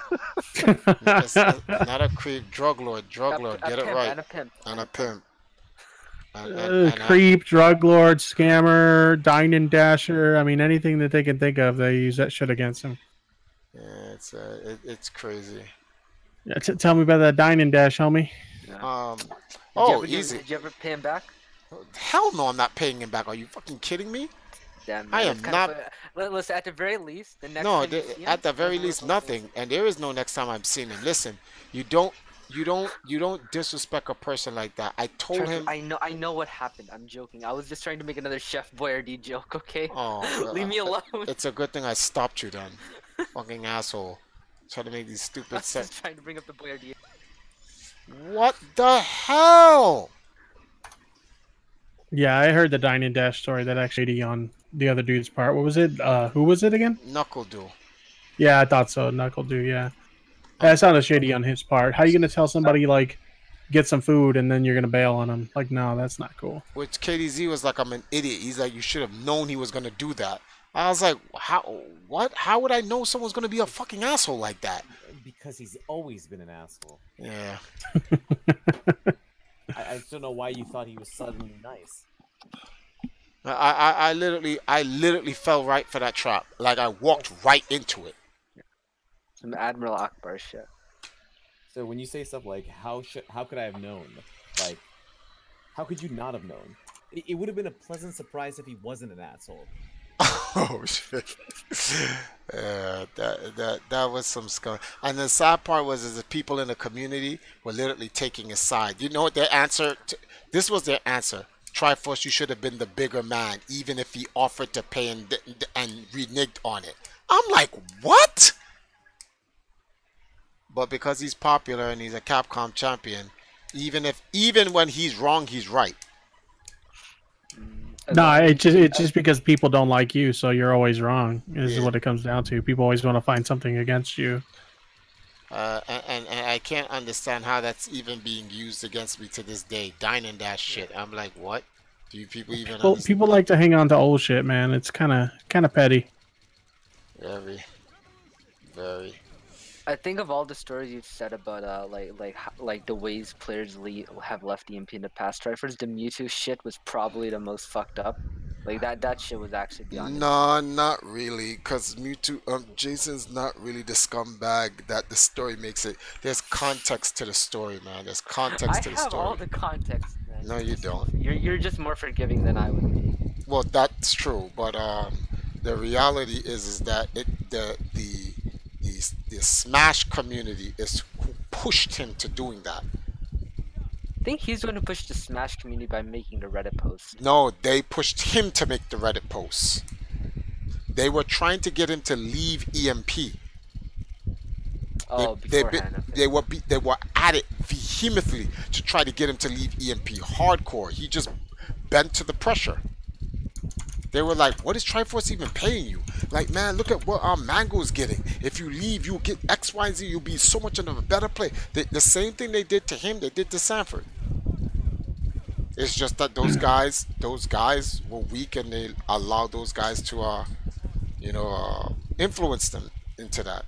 S1: It's not a creep, drug lord. Get it right. And a pimp.
S8: Creep, drug lord, scammer, dine and dasher. I mean, anything that they can think of, they use that shit against him.
S1: Yeah, it's crazy.
S8: Yeah, tell me about that dine and dash, homie.
S1: Easy.
S6: Did you ever pay him back?
S1: Hell no, I'm not paying him back. Are you fucking kidding me?
S6: Damn,
S1: I am not.
S6: Listen, at the very least, the next
S1: No,
S6: time you see him,
S1: at the very least, nothing. And there is no next time I'm seeing him. Listen, you don't disrespect a person like that. I told
S6: Trust me,
S1: him.
S6: I know what happened. I'm joking. I was just trying to make another Chef Boyardee joke. Okay.
S1: Oh,
S6: leave me alone.
S1: It's a good thing I stopped you then. Fucking asshole. Trying to make these stupid
S6: I was just trying to bring up the Boyardee.
S1: What the hell?
S8: Yeah, I heard the dine and dash story that actually on the other dude's part. What was it? Who was it again?
S1: Knuckle Do.
S8: Yeah, I thought so. Knuckle Do, yeah. That sounded shady on his part. How are you gonna tell somebody like get some food and then you're gonna bail on them? Like, no, that's not cool.
S1: Which KDZ was like, I'm an idiot. He's like, you should have known he was gonna do that. I was like, how? What? How would I know someone's gonna be a fucking asshole like that?
S20: Because he's always been an asshole.
S1: Yeah.
S20: I don't know why you thought he was suddenly nice.
S1: I literally fell right for that trap. Like, I walked right into it.
S6: Some Admiral Akbar shit.
S20: So when you say stuff like how could I have known? Like, how could you not have known? It would have been a pleasant surprise if he wasn't an asshole.
S1: Oh shit! Yeah, that was some scum. And the sad part was the people in the community were literally taking his side. You know what their answer? This was their answer. Triforce, you should have been the bigger man, even if he offered to pay and reneged on it. I'm like, what? But because he's popular and he's a Capcom champion, even when he's wrong, he's right.
S8: No, it's just because people don't like you, so you're always wrong. Is what it comes down to. People always want to find something against you.
S1: And I can't understand how that's even being used against me to this day. Dine and dash shit. I'm like, what? Do you people even?
S8: Well, people like to hang on to old shit, man. It's kind of petty.
S1: Very.
S6: I think of all the stories you've said about like the ways players have left EMP in the past, Triforce, the Mewtwo shit was probably the most fucked up. Like that shit was actually beyond.
S1: No, not really, cause Mewtwo, Jason's not really the scumbag that the story makes it. There's context to the story, man. There's context to the story.
S6: I have all the context, man.
S1: No, you don't.
S6: You're just more forgiving than I would be.
S1: Well, that's true, but the reality is that the Smash community is who pushed him to doing that.
S6: I think he's going to push the Smash community by making the Reddit post.
S1: No, they pushed him to make the Reddit posts. They were trying to get him to leave EMP.
S6: Oh,
S1: they were at it vehemently to try to get him to leave EMP hardcore. He just bent to the pressure. They were like, what is Triforce even paying you? Like, man, look at what our Mango's getting. If you leave, you'll get X, Y, Z. You'll be so much of a better player. The same thing they did to him, they did to Sanford. It's just that those guys were weak, and they allowed those guys to, influence them into that.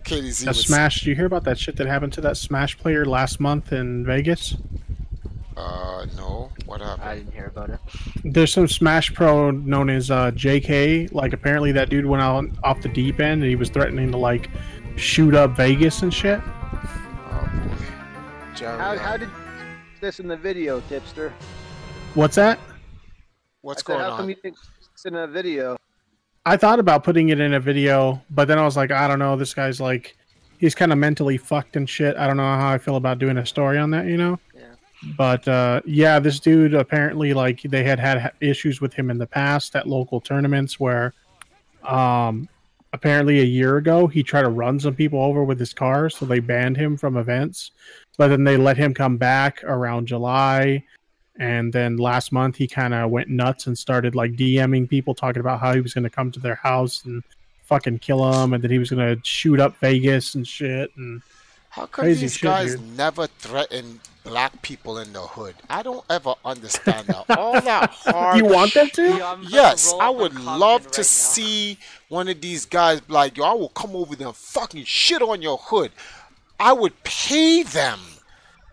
S1: KDZ was...
S8: Smash, did you hear about that shit that happened to that Smash player last month in Vegas?
S1: No. What happened?
S6: I didn't hear about it.
S8: There's some Smash pro known as JK. Like, apparently that dude went out off the deep end and he was threatening to, like, shoot up Vegas and shit.
S1: Oh, boy.
S21: How did this in the video, Tipster?
S8: What's that?
S1: What's going on?
S21: How come you think it's in a video?
S8: I thought about putting it in a video, but then I was like, I don't know. This guy's, like, he's kind of mentally fucked and shit. I don't know how I feel about doing a story on that, you know? But yeah, this dude apparently, like, they had issues with him in the past at local tournaments where apparently a year ago he tried to run some people over with his car, so they banned him from events. But then they let him come back around July, and then last month he kind of went nuts and started like DMing people talking about how he was going to come to their house and fucking kill them, and that he was going to shoot up Vegas and shit. And
S1: how come these guys never threaten black people in the hood? I don't ever understand that. All that hard.
S8: You want them to?
S1: Yes, I would love to see one of these guys be like, yo, I will come over there and fucking shit on your hood. I would pay them.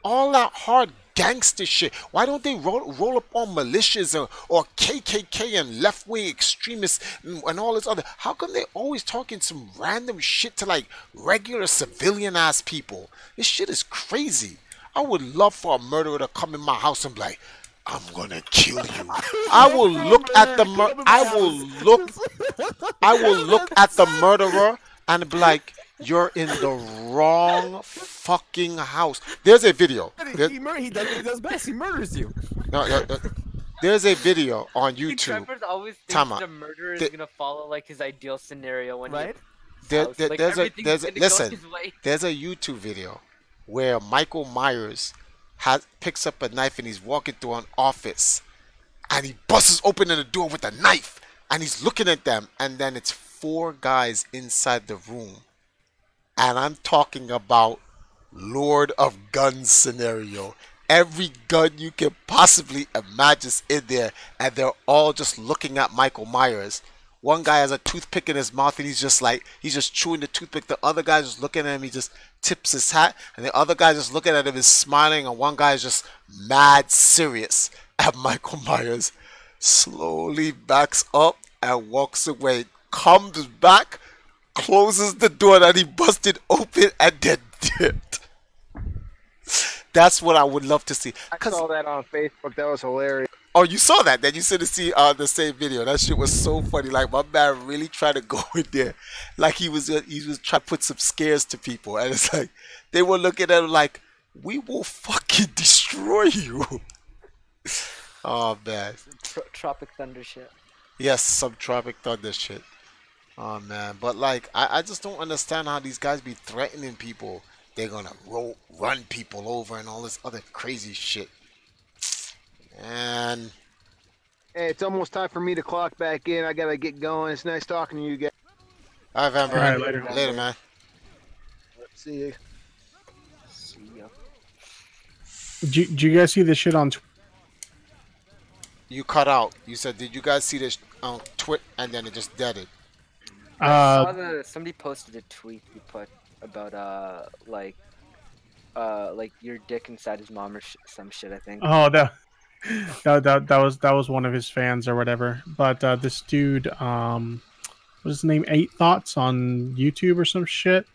S1: All that hard gangster shit. Why don't they roll up on militias or KKK and left-wing extremists and all this other? How come they always talking some random shit to like regular civilian-ass people? This shit is crazy. I would love for a murderer to come in my house and be like, I'm gonna kill you. I will look at the I will look at the murderer and be like, you're in the wrong fucking house. There's a video.
S20: He does best. He murders you.
S1: No, there's a video on YouTube.
S6: Trevor always thinks the murderer is gonna follow like his ideal scenario when
S1: there's a YouTube video where Michael Myers picks up a knife and he's walking through an office and he busts open the door with a knife and he's looking at them, and then it's 4 guys inside the room. And I'm talking about Lord of Guns scenario. Every gun you can possibly imagine is in there, and they're all just looking at Michael Myers. One guy has a toothpick in his mouth and he's just chewing the toothpick. The other guy's just looking at him, he just tips his hat, and the other guy just looking at him is smiling, and one guy is just mad serious at Michael Myers. Slowly backs up and walks away, comes back, closes the door that he busted open, and then dipped. That's what I would love to see.
S21: I saw that on Facebook. That was hilarious.
S1: Oh, you saw that? Then you should have seen the same video. That shit was so funny. Like, my man really tried to go in there, like he was trying to put some scares to people, and it's like they were looking at him like, we will fucking destroy you. Oh man.
S6: Tropic Thunder shit.
S1: Yes, some Tropic Thunder shit. Oh man, but like I just don't understand how these guys be threatening people. They're gonna run people over and all this other crazy shit. And
S21: hey, it's almost time for me to clock back in. I gotta get going. It's nice talking to you guys.
S1: All right, Van Buren. Later, man.
S21: See you.
S6: See ya.
S8: Did you guys see this shit on Twitter?
S1: You cut out. You said, did you guys see this on Twitter? And then it just deaded.
S6: I saw somebody posted a tweet he put about like your dick inside his mom or some shit, I think.
S8: Oh, that was one of his fans or whatever. But this dude, what's his name? 8 Thoughts on YouTube or some shit.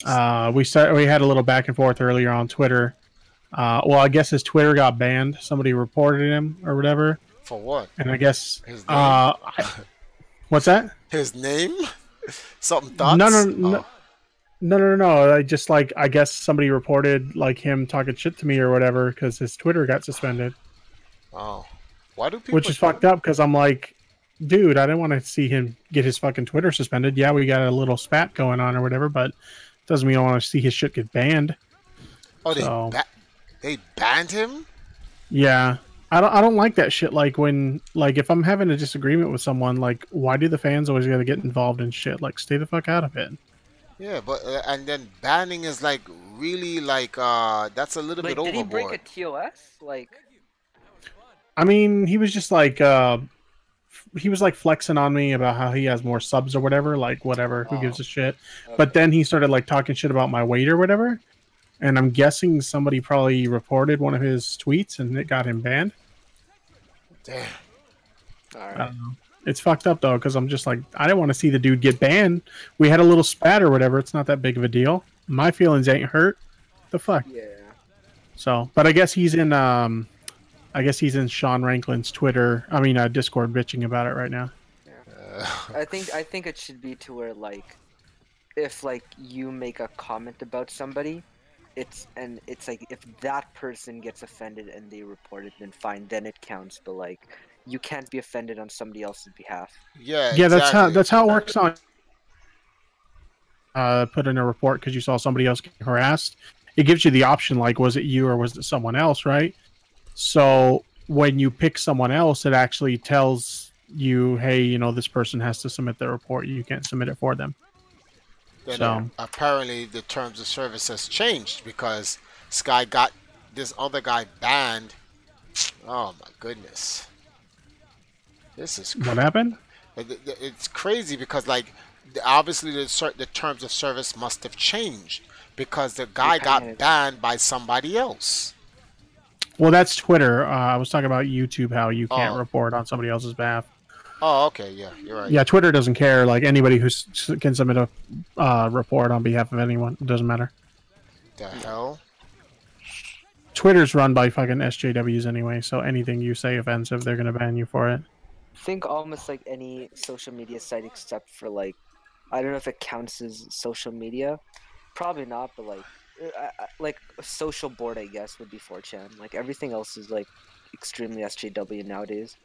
S8: We had a little back and forth earlier on Twitter. Well, I guess his Twitter got banned. Somebody reported him or whatever.
S1: For what?
S8: And I guess his name. What's that?
S1: His name? Something Thoughts?
S8: No. I just I guess somebody reported like him talking shit to me or whatever because his Twitter got suspended.
S1: Oh, why do people?
S8: Which is fucked up because I'm like, dude, I didn't want to see him get his fucking Twitter suspended. Yeah, we got a little spat going on or whatever, but doesn't mean I want to see his shit get banned.
S1: Oh, they banned him?
S8: Yeah. I don't like that shit. Like when if I'm having a disagreement with someone, like why do the fans always gotta get involved in shit? Like stay the fuck out of it.
S1: Yeah, but and then banning is like really that's a little bit overboard.
S6: Did he break a TOS? Like,
S8: I mean, he was just he was flexing on me about how he has more subs or whatever. Like whatever, who gives a shit? Okay. But then he started talking shit about my weight or whatever. And I'm guessing somebody probably reported one of his tweets and it got him banned.
S1: Damn.
S6: All right.
S8: It's fucked up though, because I'm just I didn't want to see the dude get banned. We had a little spat or whatever. It's not that big of a deal. My feelings ain't hurt. The fuck.
S6: Yeah.
S8: So, but I guess he's in Sean Ranklin's Discord bitching about it right now.
S6: Yeah. I think it should be to where if you make a comment about somebody, it's if that person gets offended and they report it, then fine, then it counts. But you can't be offended on somebody else's behalf.
S1: Yeah.
S8: Yeah,
S1: exactly.
S8: that's how it works on put in a report because you saw somebody else getting harassed, it gives you the option like, was it you or was it someone else, right? So when you pick someone else, it actually tells you, hey, you know, this person has to submit their report. You can't submit it for them.
S1: Then
S8: So
S1: apparently the terms of service has changed because Sky got this other guy banned. Oh my goodness. This is
S8: what happened?
S1: It's crazy because like obviously the terms of service must have changed because the guy got banned by somebody else.
S8: Well, that's Twitter. I was talking about YouTube, how you can't report on somebody else's behalf.
S1: Oh, okay, yeah, you're right.
S8: Yeah, Twitter doesn't care. Like anybody who can submit a report on behalf of anyone, it doesn't matter.
S1: The hell?
S8: Twitter's run by fucking SJWs anyway, so anything you say offensive, they're gonna ban you for it.
S6: I think almost like any social media site except for like, I don't know if it counts as social media. Probably not, but like a social board, I guess, would be 4chan. Like everything else is like extremely SJW nowadays.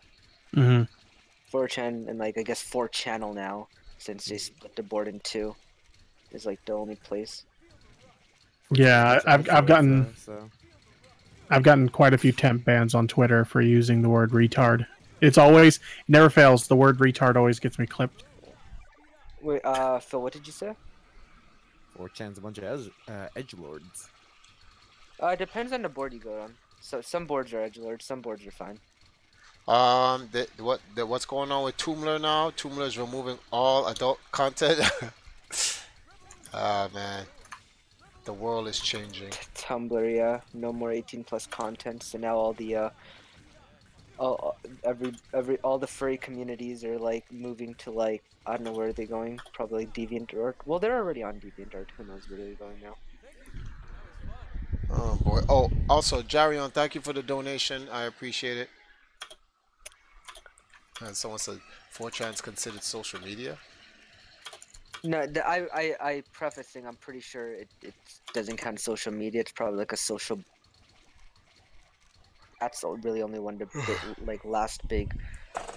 S8: Mm-hmm.
S6: 4chan and like I guess 4channel now, since they split the board in two, is like the only place.
S8: Yeah, I've gotten quite a few temp bans on Twitter for using the word retard. It's always never fails. The word retard always gets me clipped.
S6: Wait, Phil, what did you say?
S20: 4chan's a bunch of edgelords.
S6: It depends on the board you go on. So some boards are edgelords, some boards are fine.
S1: What's going on with Tumblr now? Tumblr is removing all adult content. Ah man, the world is changing.
S6: Tumblr, yeah, no more 18+ content. So now all the all the furry communities are like moving to like, I don't know where they're going. Probably like DeviantArt. Well, they're already on DeviantArt. Who knows where they're going now?
S1: Oh boy. Oh, also Jarion, thank you for the donation. I appreciate it. And someone said 4chan's considered social media.
S6: No, I prefacing, I'm pretty sure it doesn't count social media. It's probably like a social. That's really only one of the like last big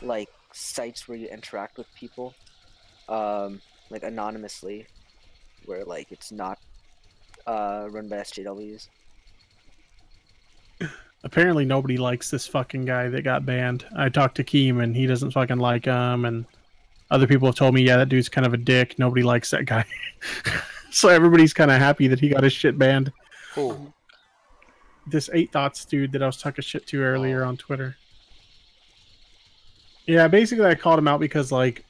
S6: like sites where you interact with people, like anonymously, where like it's not run by SJWs.
S8: Apparently nobody likes this fucking guy that got banned. I talked to Keem and he doesn't fucking like him, and other people have told me, yeah, that dude's kind of a dick. Nobody likes that guy. So everybody's kind of happy that he got his shit banned.
S1: Who?
S8: This 8 Dots dude that I was talking shit to earlier on Twitter. Yeah, basically I called him out because like,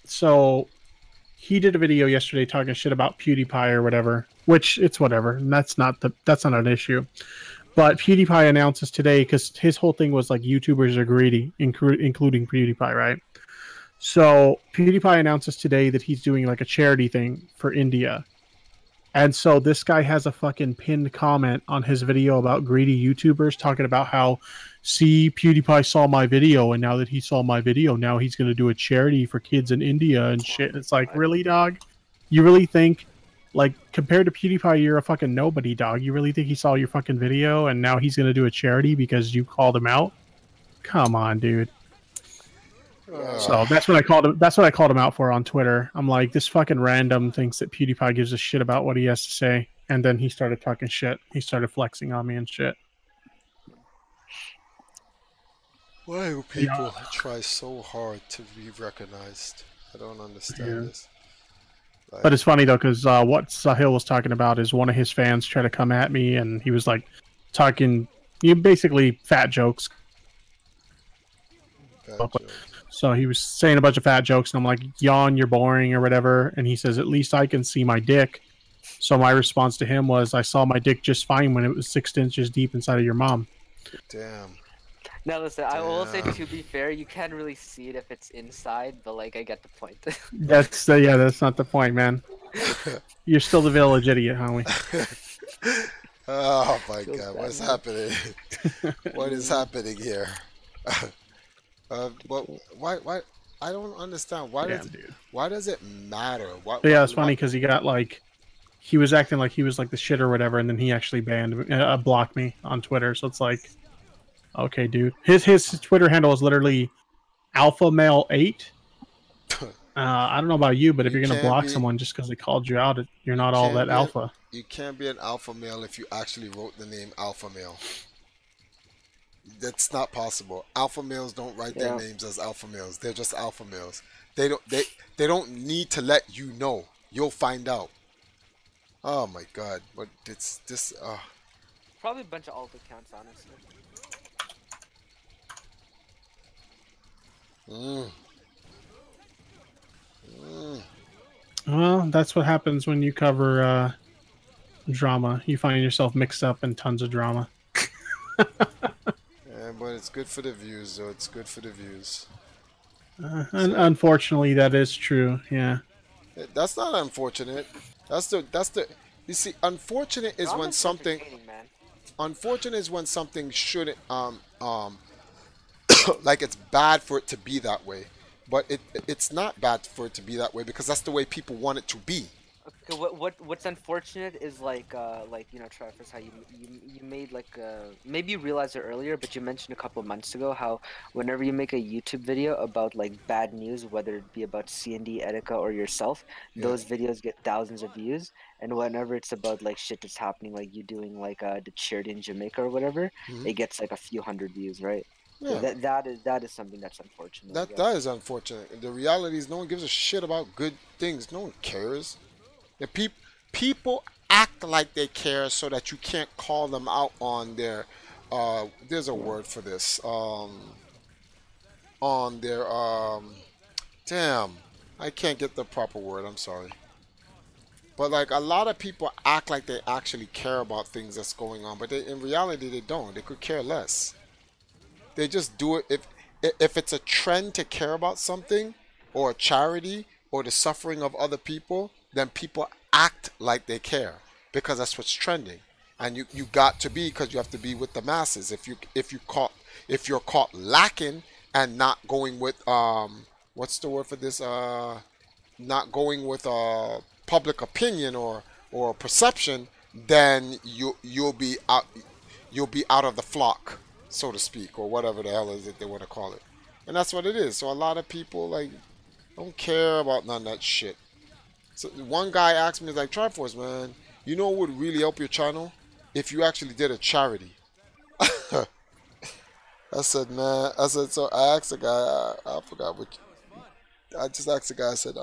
S8: so he did a video yesterday talking shit about PewDiePie or whatever, which it's whatever. And that's not an issue. But PewDiePie announces today, because his whole thing was like YouTubers are greedy, including PewDiePie, right? So PewDiePie announces today that he's doing like a charity thing for India. And so this guy has a fucking pinned comment on his video about greedy YouTubers, talking about how, see, PewDiePie saw my video, and now that he saw my video, now he's going to do a charity for kids in India and shit. It's like, really, dog? You really think, like, compared to PewDiePie, you're a fucking nobody, dog? You really think he saw your fucking video and now he's going to do a charity because you called him out? Come on, dude. So that's what I called him out for on Twitter. I'm like, this fucking random thinks that PewDiePie gives a shit about what he has to say, and then he started talking shit. He started flexing on me and shit.
S1: Why do people try so hard to be recognized? I don't understand this. Like,
S8: but it's funny though, because what Sahil was talking about is one of his fans tried to come at me, and he was like talking, basically fat jokes. So he was saying a bunch of fat jokes, and I'm like, yawn, you're boring, or whatever. And he says, at least I can see my dick. So my response to him was, I saw my dick just fine when it was 6 inches deep inside of your mom.
S1: Damn.
S6: Now listen, I will say, to be fair, you can't really see it if it's inside, but like, I get the point.
S8: That's not the point, man. You're still the village idiot, homie.
S1: Oh my god, what's happening? What is happening here? Why? I don't understand. Why does it matter?
S8: Yeah, it's funny because he got like, he was acting like he was like the shit or whatever, and then he actually blocked me on Twitter. So it's like, okay, dude. His Twitter handle is literally AlphaMale8, I don't know about you, but if you're going to
S1: can't
S8: block
S1: be-
S8: someone just because they called you out, you're not all
S1: can't
S8: that
S1: be
S8: alpha.
S1: You can't be an alpha male if you actually wrote the name alpha male. That's not possible. Alpha males don't write their names as alpha males. They're just alpha males. They don't need to let you know. You'll find out. Oh my god. But it's this
S6: Probably a bunch of alt accounts, honestly.
S8: Well, that's what happens when you cover drama. You find yourself mixed up in tons of drama.
S1: Yeah, but it's good for the views, though. It's good for the views.
S8: Unfortunately, that is true. Yeah.
S1: That's not unfortunate. That's the. You see, unfortunate is when something. Unfortunate is when something shouldn't like it's bad for it to be that way, but it's not bad for it to be that way because that's the way people want it to be.
S6: Okay, what's unfortunate is like you know, Travis, how you made like maybe you realized it earlier, but you mentioned a couple of months ago how whenever you make a YouTube video about like bad news, whether it be about C&D, Etika, or yourself, those videos get thousands of views, and whenever it's about like shit that's happening, like you doing like the charity in Jamaica or whatever, it gets like a few hundred views, right?
S1: Yeah.
S6: That is something that's unfortunate.
S1: That is unfortunate. The reality is no one gives a shit about good things. No one cares. The people act like they care so that you can't call them out on their there's a word for this on their damn, I can't get the proper word, I'm sorry, but like a lot of people act like they actually care about things that's going on, but in reality they don't. They could care less. They just do it if it's a trend to care about something or a charity or the suffering of other people, then people act like they care because that's what's trending, and you got to be, because you have to be with the masses. If you're caught lacking and not going with what's the word for this, not going with public opinion or perception, then you'll be out of the flock, so to speak, or whatever the hell is it they want to call it. And that's what it is. So a lot of people like don't care about none of that shit. So one guy asked me, he's like, Triforce, man, you know what would really help your channel? If you actually did a charity. I said, man, so I asked the guy, I forgot what, I just asked the guy, I said,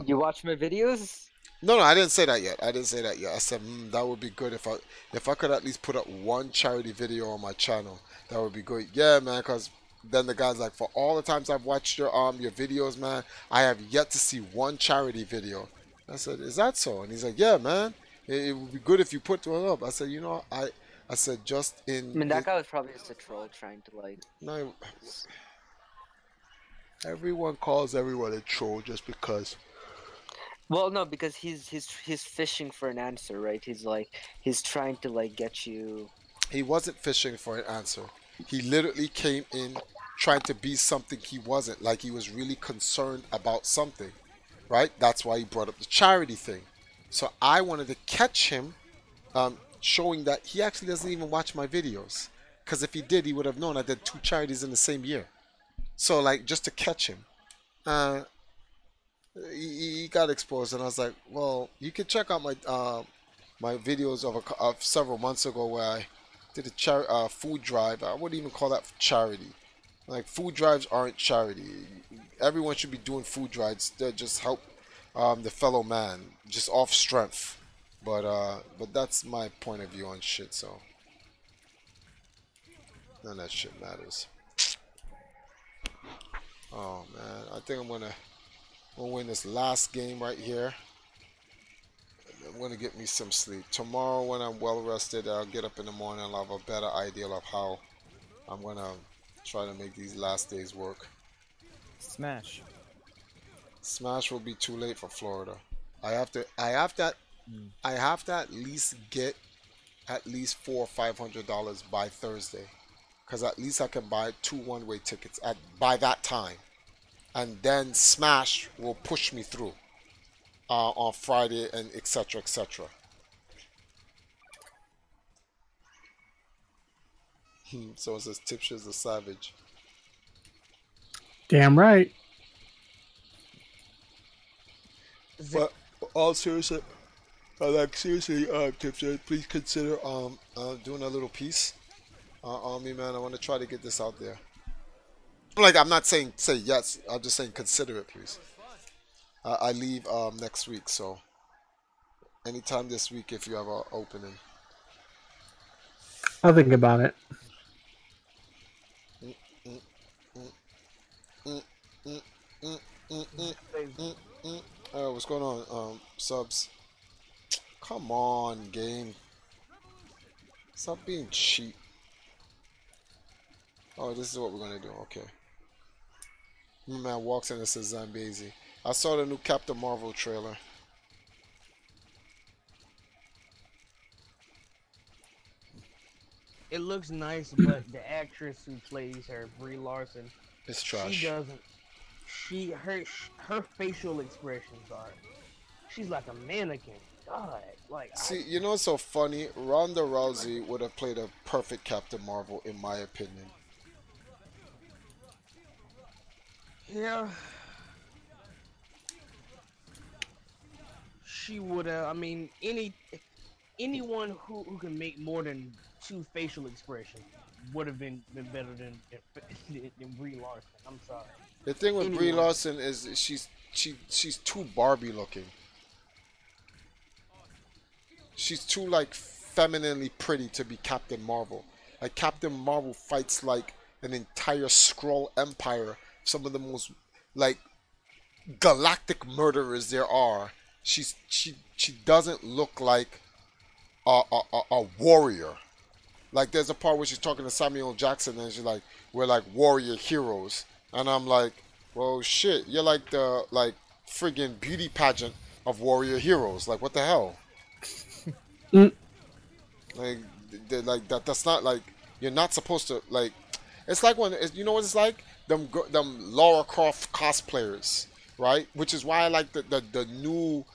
S6: you watch my videos?
S1: No, I didn't say that yet. I said, that would be good if I could at least put up one charity video on my channel. That would be good. Yeah, man, because then the guy's like, for all the times I've watched your videos, man, I have yet to see one charity video. I said, is that so? And he's like, yeah, man, it would be good if you put one up. I said, you know, I said, just in.
S6: I mean, that guy was probably just a troll trying to like.
S1: No, everyone calls everyone a troll just because.
S6: Well, no, because he's fishing for an answer, right? He's trying to like get you.
S1: He wasn't fishing for an answer. He literally came in trying to be something he wasn't. Like he was really concerned about something, right? That's why he brought up the charity thing. So I wanted to catch him, showing that he actually doesn't even watch my videos. Because if he did, he would have known I did 2 charities in the same year. So like just to catch him, he got exposed, and I was like, well, you can check out my my videos of several months ago where I did a food drive. I wouldn't even call that charity. Like, food drives aren't charity. Everyone should be doing food drives that just help the fellow man, just off strength. But that's my point of view on shit. So none of that shit matters. Oh man, I think I'm gonna win this last game right here. I'm gonna get me some sleep. Tomorrow when I'm well rested, I'll get up in the morning and I'll have a better idea of how I'm gonna try to make these last days work.
S5: Smash
S1: will be too late for Florida. I have to at least get at least $400 or $500 by Thursday, because at least I can buy 2 one-way tickets by that time, and then Smash will push me through on Friday, and etc. etc. So it says Tipsha's a savage.
S8: Damn right.
S1: But all seriously, seriously, Tipster, please consider doing a little piece on me, man. I want to try to get this out there. Like, I'm not saying say yes. I'm just saying consider it, please. I leave next week, so anytime this week if you have an opening.
S8: I'll think about it.
S1: What's going on, subs? Come on, game. Stop being cheap. Oh, this is what we're gonna do. Okay. My man walks in and says Zambezi. I saw the new Captain Marvel trailer.
S15: It looks nice, but the actress who plays her, Brie Larson,
S1: it's trash.
S15: She doesn't. Her facial expressions are. She's like a mannequin. God, like.
S1: See, you know what's so funny? Ronda Rousey would have played a perfect Captain Marvel, in my opinion.
S15: Yeah. She would have. I mean, anyone who can make more than 2 facial expressions would have been better than Brie Larson. I'm sorry.
S1: The thing with Brie Larson is she's too Barbie looking. She's too like femininely pretty to be Captain Marvel. Like Captain Marvel fights like an entire Skrull empire, some of the most like galactic murderers there are. She doesn't look like a warrior. Like there's a part where she's talking to Samuel Jackson and she's like, we're like warrior heroes. And I'm like, well shit, you're like the friggin' beauty pageant of warrior heroes. Like what the hell? Like that's not like, you're not supposed to like, it's like when, you know what it's like? Them Lara Croft cosplayers, right? Which is why I like the new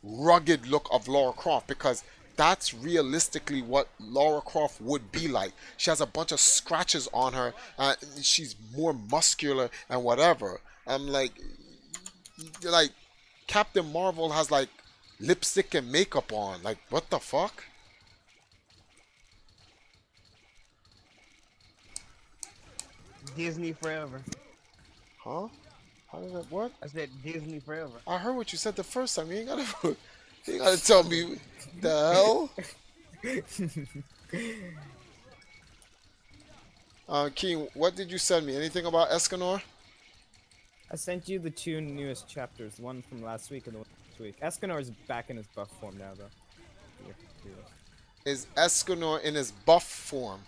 S1: rugged look of Lara Croft, because that's realistically what Lara Croft would be like. She has a bunch of scratches on her, she's more muscular and whatever. I'm like Captain Marvel has like lipstick and makeup on. Like what the fuck?
S15: Disney forever.
S1: Huh? How did that, what?
S15: I said Disney forever.
S1: I heard what you said the first time. You ain't gotta tell me the hell. Keen, what did you send me? Anything about Escanor?
S5: I sent you the 2 newest chapters, one from last week and the one this week. Escanor is back in his buff form now, though.
S1: Is Escanor in his buff form?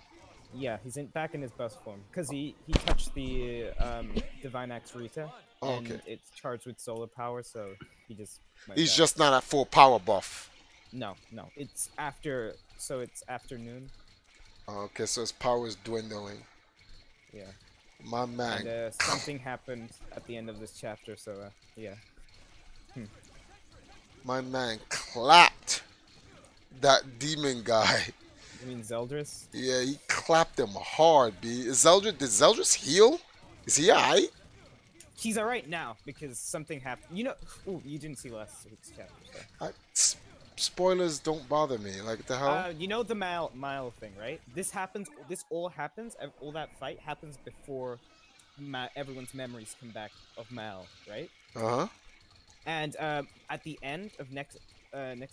S5: Yeah, he's back in his buff form because he touched the Divine Axe Rita, and it's charged with solar power, so he just.
S1: He's just not at full power buff.
S5: No, it's after. So it's afternoon.
S1: Okay, so his power is dwindling.
S5: Yeah.
S1: My man.
S5: And something happened at the end of this chapter, so yeah.
S1: My man clapped that demon guy.
S5: You mean Zeldris?
S1: Yeah, he clapped him hard, B. Did Zeldris heal? Is he alright?
S5: He's alright now, because something happened. You know, ooh, you didn't see last week's chapter, so.
S1: Spoilers don't bother me. Like, the hell?
S5: You know the Mile thing, right? This all happens, all that fight happens before everyone's memories come back of Mal, right?
S1: Uh-huh.
S5: And at the end of next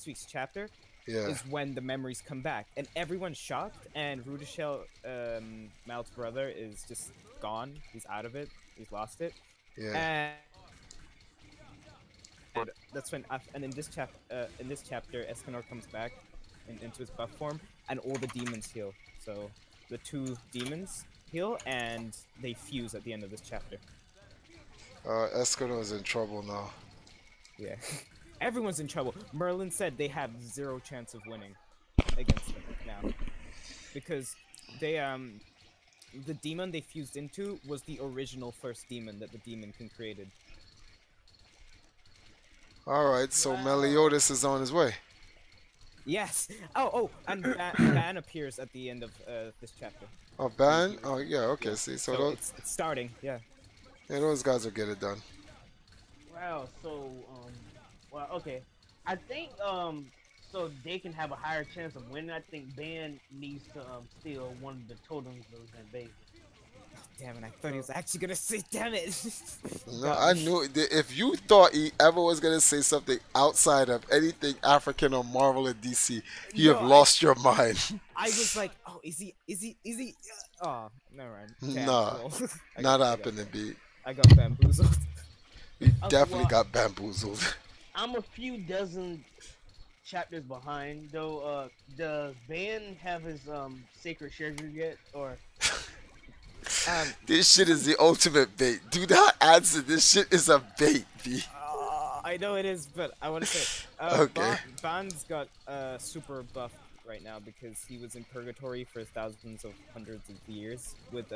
S5: week's chapter, is when the memories come back, and everyone's shocked, and Rudishel, Mal's brother, is just gone. He's out of it. He's lost it.
S1: Yeah.
S5: And that's when, and in this chapter, Escanor comes back into his buff form, and all the demons heal. So the 2 demons heal, and they fuse at the end of this chapter.
S1: Escanor is in trouble now.
S5: Yeah. Everyone's in trouble. Merlin said they have 0 chance of winning against them now. Because they, the demon they fused into was the original first demon that the Demon King created.
S1: Alright, so Meliodas is on his way.
S5: Yes! Oh, and Ban appears at the end of this chapter.
S1: Oh, Ban? Oh, yeah, okay, see, so those...
S5: It's starting, yeah.
S1: Yeah, those guys will get it done.
S15: Wow, so, Well, okay. I think so they can have a higher chance of winning. I think Ban needs to steal one of the totems of Zambezi.
S5: Damn it! I thought he was actually gonna say, "Damn it!"
S1: No, I knew if you thought he ever was gonna say something outside of anything African or Marvel or DC, you have lost your mind.
S5: I was like, "Oh, is he? Oh, never mind." Okay,
S1: Nah,
S5: cool.
S1: not happening, B.
S5: I got bamboozled.
S1: You definitely got bamboozled.
S15: I'm a few dozen chapters behind, though. Does Ban have his sacred treasure yet, or?
S1: This shit is the ultimate bait. Do not answer. This shit is a bait, B.
S5: I know it is, but I want to say,
S1: okay.
S5: Ban's got super buff right now because he was in purgatory for thousands of hundreds of years with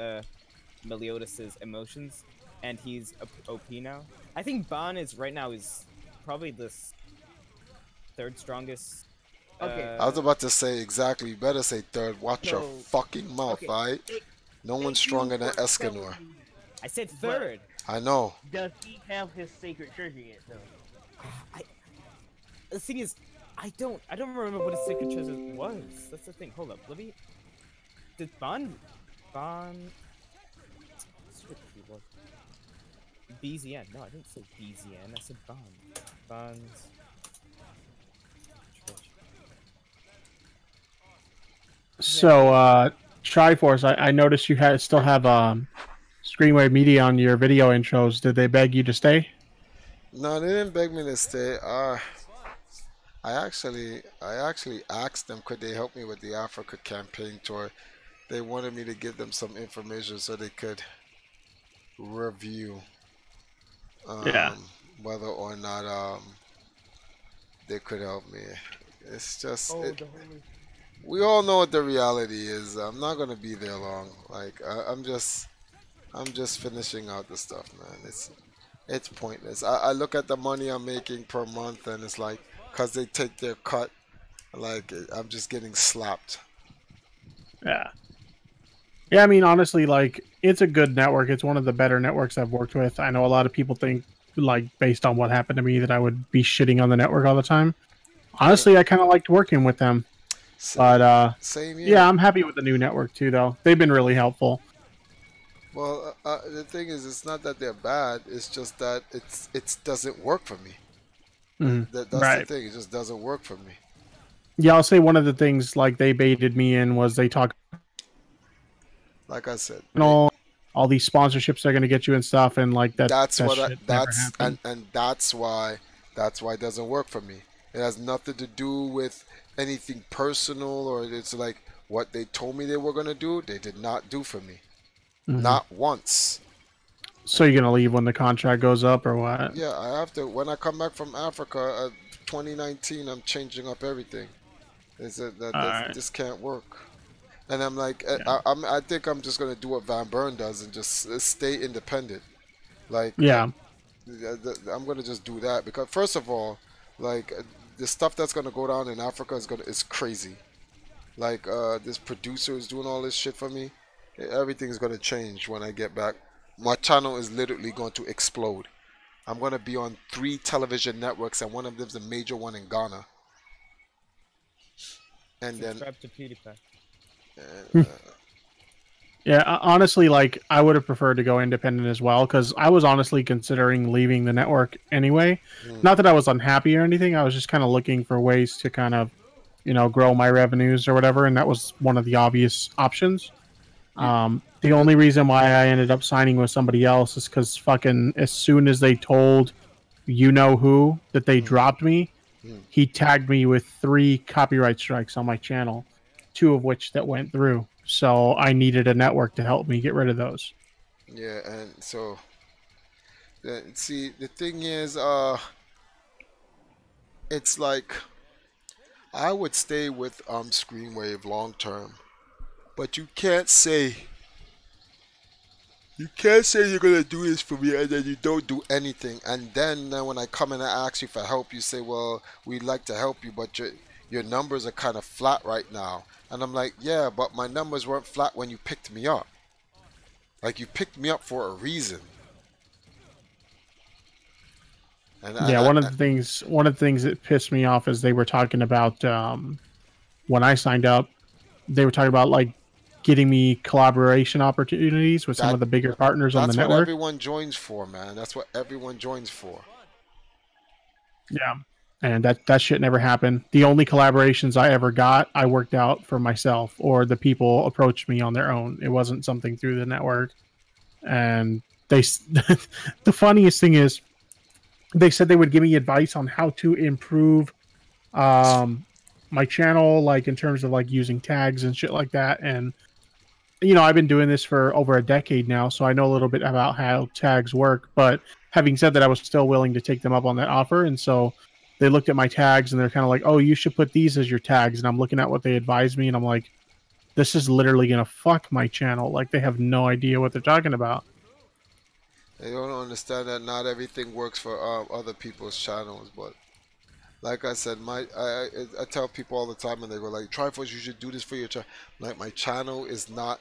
S5: Meliodas' emotions, and he's OP now. I think Ban is right now is probably the third strongest.
S15: Okay.
S1: I was about to say exactly. You better say third. Watch your fucking mouth, alright? No one's stronger than Escanor.
S5: I said third.
S1: I know.
S15: Does he have his sacred treasure yet, though?
S5: The thing is, I don't remember what his sacred treasure was. That's the thing. Hold up, let me. Did Ban? BZN. No, I didn't say BZN. I said Ban. Ban's treasure.
S8: So, Triforce, I noticed you still have Screenwave Media on your video intros. Did they beg you to stay?
S1: No, they didn't beg me to stay. I actually asked them could they help me with the Africa campaign tour. They wanted me to give them some information so they could review whether or not they could help me. It's just we all know what the reality is. I'm not gonna be there long. Like I'm just finishing out the stuff, man. It's pointless. I look at the money I'm making per month, and it's like, cause they take their cut, like I'm just getting slapped.
S8: Yeah. Yeah, I mean, honestly, like it's a good network. It's one of the better networks I've worked with. I know a lot of people think, like, based on what happened to me, that I would be shitting on the network all the time. Honestly, I kind of liked working with them. But
S1: same here.
S8: Yeah, I'm happy with the new network too, though. They've been really helpful.
S1: Well, the thing is, it's not that they're bad. It's just that it doesn't work for me. That's the thing. It just doesn't work for me.
S8: Yeah, I'll say one of the things like they baited me in was they talk.
S1: Like I said,
S8: all these sponsorships they're going to get you and stuff, and like that.
S1: That's why it doesn't work for me. It has nothing to do with anything personal, or it's like what they told me they were going to do, they did not do for me. Not once.
S8: So you're going to leave when the contract goes up, or what?
S1: Yeah, I have to. When I come back from Africa, 2019, I'm changing up everything. This can't work. And I'm like, I think I'm just going to do what Van Buren does and just stay independent. Like,
S8: yeah.
S1: I'm going to just do that because, first of all, like, the stuff that's going to go down in Africa is crazy. Like, this producer is doing all this shit for me. Everything's going to change when I get back. My channel is literally going to explode. I'm going to be on 3 television networks, and one of them's a major one in Ghana. And
S5: subscribe to PewDiePie.
S8: Yeah, honestly, like I would have preferred to go independent as well, because I was honestly considering leaving the network anyway. Not that I was unhappy or anything. I was just kind of looking for ways to kind of, grow my revenues or whatever, and that was one of the obvious options. The only reason why I ended up signing with somebody else is because fucking as soon as they told who that they dropped me, he tagged me with 3 copyright strikes on my channel, 2 of which that went through. So I needed a network to help me get rid of those.
S1: Yeah, and so see, the thing is, it's like I would stay with Screenwave long term, but you can't say you're gonna do this for me and then you don't do anything, and then when I come and I ask you for help, you say, well, we'd like to help you, but your numbers are kind of flat right now. And I'm like, yeah, but my numbers weren't flat when you picked me up. Like, you picked me up for a reason. And
S8: yeah, one of the things that pissed me off is they were talking about when I signed up, they were talking about like getting me collaboration opportunities with some of the bigger partners on the network.
S1: That's what everyone joins for, man. That's what everyone joins for.
S8: Yeah. And that shit never happened. The only collaborations I ever got, I worked out for myself, or the people approached me on their own. It wasn't something through the network. And they, the funniest thing is, they said they would give me advice on how to improve my channel, like in terms of like using tags and shit like that. And you know, I've been doing this for over a decade now, so I know a little bit about how tags work. But having said that, I was still willing to take them up on that offer, and so they looked at my tags and they're kind of like, "Oh, you should put these as your tags." And I'm looking at what they advised me, and I'm like, "This is literally gonna fuck my channel." Like, they have no idea what they're talking about.
S1: They don't understand that not everything works for other people's channels. But like I said, I tell people all the time, and they go like, "Triforce, you should do this for your channel." Like, my channel is not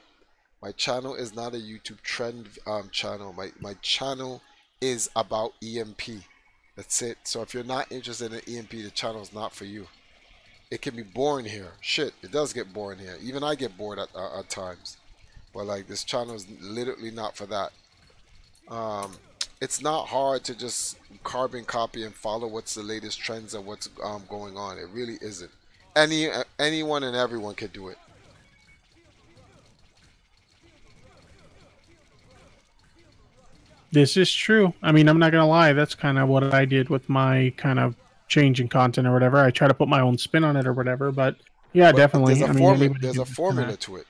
S1: a YouTube trend channel. My channel is about EMP. That's it. So if you're not interested in EMP, the channel is not for you. It can be boring here. Shit, it does get boring here. Even I get bored at times. But like, this channel is literally not for that. It's not hard to just carbon copy and follow what's the latest trends and what's going on. It really isn't. Anyone and everyone can do it.
S8: This is true. I mean, I'm not gonna lie. That's kind of what I did with my kind of changing content or whatever. I try to put my own spin on it or whatever. But yeah, definitely.
S1: There's a formula to it.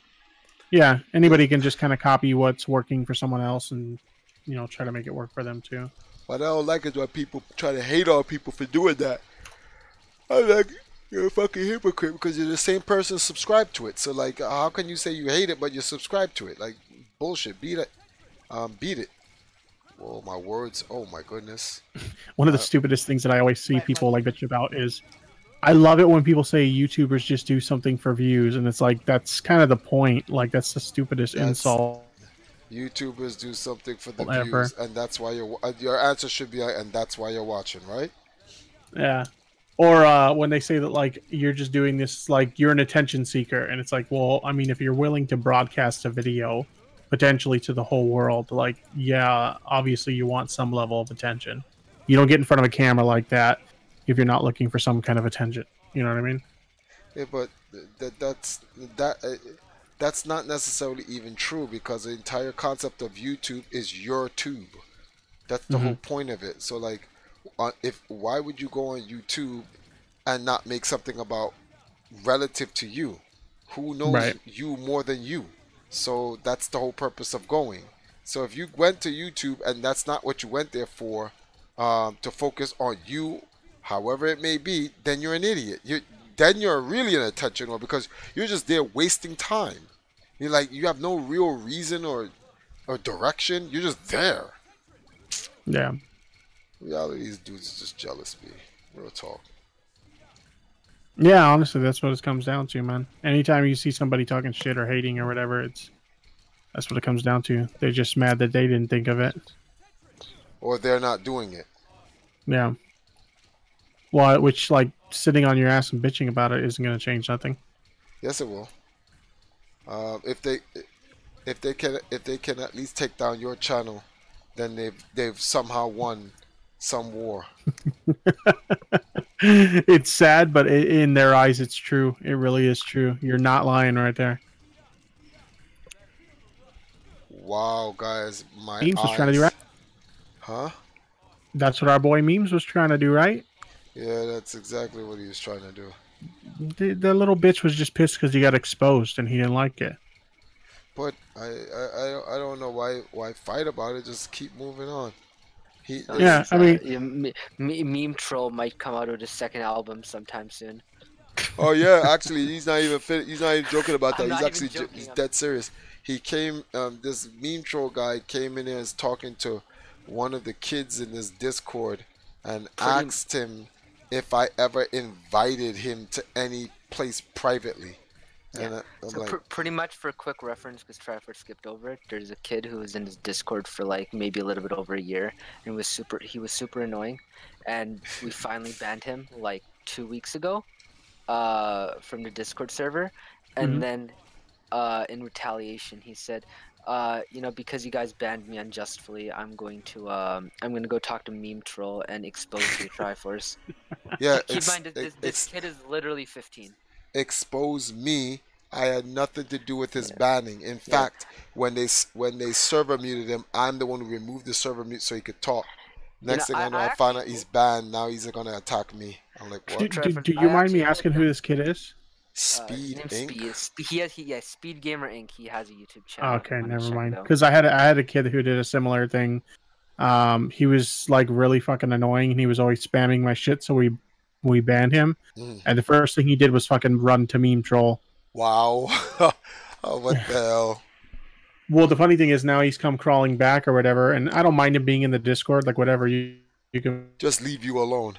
S8: Yeah, anybody can just kind of copy what's working for someone else and, you know, try to make it work for them too.
S1: What I don't like is when people try to hate on people for doing that. I'm like, you're a fucking hypocrite because you're the same person subscribed to it. So like, how can you say you hate it but you subscribe to it? Like, bullshit. Beat it. Beat it. Oh, my words. Oh, my goodness.
S8: One of the stupidest things that I always see people like bitch about is, I love it when people say YouTubers just do something for views, and it's like, that's kind of the point. Like, that's the stupidest insult.
S1: YouTubers do something for the views, and that's why your answer should be, and that's why you're watching, right?
S8: Yeah. Or when they say that, like, you're just doing this, like, you're an attention seeker, and it's like, well, I mean, if you're willing to broadcast a video potentially to the whole world, like, yeah, obviously you want some level of attention. You don't get in front of a camera like that if you're not looking for some kind of attention. You know what I mean?
S1: Yeah, but that's not necessarily even true, because the entire concept of YouTube is your tube. That's the whole point of it. So like, why would you go on YouTube and not make something about relative to you? Who knows you more than you? So that's the whole purpose of going. So if you went to YouTube and that's not what you went there for, to focus on you, however it may be, then you're an idiot. Then you're really an attention whore, because you're just there wasting time. You're like, you have no real reason or direction. You're just there.
S8: Yeah.
S1: Reality, these dudes is just jealous, me. Real talk.
S8: Yeah, honestly, that's what it comes down to, man. Anytime you see somebody talking shit or hating or whatever, that's what it comes down to. They're just mad that they didn't think of it.
S1: Or they're not doing it.
S8: Yeah. Well, which, like, sitting on your ass and bitching about it isn't going to change nothing.
S1: Yes, it will. If they can at least take down your channel, then they've somehow won some war.
S8: It's sad, but in their eyes, it's true. It really is true. You're not lying right there.
S1: Wow, guys, my
S8: Memes was trying to do right.
S1: Huh?
S8: That's what our boy Memes was trying to do, right?
S1: Yeah, that's exactly what he was trying to do.
S8: The little bitch was just pissed because he got exposed and he didn't like it.
S1: But I don't know why fight about it. Just keep moving on.
S8: Yeah, I mean,
S6: Meme Troll might come out with his second album sometime soon.
S1: Oh yeah, actually, he's not even joking about that. He's actually he's dead serious. He came, this Meme Troll guy came in here and was talking to one of the kids in this Discord and asked him if I ever invited him to any place privately. And I'm
S6: So
S1: like,
S6: pretty much for a quick reference, because Triforce skipped over it, there's a kid who was in his Discord for like maybe a little bit over a year, and he was super annoying, and we finally banned him like 2 weeks ago, from the Discord server, and then, in retaliation, he said, you know, because you guys banned me unjustly, I'm going to go talk to Meme Troll and expose you, Triforce.
S1: yeah,
S6: Keep in mind, this kid is literally 15.
S1: Expose me. I had nothing to do with his banning. In fact, when they server muted him, I'm the one who removed the server mute so he could talk. Next thing I know, I found out he's banned. Now he's gonna attack me. I'm like, what?
S8: Do you mind me asking who this kid is?
S1: Speed Inc.
S6: Speed Gamer Inc. He has a YouTube channel.
S8: Okay, never mind. Because I had a kid who did a similar thing. He was like really fucking annoying, and he was always spamming my shit. So we banned him. And the first thing he did was fucking run to Meme Troll.
S1: Wow. Oh, what the hell?
S8: Well, the funny thing is now he's come crawling back or whatever, and I don't mind him being in the Discord, like whatever. You can
S1: just leave you alone.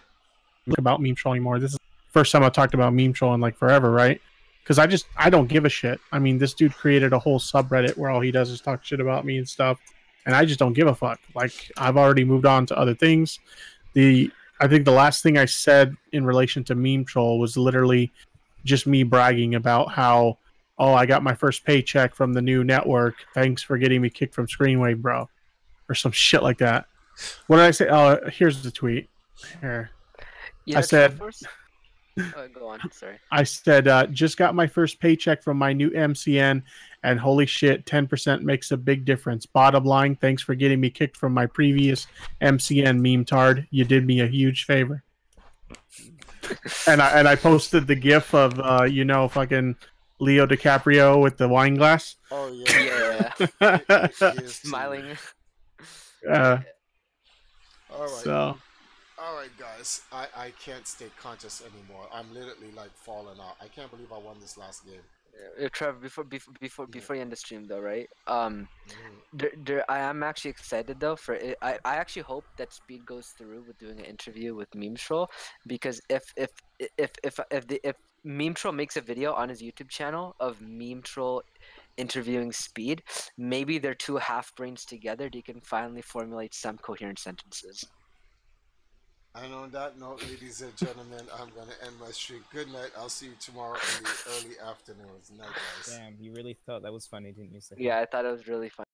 S8: Talk about Meme Troll anymore. This is the first time I've talked about Meme Troll in like forever, right? Because I don't give a shit. I mean, this dude created a whole subreddit where all he does is talk shit about me and stuff, and I just don't give a fuck. Like, I've already moved on to other things. I think the last thing I said in relation to Meme Troll was literally just me bragging about how, oh, I got my first paycheck from the new network. Thanks for getting me kicked from Screenwave, bro. Or some shit like that. What did I say? Oh, here's the tweet. Here. I said...
S6: go on, sorry.
S8: I said, just got my first paycheck from my new MCN, and holy shit, 10% makes a big difference. Bottom line, thanks for getting me kicked from my previous MCN, meme tard. You did me a huge favor. and I posted the gif of fucking Leo DiCaprio with the wine glass.
S1: Oh yeah.
S6: Smiling.
S1: All right.
S8: So.
S1: All right, guys. I can't stay conscious anymore. I'm literally like falling out. I can't believe I won this last game.
S6: Trevor, before you end the stream though, right? I am actually excited though for it. I actually hope that Speed goes through with doing an interview with Meme Troll, because if Meme Troll makes a video on his YouTube channel of Meme Troll interviewing Speed, maybe they're two half brains together. They can finally formulate some coherent sentences.
S1: And on that note, ladies and gentlemen, I'm going to end my stream. Good night. I'll see you tomorrow in the early afternoons. Night, guys.
S5: Damn, you really thought that was funny, didn't you?
S6: Yeah, I thought it was really funny.